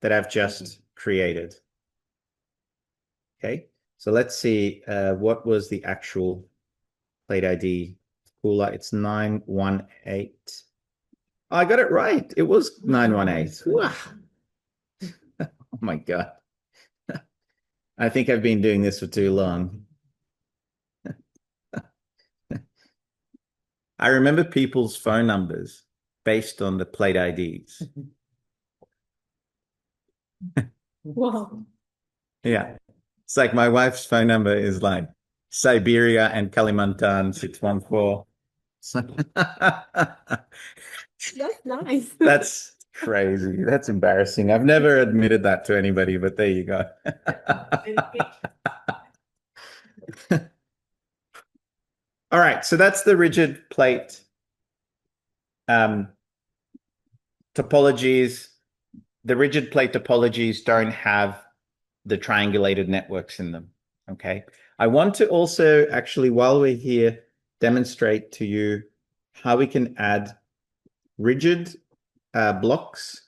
that I've just created. Okay, so let's see what was the actual plate ID cooler. It's 918. Oh, I got it right. It was 918. Wow. Oh my God. I think I've been doing this for too long. I remember people's phone numbers based on the plate IDs. Wow. Yeah. It's like my wife's phone number is like Siberia and Kalimantan 614. That's nice. That's crazy. That's embarrassing. I've never admitted that to anybody, but there you go. All right, so that's the rigid plate topologies. The rigid plate topologies don't have the triangulated networks in them, okay? I want to also actually, while we're here, demonstrate to you how we can add rigid blocks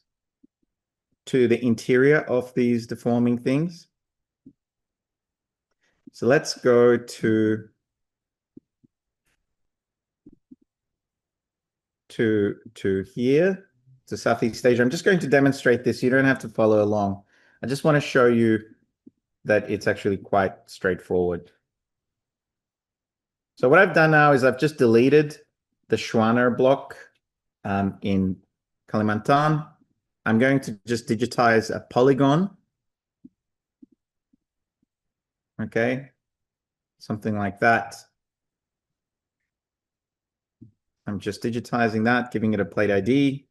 to the interior of these deforming things. So let's go to here, to Southeast Asia. I'm just going to demonstrate this. You don't have to follow along. I just want to show you that it's actually quite straightforward. So what I've done now is I've just deleted the Schwanner block in Kalimantan. I'm going to just digitize a polygon. Okay, something like that. I'm just digitizing that, giving it a plate ID.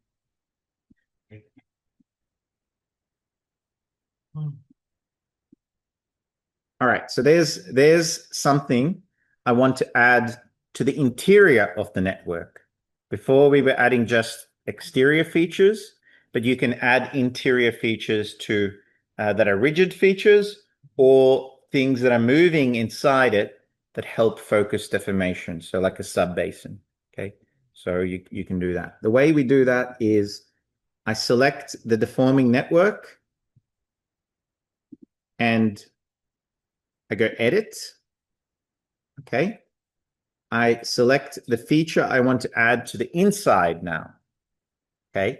All right, so there's something I want to add to the interior of the network. Before we were adding just exterior features, but you can add interior features to that are rigid features or things that are moving inside it that help focus deformation. So like a subbasin, okay? So you can do that. The way we do that is I select the deforming network and I go edit, okay? I select the feature I want to add to the inside now, okay?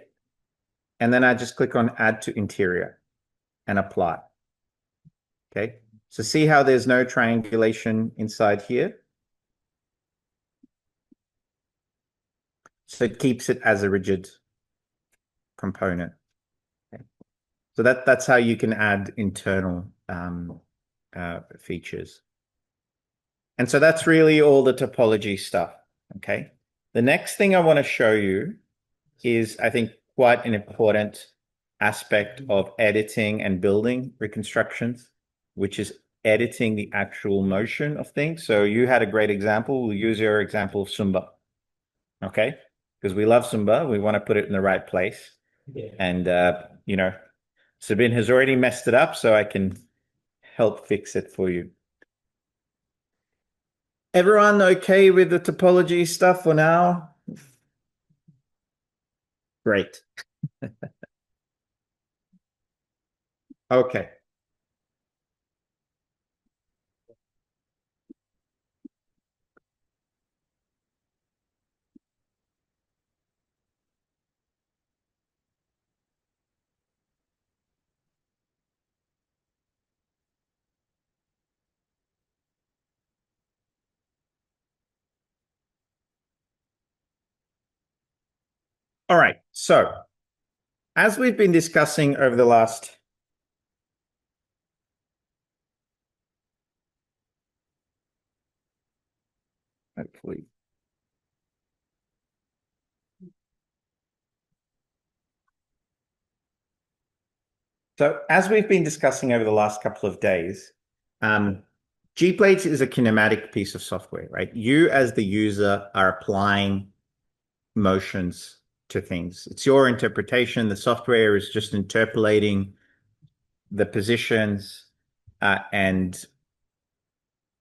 And then I just click on add to interior and apply, okay? So see how there's no triangulation inside here? So it keeps it as a rigid component. Okay? So that's how you can add internal features. And so that's really all the topology stuff, okay? The next thing I want to show you is, I think, quite an important aspect of editing and building reconstructions, which is editing the actual motion of things. So you had a great example. We'll use your example of Sumba, okay? Because we love Sumba. We want to put it in the right place. Yeah. And, you know, Sabin has already messed it up, so I can help fix it for you. Everyone okay with the topology stuff for now? Great. Okay. All right. So as we've been discussing over the last hopefully So as we've been discussing over the last couple of days, GPlates is a kinematic piece of software, right? You as the user are applying motions to things. It's your interpretation. The software is just interpolating the positions and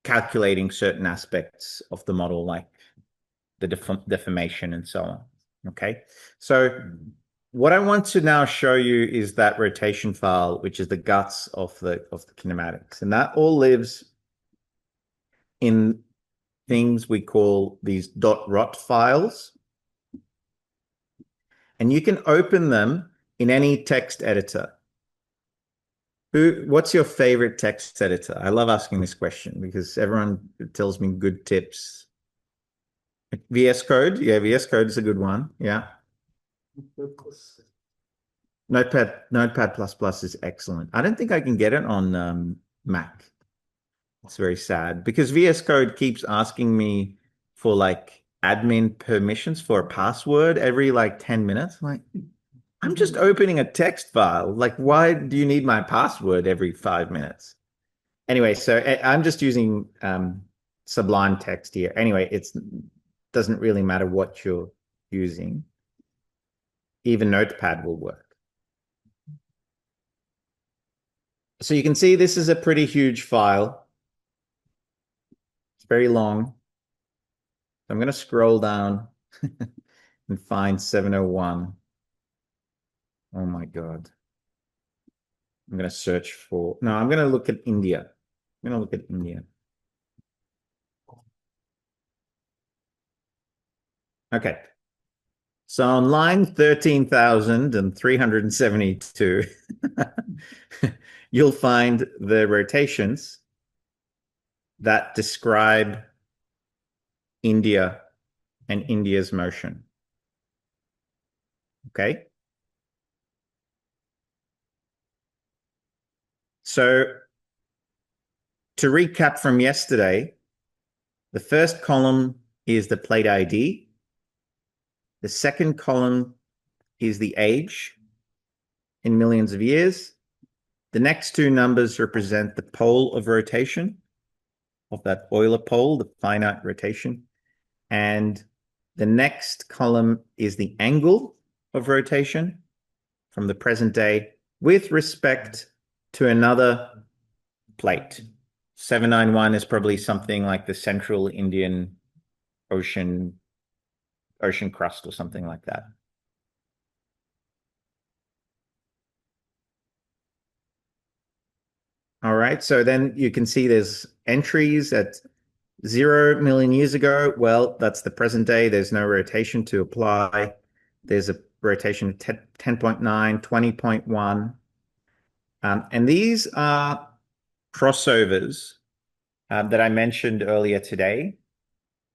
calculating certain aspects of the model, like the deformation and so on. Okay, so what I want to now show you is that rotation file, which is the guts of the kinematics, and that all lives in things we call these .rot files, and you can open them in any text editor. What's your favorite text editor? I love asking this question because everyone tells me good tips. VS Code, yeah, VS Code is a good one. Yeah. Notepad++ is excellent. I don't think I can get it on Mac. It's very sad because VS Code keeps asking me for like admin permissions for a password every like 10 minutes. I'm like, I'm just opening a text file. Like, why do you need my password every 5 minutes? Anyway, so I'm just using Sublime Text here. Anyway, it doesn't really matter what you're using. Even Notepad will work. So you can see this is a pretty huge file. It's very long. I'm going to scroll down and find 701. Oh my God. I'm going to search for, no, I'm going to look at India. I'm going to look at India. Okay. So on line 13,372, you'll find the rotations that describe India and India's motion. Okay. So to recap from yesterday, the first column is the plate ID. The second column is the age in millions of years. The next two numbers represent the pole of rotation of that Euler pole, the finite rotation. And the next column is the angle of rotation from the present day with respect to another plate. 791 is probably something like the Central Indian Ocean crust or something like that. All right, so then you can see there's entries at 0 million years ago. Well, that's the present day. There's no rotation to apply. There's a rotation of 10.9, 20.1. And these are crossovers that I mentioned earlier today.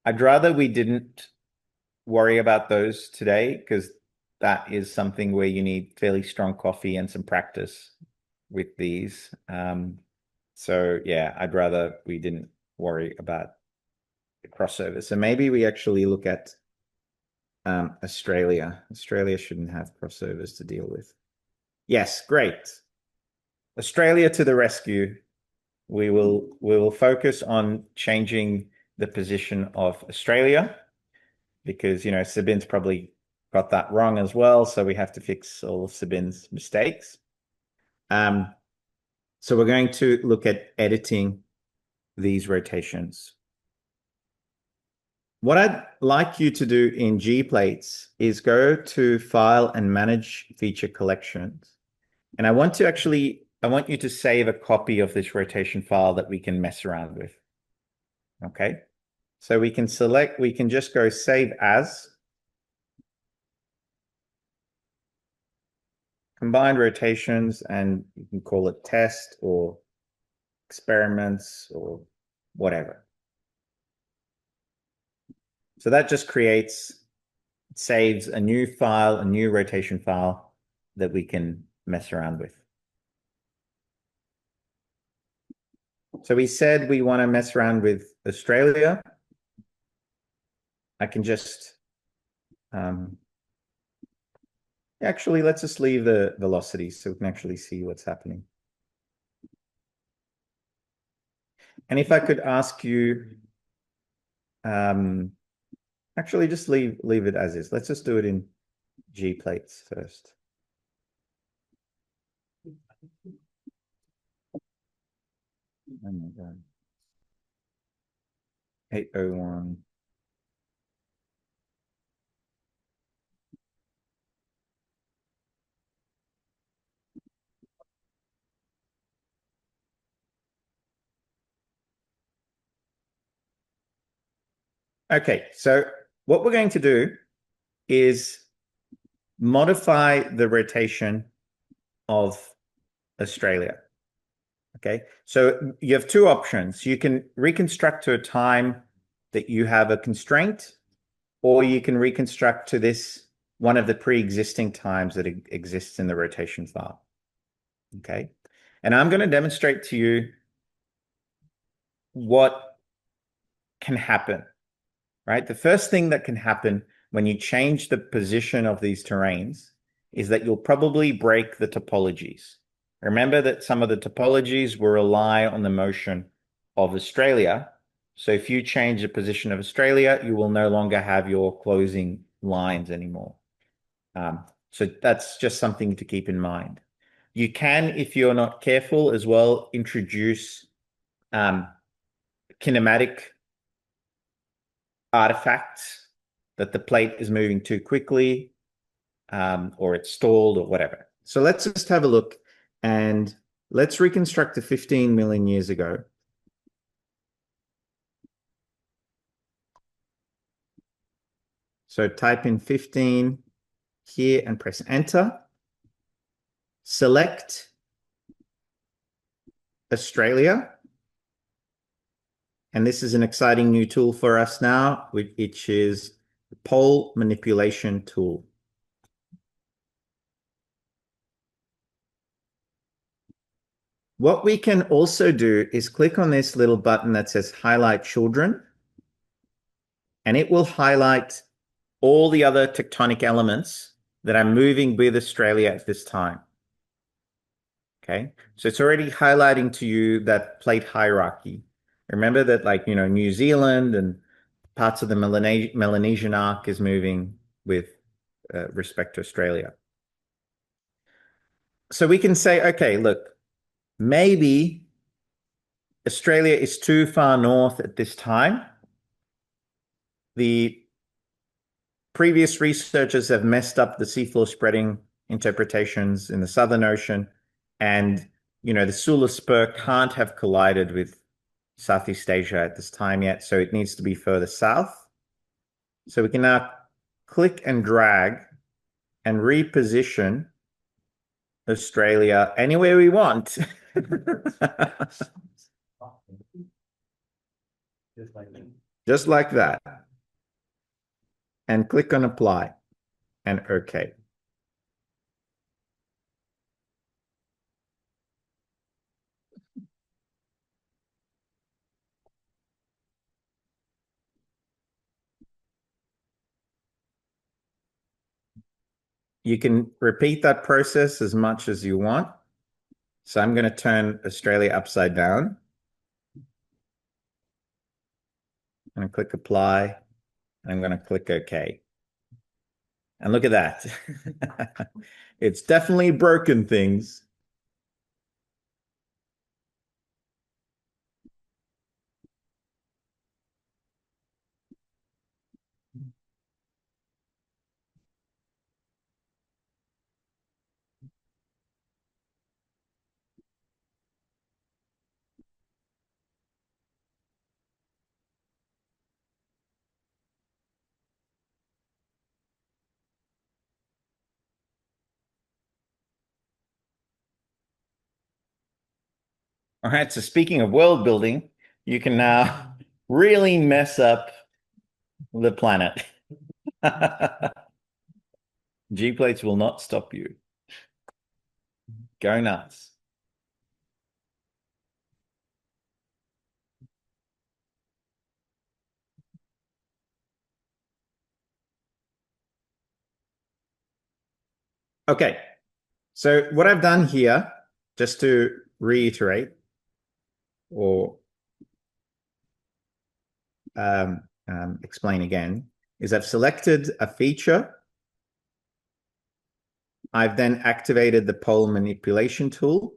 I'd rather we didn't worry about those today because that is something where you need fairly strong coffee and some practice with these. So yeah, I'd rather we didn't worry about the crossover. So maybe we actually look at Australia. Australia shouldn't have crossovers to deal with. Yes, great. Australia to the rescue. We will focus on changing the position of Australia because, you know, Sabin's probably got that wrong as well. So we have to fix all of Sabin's mistakes. So we're going to look at editing these rotations. What I'd like you to do in GPlates is go to File and Manage Feature Collections. And I want you to save a copy of this rotation file that we can mess around with. Okay. So we can just go Save As. Combined rotations, and you can call it test or experiments or whatever. So that just saves a new file, a new rotation file that we can mess around with. So we said we want to mess around with Australia. I can just, Actually, let's just leave the velocity so we can actually see what's happening. And if I could ask you, actually just leave it as is. Let's just do it in GPlates first. Oh my God. 801. Okay, so what we're going to do is modify the rotation of Australia. Okay, so you have two options. You can reconstruct to a time that you have a constraint, or you can reconstruct to this one of the pre-existing times that exists in the rotation file. Okay, and I'm going to demonstrate to you what can happen, right? The first thing that can happen when you change the position of these terrains is that you'll probably break the topologies. Remember that some of the topologies will rely on the motion of Australia. So if you change the position of Australia, you will no longer have your closing lines anymore. So that's just something to keep in mind. You can, if you're not careful as well, introduce kinematic artifacts that the plate is moving too quickly, or it's stalled or whatever. So let's just have a look and let's reconstruct the 15 million years ago. So type in 15 here and press enter. Select Australia. And this is an exciting new tool for us now, which is the pole manipulation tool. What we can also do is click on this little button that says highlight children, and it will highlight all the other tectonic elements that are moving with Australia at this time. Okay, so it's already highlighting to you that plate hierarchy. Remember that, like, New Zealand and parts of the Melanesian arc is moving with respect to Australia. So we can say, okay, look, maybe Australia is too far north at this time. The previous researchers have messed up the seafloor spreading interpretations in the Southern Ocean, and the Sula Spur can't have collided with Southeast Asia at this time yet, so it needs to be further south. So we can now click and drag and reposition Australia anywhere we want. Just like that. And click on apply and OK. You can repeat that process as much as you want. So I'm going to turn Australia upside down. I'm going to click apply. And I'm going to click OK. And look at that. It's definitely broken things. All right, so speaking of world building, you can now really mess up the planet. GPlates will not stop you. Go nuts. Okay, so what I've done here, just to reiterate or explain again, is I've selected a feature. I've then activated the pole manipulation tool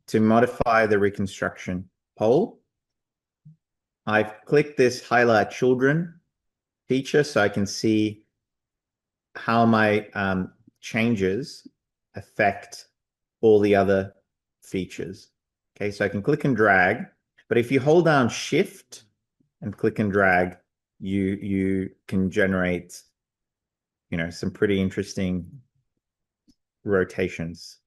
to modify the reconstruction pole. I've clicked this highlight children feature so I can see how my changes affect all the other features. Okay, so I can click and drag, but if you hold down Shift and click and drag, you can generate, you know, some pretty interesting rotations.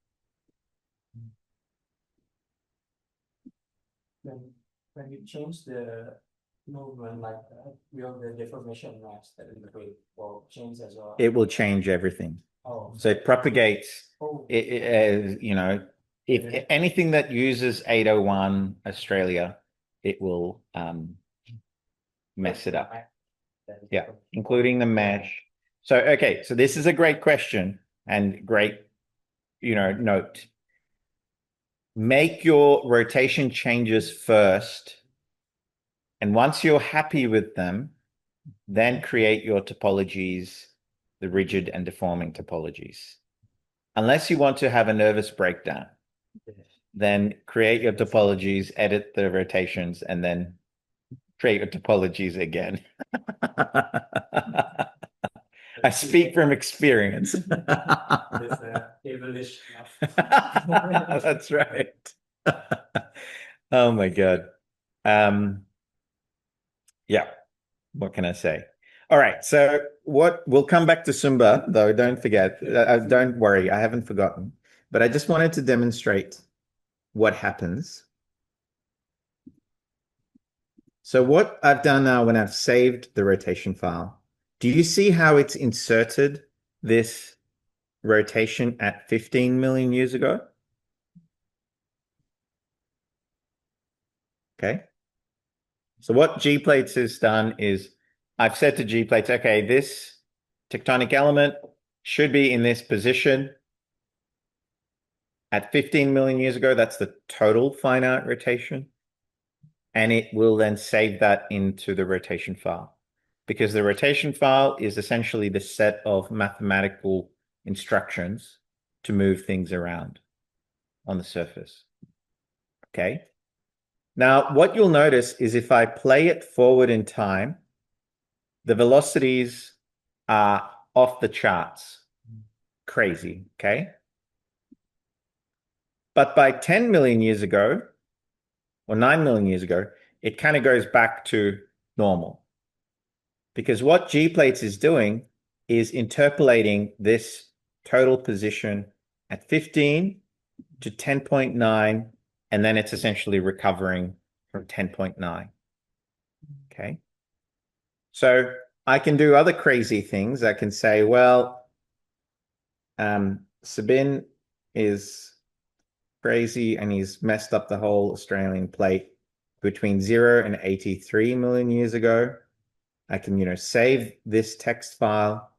When you change the movement like that, will the deformation match that in the grid will change as well? It will change everything. Oh, So it propagates, oh, you know, if anything that uses 801 Australia, it will mess it up. Yeah, including the mesh. So, okay, so this is a great question and great, you know, note. Make your rotation changes first. And once you're happy with them, then create your topologies, the rigid and deforming topologies. Unless you want to have a nervous breakdown, then create your topologies, edit the rotations, and then create your topologies again. I speak from experience. That's right. Oh my God. Yeah, what can I say? All right, so we'll come back to Sumba, though, don't forget. Don't worry, I haven't forgotten. But I just wanted to demonstrate what happens. So what I've done now when I've saved the rotation file, do you see how it's inserted this rotation at 15 million years ago? Okay. So what GPlates has done is I've said to GPlates, okay, this tectonic element should be in this position at 15 million years ago. That's the total finite rotation. And it will then save that into the rotation file, because the rotation file is essentially the set of mathematical instructions to move things around on the surface. Okay. Now, what you'll notice is if I play it forward in time, the velocities are off the charts. Crazy, okay? But by 10 million years ago, or 9 million years ago, it kind of goes back to normal. Because what GPlates is doing is interpolating this total position at 15 to 10.9, and then it's essentially recovering from 10.9. Okay. So I can do other crazy things. I can say, well, Sabin is crazy and he's messed up the whole Australian plate between 0 and 83 million years ago. I can, you know, save this text file.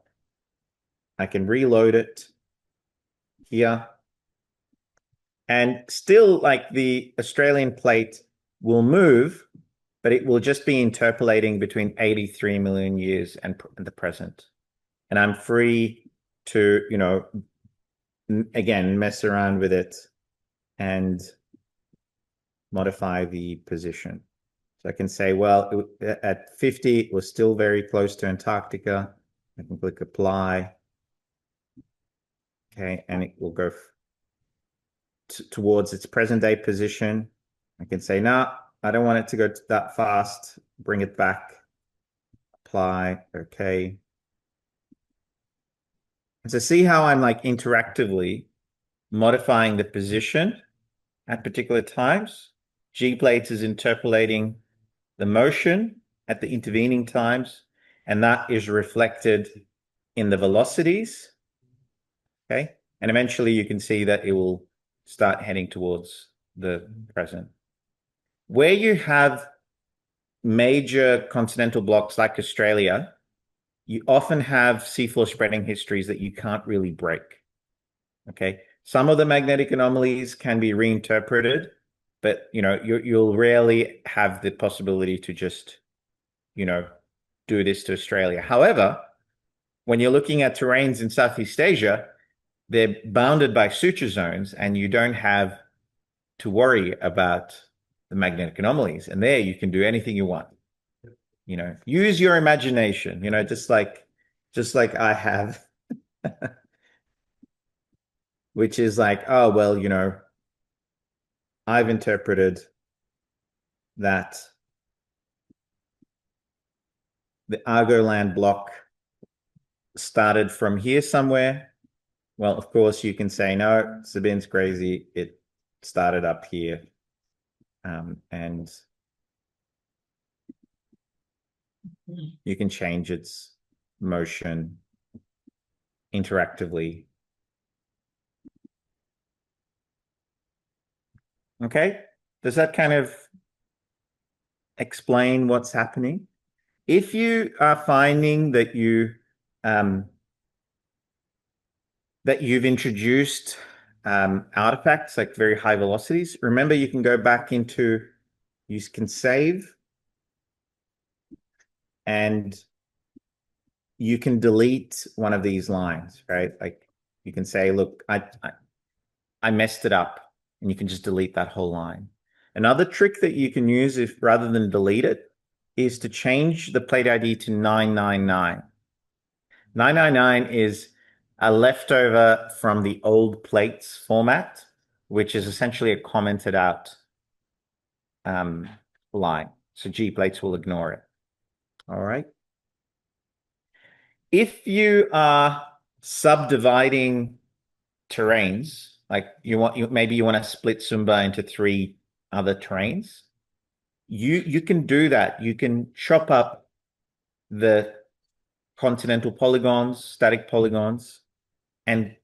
I can reload it here. And still, like, the Australian plate will move, but it will just be interpolating between 83 million years and the present. And I'm free to, you know, again, mess around with it and modify the position. So I can say, well, at 50, it was still very close to Antarctica. I can click apply. Okay, and it will go towards its present day position. I can say, no, I don't want it to go that fast. Bring it back. Apply. Okay. And so see how I'm like interactively modifying the position at particular times. GPlates is interpolating the motion at the intervening times, and that is reflected in the velocities. Okay. And eventually you can see that it will start heading towards the present. Where you have major continental blocks like Australia, you often have seafloor spreading histories that you can't really break. Okay, some of the magnetic anomalies can be reinterpreted, but you'll rarely have the possibility to just do this to Australia. However, when you're looking at terrains in Southeast Asia, they're bounded by suture zones, and you don't have to worry about the magnetic anomalies. And there you can do anything you want. Use your imagination, just like I have, which is like, oh, well, I've interpreted that the Argoland block started from here somewhere. Well, of course, you can say, no, Sabin's crazy. It started up here. And you can change its motion interactively. Okay, does that kind of explain what's happening? If you are finding that you've introduced artifacts like very high velocities, remember you can go back into, you can save, and you can delete one of these lines, right? Like you can say, look, I messed it up, and you can just delete that whole line. Another trick that you can use, if rather than delete it, is to change the plate ID to 999. 999 is a leftover from the old plates format, which is essentially a commented out line. So GPlates will ignore it. All right. If you are subdividing terrains, like maybe you want to split Sumba into 3 other terrains, you can do that. You can chop up the continental polygons, static polygons, and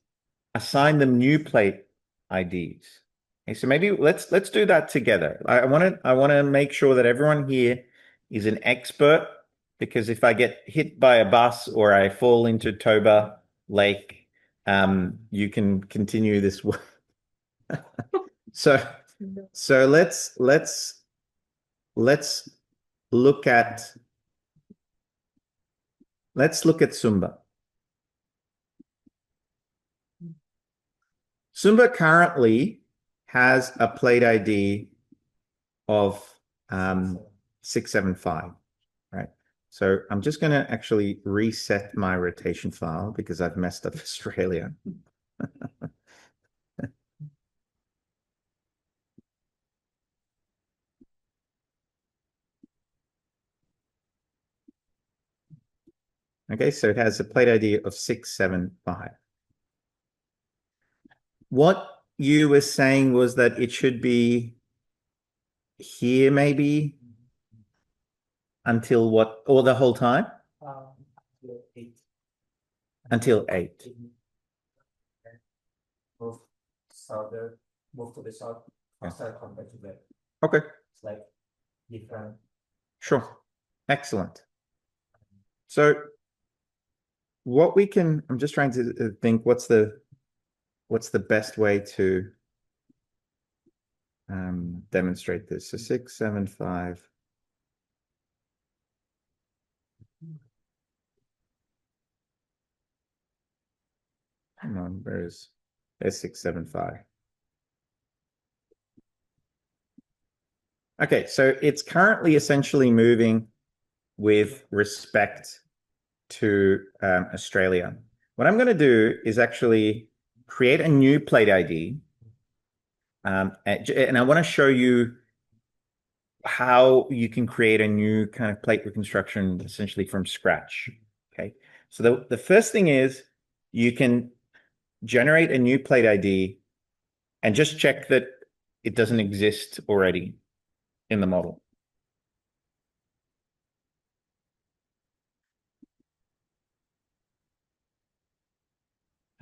assign them new plate IDs. Okay, so maybe let's do that together. I want to make sure that everyone here is an expert, because if I get hit by a bus or I fall into Toba Lake, you can continue this work. So let's look at Sumba. Sumba currently has a plate ID of 675, right? So I'm just going to actually reset my rotation file because I've messed up Australia. Okay, so it has a plate ID of 675. What you were saying was that it should be here maybe until what, or the whole time? Until 8. Move to the south faster compared to that. Okay. It's like different. Sure. Excellent. So what we can, I'm just trying to think what's the best way to demonstrate this. So 675. Hang on, there's 675. Okay, so it's currently essentially moving with respect to Australia. What I'm going to do is actually create a new plate ID. And I want to show you how you can create a new kind of plate reconstruction essentially from scratch. Okay, so the first thing is you can generate a new plate ID and just check that it doesn't exist already in the model.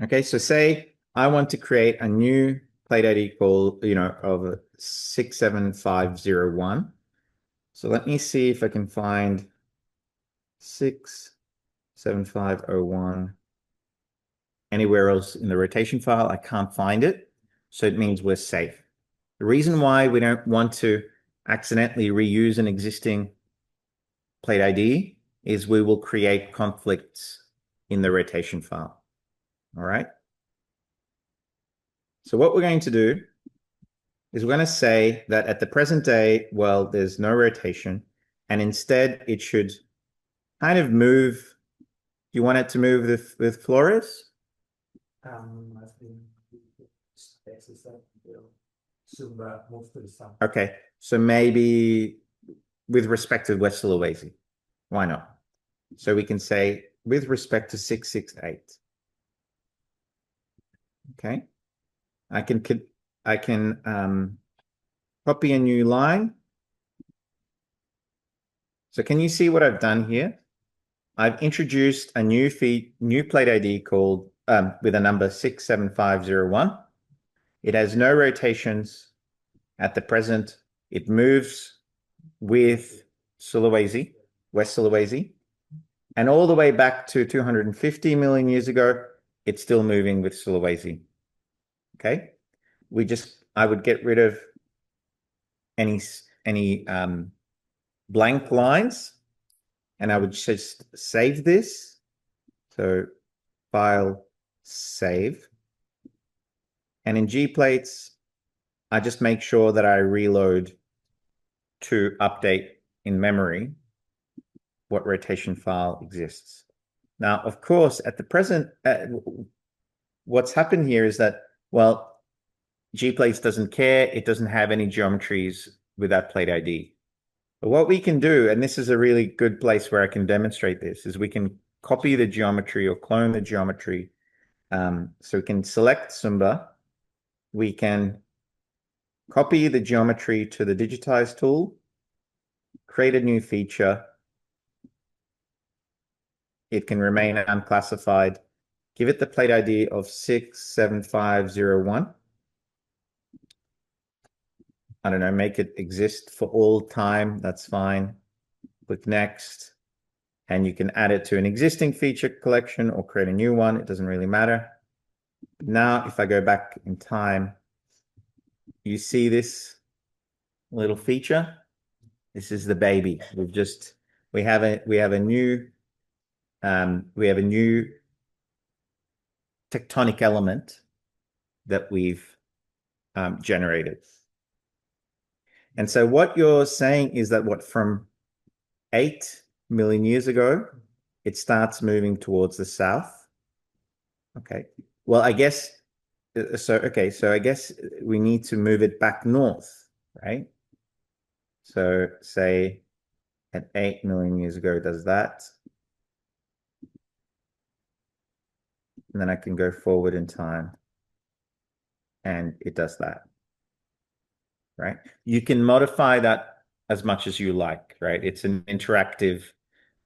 Okay, so say I want to create a new plate ID called, of 67501. So let me see if I can find 6, 7501. Anywhere else in the rotation file, I can't find it. So it means we're safe. The reason why we don't want to accidentally reuse an existing plate ID is we will create conflicts in the rotation file. All right. So what we're going to do is we're going to say that at the present day, well, there's no rotation, and instead it should kind of move. You want it to move with Flores? I think spaces that will soon move to the south. Okay, so maybe with respect to West Sulawesi, why not? So we can say with respect to 668. Okay, I can copy a new line. So can you see what I've done here? I've introduced a new plate ID called with a number 67501. It has no rotations at the present. It moves with Sulawesi, West Sulawesi, and all the way back to 250 million years ago, it's still moving with Sulawesi. Okay, I would get rid of any blank lines, and I would just save this. So file, save. And in GPlates, I just make sure that I reload to update in memory what rotation file exists. Now, of course, at the present, what's happened here is that, well, GPlates doesn't care. It doesn't have any geometries with that plate ID. But what we can do, and this is a really good place where I can demonstrate this, is we can copy the geometry or clone the geometry. So we can select Sumba. We can copy the geometry to the digitize tool, create a new feature. It can remain unclassified. Give it the plate ID of 67501. I don't know, make it exist for all time. That's fine. Click next. And you can add it to an existing feature collection or create a new one. It doesn't really matter. Now, if I go back in time, you see this little feature. This is the baby. We have a new tectonic element that we've generated. And so what you're saying is that from 8 million years ago, it starts moving towards the south. Okay. Well, I guess so I guess we need to move it back north, right? So say at 8 million years ago it does that. And then I can go forward in time and it does that. Right? You can modify that as much as you like, right? It's an interactive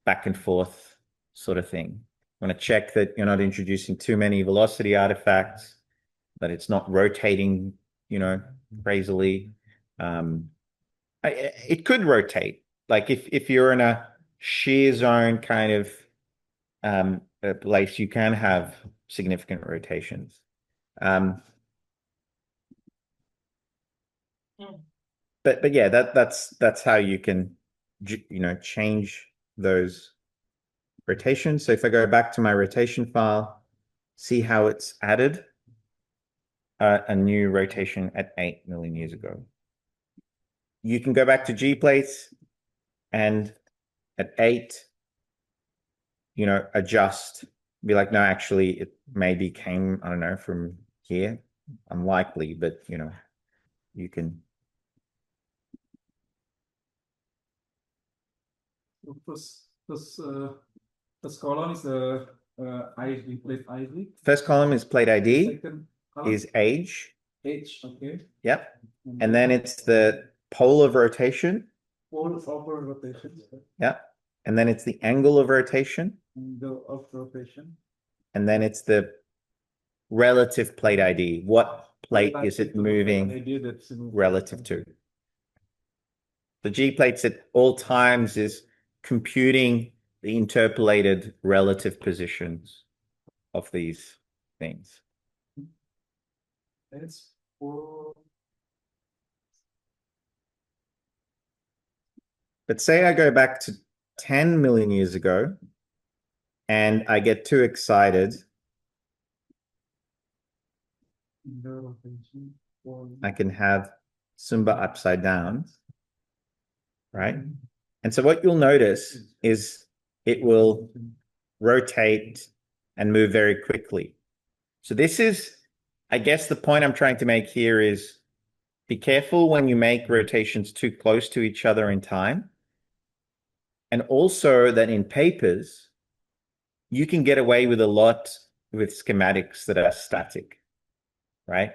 back and forth sort of thing. You want to check that you're not introducing too many velocity artifacts, that it's not rotating, crazily. It could rotate. Like if you're in a shear zone kind of place, you can have significant rotations. But yeah, that's how you can change those rotations. So if I go back to my rotation file, see how it's added a new rotation at 8 million years ago. You can go back to GPlates and at 8, adjust, be like, no, actually it maybe came, I don't know, from here. Unlikely, but you can. First column is the ID, plate ID. First column is plate ID, Second column is age. H, okay. Yep. And then it's the pole of rotation. Pole of rotation. Yep. And then it's the angle of rotation. Angle of rotation. And then it's the relative plate ID. What plate is it moving relative to? The GPlates at all times is computing the interpolated relative positions of these things. It's for But say I go back to 10 million years ago and I get too excited, the rotation for I can have Sumba upside down, right? And so what you'll notice is it will rotate and move very quickly. So this is, I guess the point I'm trying to make here is be careful when you make rotations too close to each other in time. And also that in papers, you can get away with a lot with schematics that are static, right?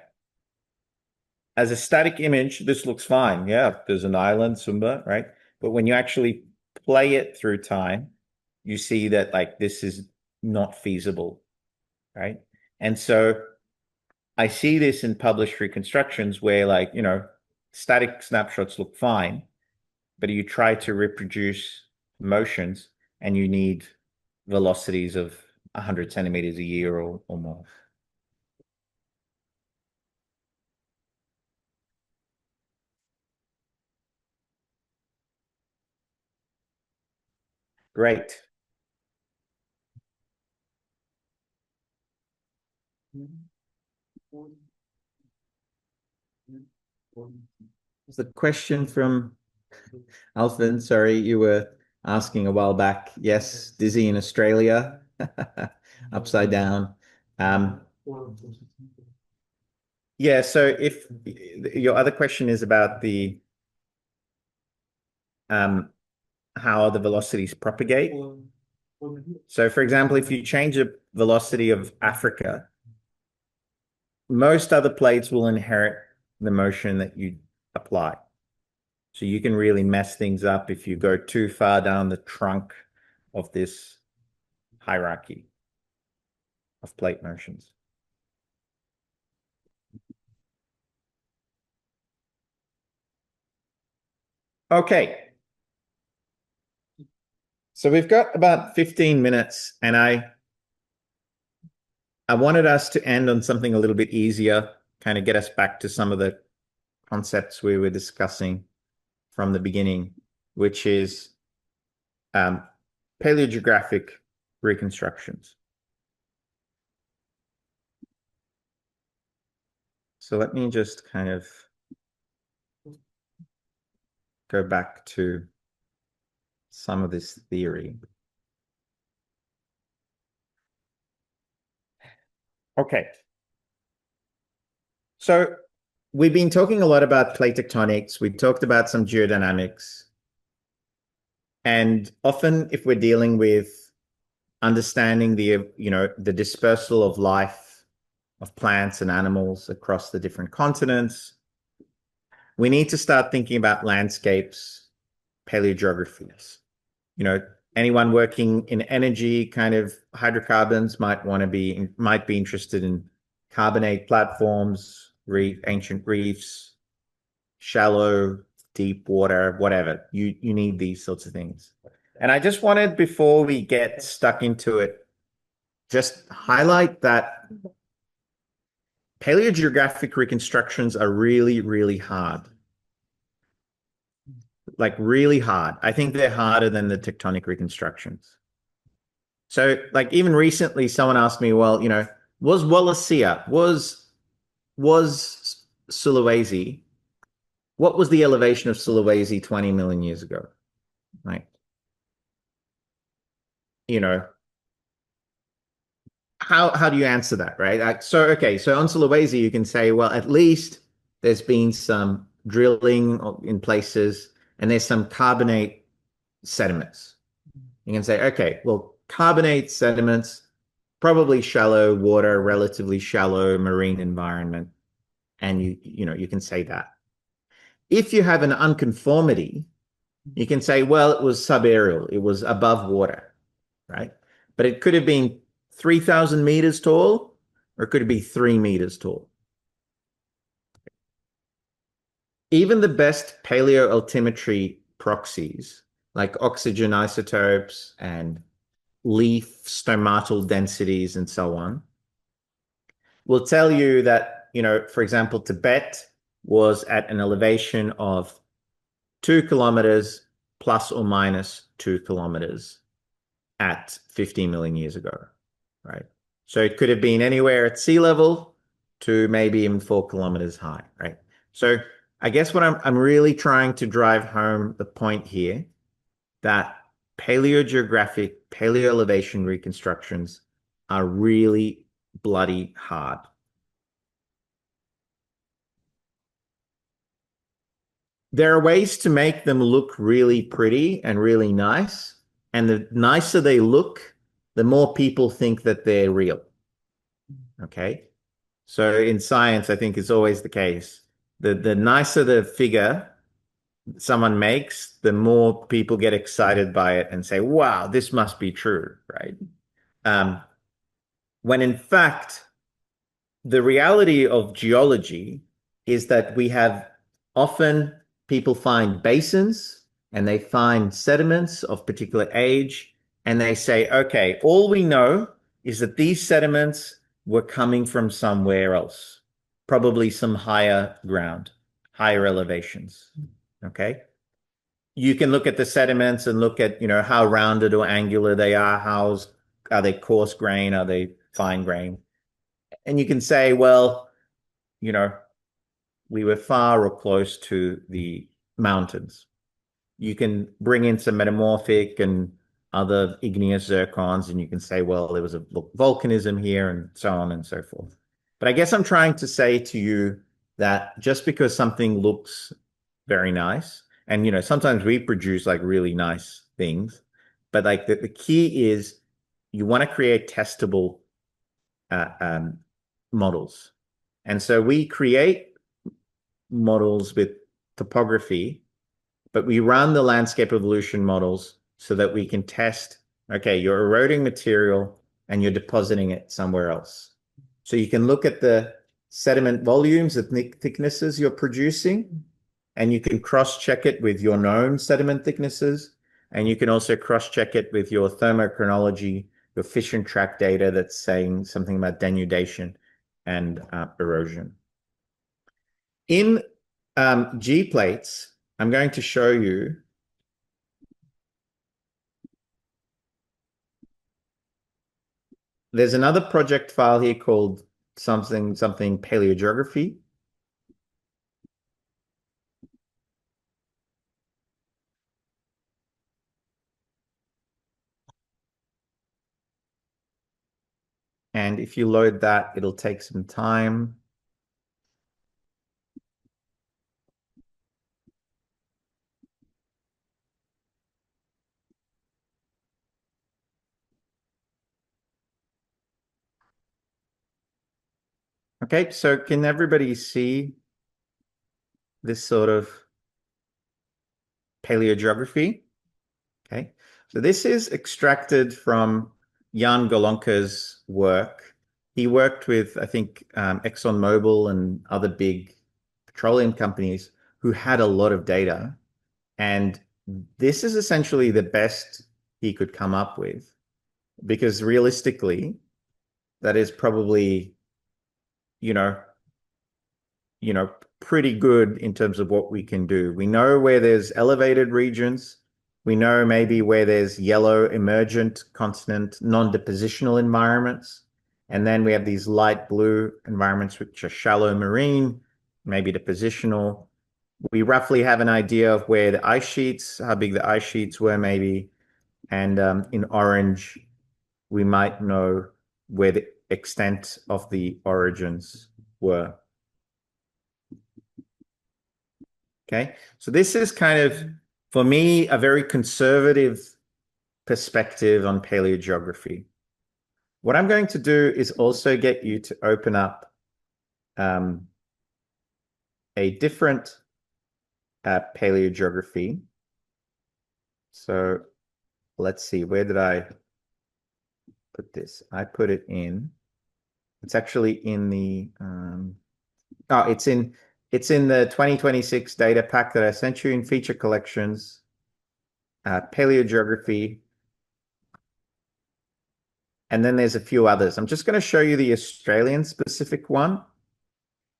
As a static image, this looks fine. Yeah, there's an island, Sumba, right? But when you actually play it through time, you see that like this is not feasible, right? And so I see this in published reconstructions where like, you know, static snapshots look fine, but you try to reproduce motions and you need velocities of 100 centimeters a year or more. Great. The question from Alvin, sorry, you were asking a while back. Yes, Dizzy in Australia, upside down. Yeah, so if your other question is about the how the velocities propagate. So for example, if you change the velocity of Africa, most other plates will inherit the motion that you apply. So you can really mess things up if you go too far down the trunk of this hierarchy of plate motions. Okay. So we've got about 15 minutes and I wanted us to end on something a little bit easier, kind of get us back to some of the concepts we were discussing from the beginning, which is paleogeographic reconstructions. So let me just kind of go back to some of this theory. Okay. So we've been talking a lot about plate tectonics. We've talked about some geodynamics. And often if we're dealing with understanding the, you know, the dispersal of life of plants and animals across the different continents, we need to start thinking about landscapes, paleogeographies. You know, anyone working in energy, kind of hydrocarbons might be interested in carbonate platforms, ancient reefs, shallow, deep water, whatever. You need these sorts of things. And I just wanted, before we get stuck into it, just highlight that paleogeographic reconstructions are really, really hard. Like really hard. I think they're harder than the tectonic reconstructions. So like even recently someone asked me, well, you know, was Wallacea, was Sulawesi, what was the elevation of Sulawesi 20 million years ago? Right. You know, how do you answer that, right? So okay, so on Sulawesi you can say, well, at least there's been some drilling in places and there's some carbonate sediments. You can say, okay, well, carbonate sediments, probably shallow water, relatively shallow marine environment. And you can say that. If you have an unconformity, you can say, well, it was subaerial, it was above water, right? But it could have been 3,000 meters tall, or it could be 3 meters tall. Even the best paleoaltimetry proxies like oxygen isotopes and leaf stomatal densities and so on, will tell you that, for example, Tibet was at an elevation of 2 kilometers plus or minus 2 kilometers at 15 million years ago, right? So it could have been anywhere at sea level to maybe even 4 kilometers high, right? So I guess what I'm really trying to drive home the point here that paleogeographic, paleoelevation reconstructions are really bloody hard. There are ways to make them look really pretty and really nice. And the nicer they look, the more people think that they're real. Okay. So in science, I think it's always the case. The nicer the figure someone makes, the more people get excited by it and say, wow, this must be true, right? When in fact, the reality of geology is that we have often people find basins and they find sediments of particular age and they say, okay, all we know is that these sediments were coming from somewhere else, probably some higher ground, higher elevations. Okay. You can look at the sediments and look at, how rounded or angular they are. Are they coarse grain? Are they fine grain? And you can say, well, we were far or close to the mountains. You can bring in some metamorphic and other igneous zircons, and you can say, well, there was a volcanism here and so on and so forth. But I guess I'm trying to say to you that just because something looks very nice, and sometimes we produce like really nice things, but like the key is you want to create testable models. And so we create models with topography, but we run the landscape evolution models so that we can test, okay, you're eroding material and you're depositing it somewhere else. So you can look at the sediment volumes, the thicknesses you're producing, and you can cross-check it with your known sediment thicknesses. And you can also cross-check it with your thermochronology, your fission track data that's saying something about denudation and erosion. In GPlates, I'm going to show you there's another project file here called something Paleogeography. And if you load that, it'll take some time. Okay, so can everybody see this sort of paleogeography? Okay, so this is extracted from Jan Golonka's work. He worked with, I think, ExxonMobil and other big petroleum companies who had a lot of data. And this is essentially the best he could come up with, because realistically, that is probably, pretty good in terms of what we can do. We know where there's elevated regions. We know maybe where there's yellow emergent continent, non-depositional environments. And then we have these light blue environments, which are shallow marine, maybe depositional. We roughly have an idea of where the ice sheets, how big the ice sheets were maybe. And in orange, we might know where the extent of the origins were. Okay, so this is kind of, for me, a very conservative perspective on paleogeography. What I'm going to do is also get you to open up a different paleogeography. So let's see, where did I put this? I put it in, it's actually in the, it's in the 2026 data pack that I sent you in feature collections. Paleogeography, and then there's a few others. I'm just going to show you the Australian specific one.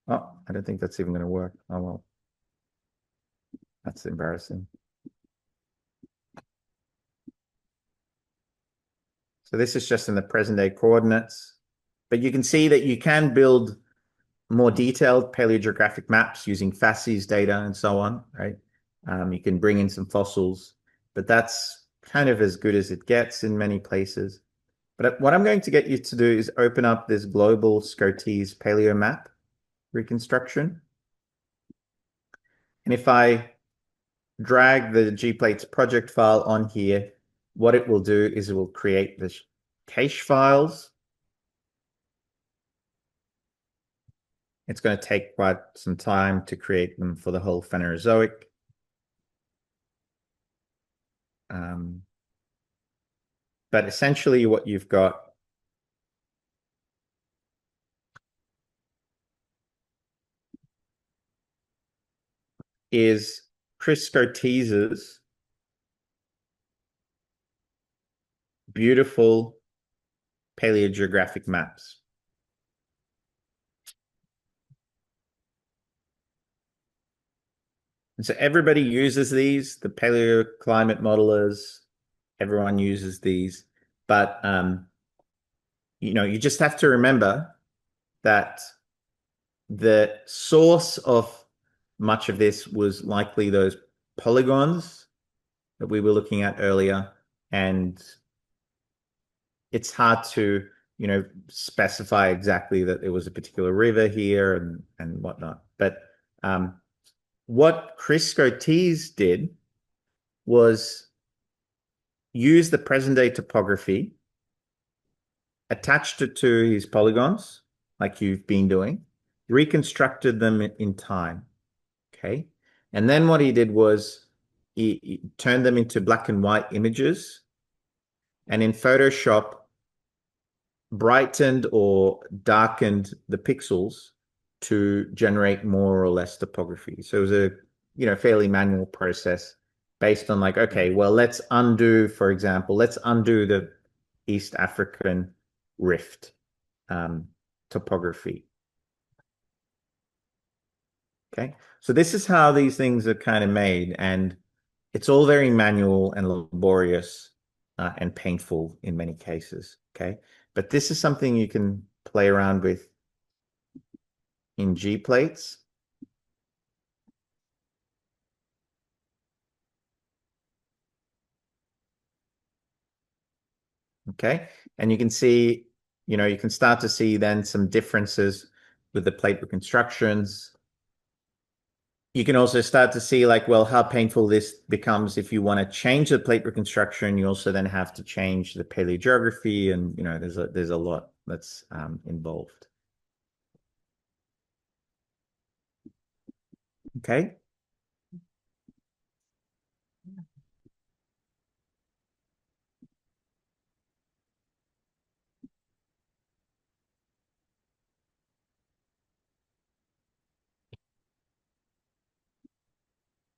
Oh, I don't think that's even going to work. Oh, well. That's embarrassing. So this is just in the present day coordinates. But you can see that you can build more detailed paleogeographic maps using FASES data and so on, right? You can bring in some fossils, but that's kind of as good as it gets in many places. But what I'm going to get you to do is open up this global SCOTES paleo map reconstruction. And if I drag the GPlates project file on here, what it will do is it will create the cache files. It's going to take quite some time to create them for the whole Phanerozoic. But essentially what you've got is Chris Scotes's beautiful paleogeographic maps. And so everybody uses these, the paleoclimate modelers, everyone uses these, but you just have to remember that the source of much of this was likely those polygons that we were looking at earlier, and it's hard to specify exactly that there was a particular river here and whatnot. But what Chris Scotese did was use the present day topography, attached it to his polygons, like you've been doing, reconstructed them in time. Okay. And then what he did was he turned them into black and white images, and in Photoshop brightened or darkened the pixels to generate more or less topography. So it was a fairly manual process based on like, okay, well, let's undo, for example, let's undo the East African rift topography. Okay, so this is how these things are kind of made, and it's all very manual and laborious and painful in many cases. Okay, but this is something you can play around with in GPlates. Okay, and you can see, you can start to see then some differences with the plate reconstructions. You can also start to see like, well, how painful this becomes if you want to change the plate reconstruction. You also then have to change the paleogeography, and there's a lot that's involved. Okay.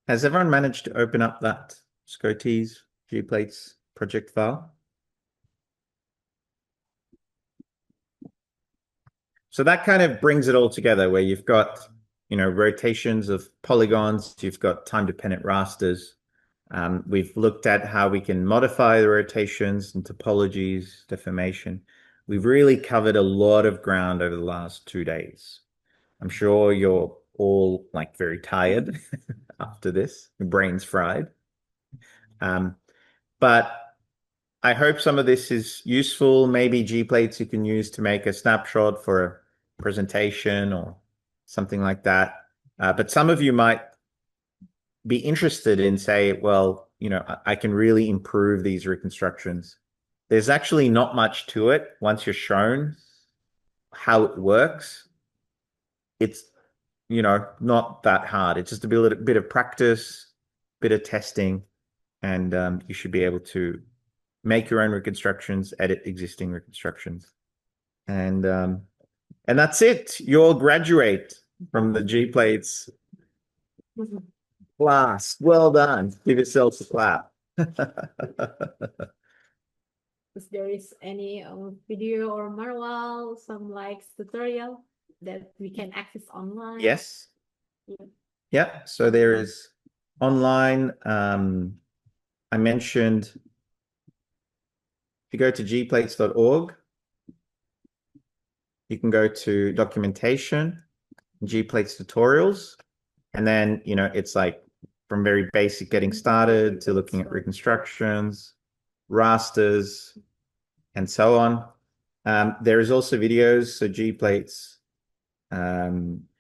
Has everyone managed to open up that SCOTES GPlates project file? So that kind of brings it all together, where you've got, rotations of polygons, you've got time-dependent rasters. We've looked at how we can modify the rotations and topologies, deformation. We've really covered a lot of ground over the last 2 days. I'm sure you're all like very tired after this, your brain's fried. But I hope some of this is useful. Maybe GPlates you can use to make a snapshot for a presentation or something like that. But some of you might be interested in, say, well, I can really improve these reconstructions. There's actually not much to it once you're shown how it works. It's, not that hard. It's just a bit of practice, bit of testing, and you should be able to make your own reconstructions, edit existing reconstructions. And that's it. You'll graduate from the GPlates class. Well done. Give yourselves a clap. If there is any video or manual, some like tutorial that we can access online. Yes. Yeah. Yeah. So there is online. I mentioned if you go to gplates.org, you can go to documentation, GPlates tutorials, and then, you know, it's like from very basic getting started to looking at reconstructions, rasters, and so on. There is also videos, so GPlates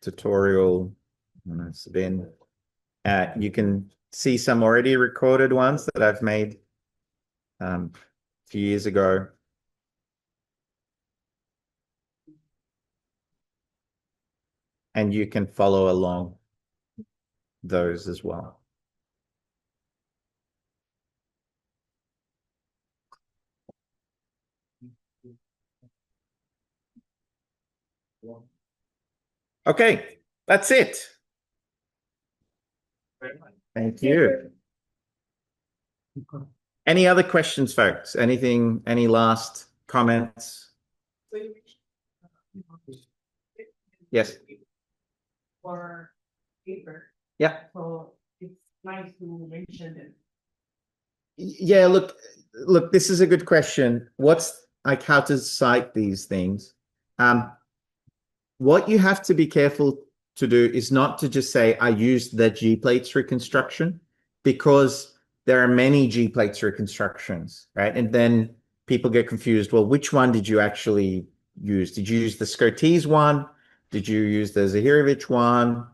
tutorial, Sabin. You can see some already recorded ones that I've made a few years ago. And you can follow along those as well. Okay, that's it. Thank you. Any other questions, folks? Anything, any last comments? Yes. For paper, Yeah. so it's nice to mention it. Yeah, look, this is a good question. What's like how to cite these things? What you have to be careful to do is not to just say, I used the GPlates reconstruction, because there are many GPlates reconstructions, right? And then people get confused. Well, which one did you actually use? Did you use the Scotese one? Did you use the Zahirovic one?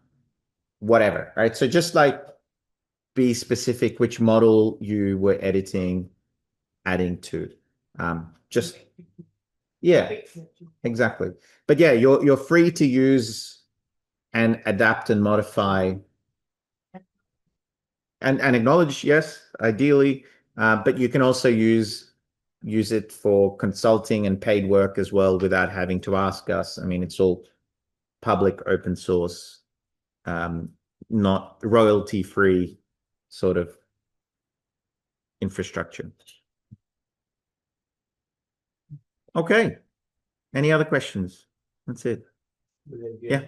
Whatever, right? So just like be specific which model you were editing, adding to. Just, yeah, exactly. But yeah, you're free to use and adapt and modify and acknowledge, yes, ideally, but you can also use it for consulting and paid work as well without having to ask us. I mean, it's all public open source, not royalty-free sort of infrastructure. Okay. Any other questions? That's it. Yeah.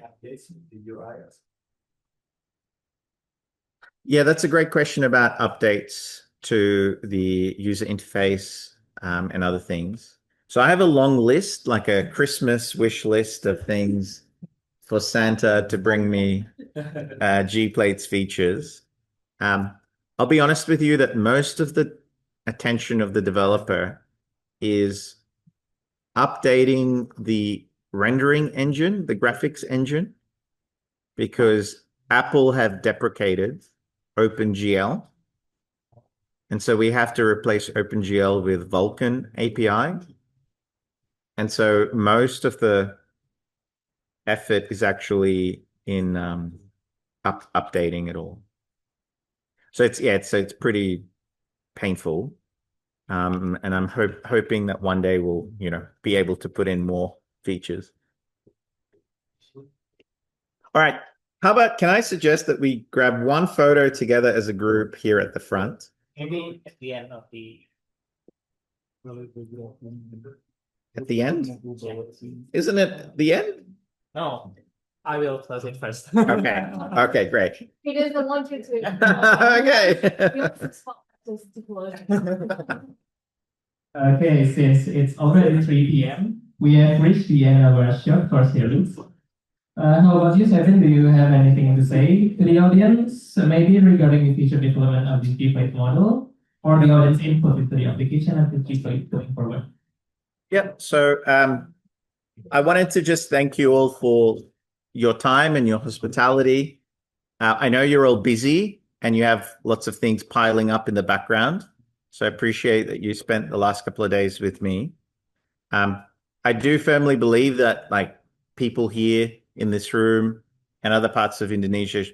Yeah, that's a great question about updates to the user interface and other things. So I have a long list, like a Christmas wish list of things for Santa to bring me GPlates features. I'll be honest with you that most of the attention of the developer is updating the rendering engine, the graphics engine, because Apple have deprecated OpenGL. And so we have to replace OpenGL with Vulkan API. And so most of the effort is actually in updating it all. So it's pretty painful. And I'm hoping that one day we'll, be able to put in more features. All right. How about, can I suggest that we grab one photo together as a group here at the front? Maybe at the end of the. At the end? Isn't it the end? No, I will close it first. Okay. Okay, great. He doesn't want you to. Okay. He wants to stop just to close. Okay, since it's already 3 p.m., we have reached the end of our short course series. How about you, Sabin? Do you have anything to say to the audience, maybe regarding the future development of the GPlate model, or the audience input into the application of the GPlate going forward? Yep. So I wanted to just thank you all for your time and your hospitality. I know you're all busy and you have lots of things piling up in the background. So I appreciate that you spent the last couple of days with me. I do firmly believe that like people here in this room and other parts of Indonesia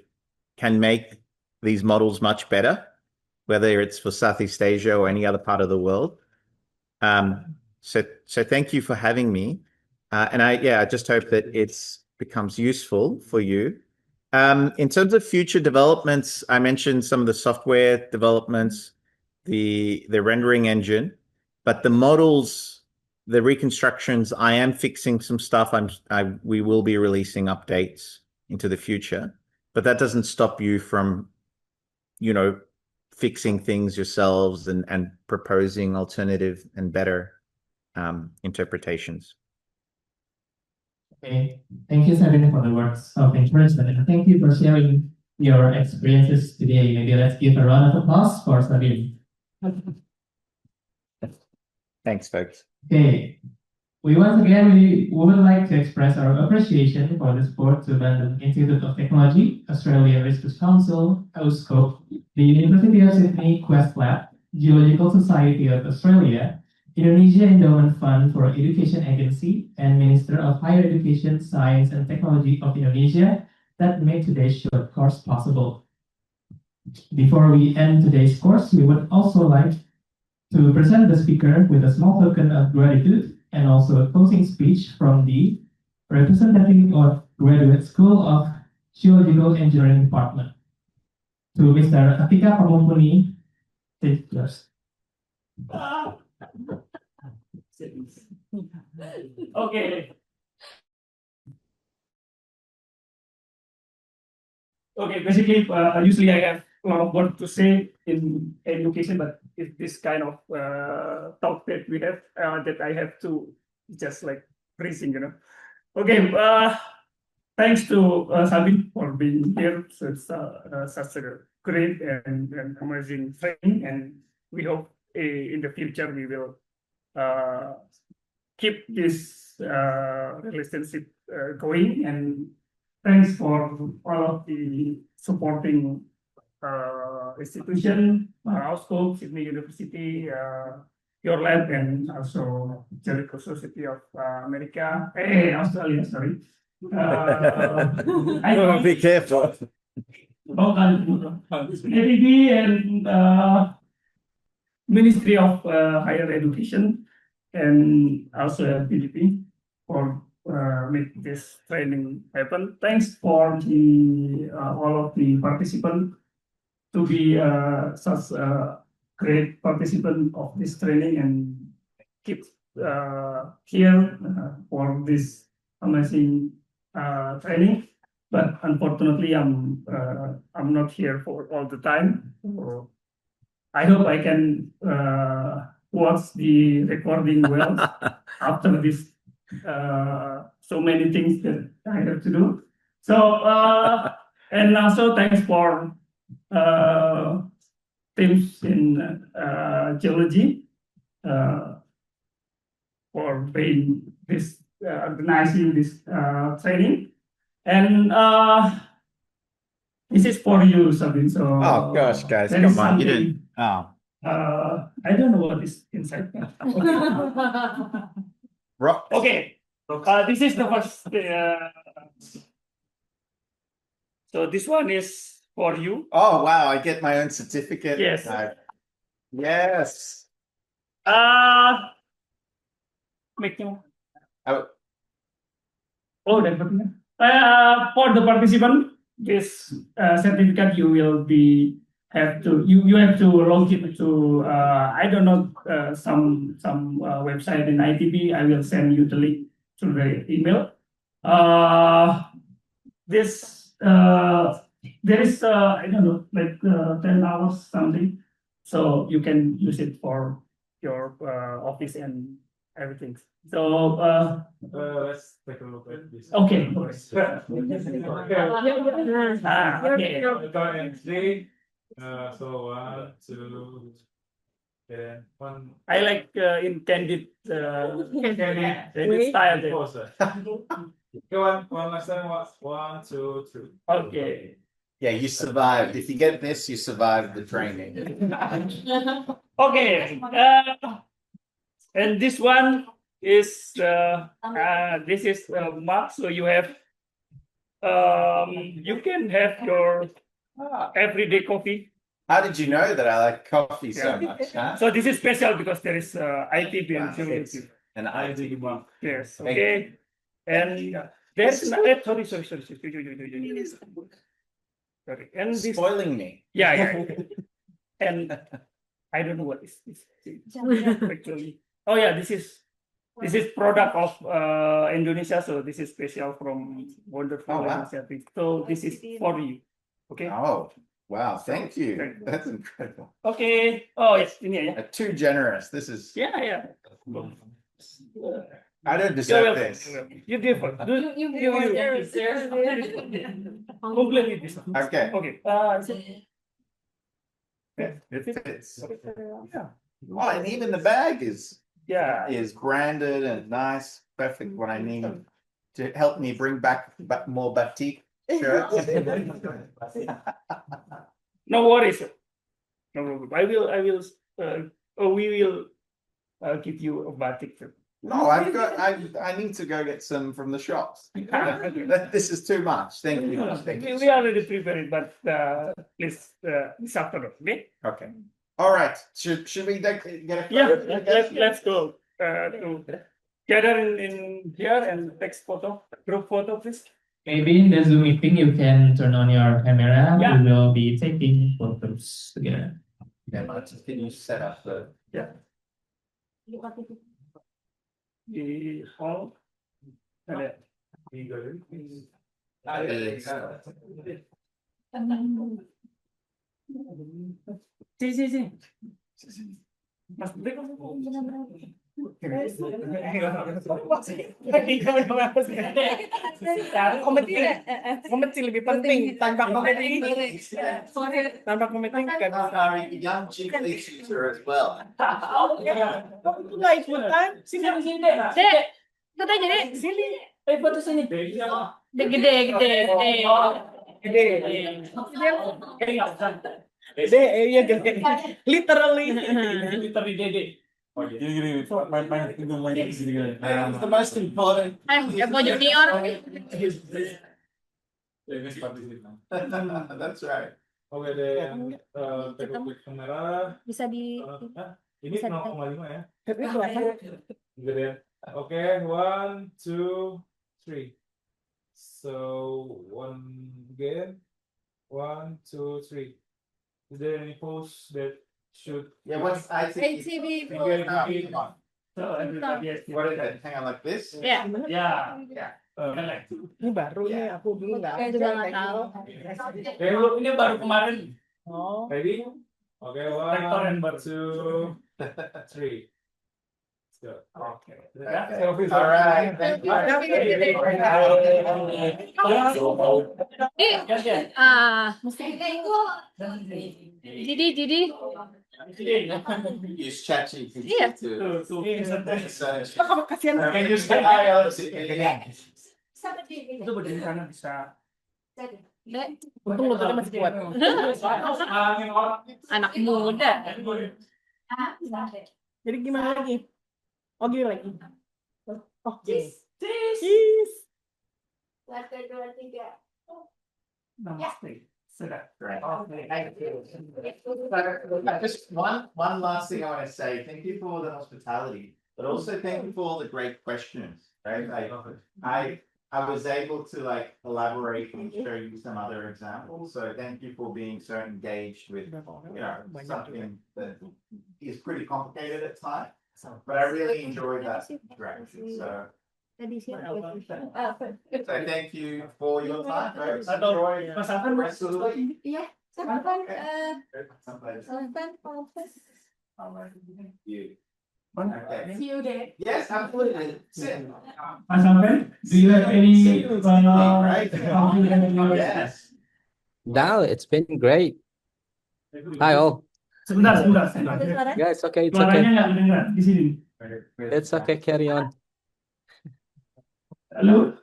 can make these models much better, whether it's for Southeast Asia or any other part of the world. So thank you for having me. And I just hope that it becomes useful for you. In terms of future developments, I mentioned some of the software developments. the rendering engine, but the models, the reconstructions, I am fixing some stuff. We will be releasing updates into the future, but that doesn't stop you from, fixing things yourselves and proposing alternative and better interpretations. Okay, thank you, Sabin, for the words of encouragement, and thank you for sharing your experiences today. Maybe let's give a round of applause for Sabin. Thanks, folks. Okay, we would like to express our appreciation for the support to London Institute of Technology, Australian Research Council, AUSCOPE, the University of Sydney Quest Lab, Geological Society of Australia, Indonesia Endowment Fund for Education Agency, and Minister of Higher Education, Science and Technology of Indonesia that made today's short course possible. Before we end today's course, we would also like to present the speaker with a small token of gratitude and also a closing speech from the representative of Graduate School of Geological Engineering Department. To Mr. Atika Pamumpuni, take yours. Okay. Okay, basically, usually I have a lot of work to say in education, but it's this kind of talk that we have that I have to just like praising, Okay, thanks to Sabin for being here. So it's such a great and amazing training, and we hope in the future we will keep this relationship going. And thanks for all of the supporting institution, AUSCOPE, Sydney University, your lab, and also Geological Society of Australia, sorry. Be careful. LPDP and Ministry of Higher Education, and also LPDP for make this training happen. Thanks for the all of the participants to be such a great participant of this training and keep here for this amazing training. But unfortunately, I'm not here for all the time. So I hope I can watch the recording well after this. So many things that I have to do. So and also thanks for teams in geology for being this organizing this training. And this is for you, Sabin. So oh gosh, guys, come on, you didn't. Oh, I don't know what is inside. rock. Okay, this is the first. So this one is for you. Oh wow, I get my own certificate. Yes. Yes. Make you. Oh. Oh, that for the participant, this certificate you will be have to you have to log into I don't know some website in ITB. I will send you the link through the email. This there is I don't know like 10 hours something, so you can use it for your office and everything. So let's take a look at this. okay. Okay. So 1, 2, and 1. I like intended style. Go on, one last time. 1, 2, 3. Okay. Yeah, you survived. If you get this, you survived the training. Okay. And this one is this is mark, so you have you can have your everyday coffee. How did you know that I like coffee so much? Huh? So this is special because there is ITB and geology. And I dig one. Yes. Okay. And there's sorry. Sorry. And this Spoiling me. yeah. And I don't know what is this actually. Oh yeah, this is product of Indonesia, so this is special from wonderful Oh, wow. Indonesia. So this is for you. Okay. Oh, wow. Thank you. That's incredible. Okay. Oh yes, ini ya. Too generous. This is, Yeah. I don't You're deserve welcome. this. You're beautiful. You Completely this. Okay. Okay. It fits. Yeah. Oh, and even the bag is Yeah. branded and nice. Perfect what I need to help me bring back more batik shirts. No worries. No problem. I will. We will give you a batik. No, I need to go get some from the shops. This is too much. Thank you. Thank you. We already prepared it, but please this afternoon. Okay. Okay. All right. Should we get a Yeah. photo? Let's go to gather in here and text photo, group photo, please. Maybe in the Zoom meeting, you can turn on your camera. Yeah. We will be taking photos together. Yeah, but can you set up the? Di all ada. Si. Mas Bek. Komedi lebih penting tanpa komedi. Tanpa komedi kan. Our young GPlates user as well. Itu nggak ikutan. Sini. Dek, ikut aja dek. Sini. Foto sini. Gede. Iya gede. Literally. Dede. Gini, main gini. It's the most important. Epo Junior. That's right. Oke deh, tengok klik kamera. Bisa di Ini Bisa 0,5 ya. Gede. Oke, 1, 2, 3. So one again. 1, 2, 3. Is there any pose that should? Yeah, what's ATV. Come on. Yes. What is it? Hang on like this? Ya. Ya. Ini baru nih, aku dulu nggak Saya ada. juga nggak tahu. Okay, look, Ini baru kemarin. Oh, ready? Okay, Vector and 1, 2, 3. Let's go. Oke. All right. Thank you. Jadi. Use ChatGPT Yeah. to search. kasihan. Can you say IELTS? Itu berdiri sana bisa. Dek, Untung lututnya masih kuat. anak muda. Jadi gimana lagi? Oh gini lagi. Oh gini. Satu, dua, tiga. Namaste. Sudah. Great. Thank you. Just one last thing I want to say. Thank you for all the hospitality, but also thank you for all the great questions. Right? I was able to elaborate and show you some other examples. So thank you for being so engaged with something that is pretty complicated at times. But I really enjoyed that interaction. So thank you for your time, folks. Enjoy Mas Afan, the rest of the week. Iya, Sabin. You. Okay. See you there. Yes, absolutely. Sit. Mas Afan, do you have any Right. compliment? Yes. No, it's been great. Hi all. Sebentar. Yeah, it's okay. It's Suaranya okay. nggak kedengeran di sini. It's okay. Carry on. Halo.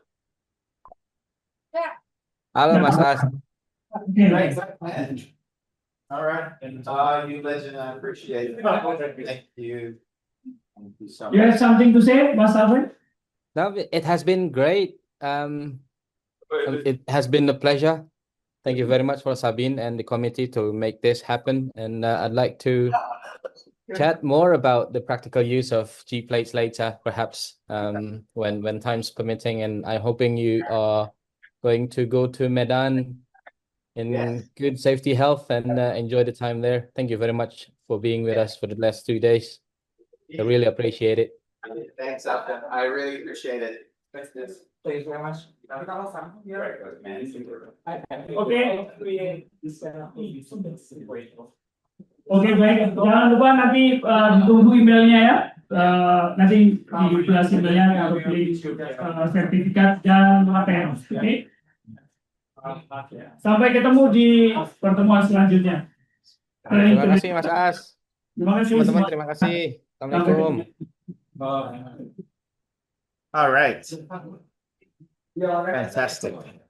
Halo Mas As. Great. All right. You legend, I appreciate it. Thank you. Thank you so You have much. something to say, Mas Afan? No, it has been great. It has been a pleasure. Thank you very much for Sabin and the committee to make this happen. And I'd like to chat more about the practical use of GPlates later, perhaps when time's permitting. And I'm hoping you are going to go to Medan in Yes. good safety, health, and enjoy the time there. Thank you very much for being with us for the last 2 days. I really appreciate it. Thanks, Sabin. I really appreciate it. Thank you very much. Tapi kalau sama dia, Oke. Oke, baik. Jangan lupa nanti tunggu emailnya ya. Nanti di emailnya harus beli sertifikat dan materi. Oke. Sampai ketemu di pertemuan selanjutnya. Terima kasih Mas As. Terima kasih. Teman-teman, terima kasih. Assalamualaikum. All right. Fantastic.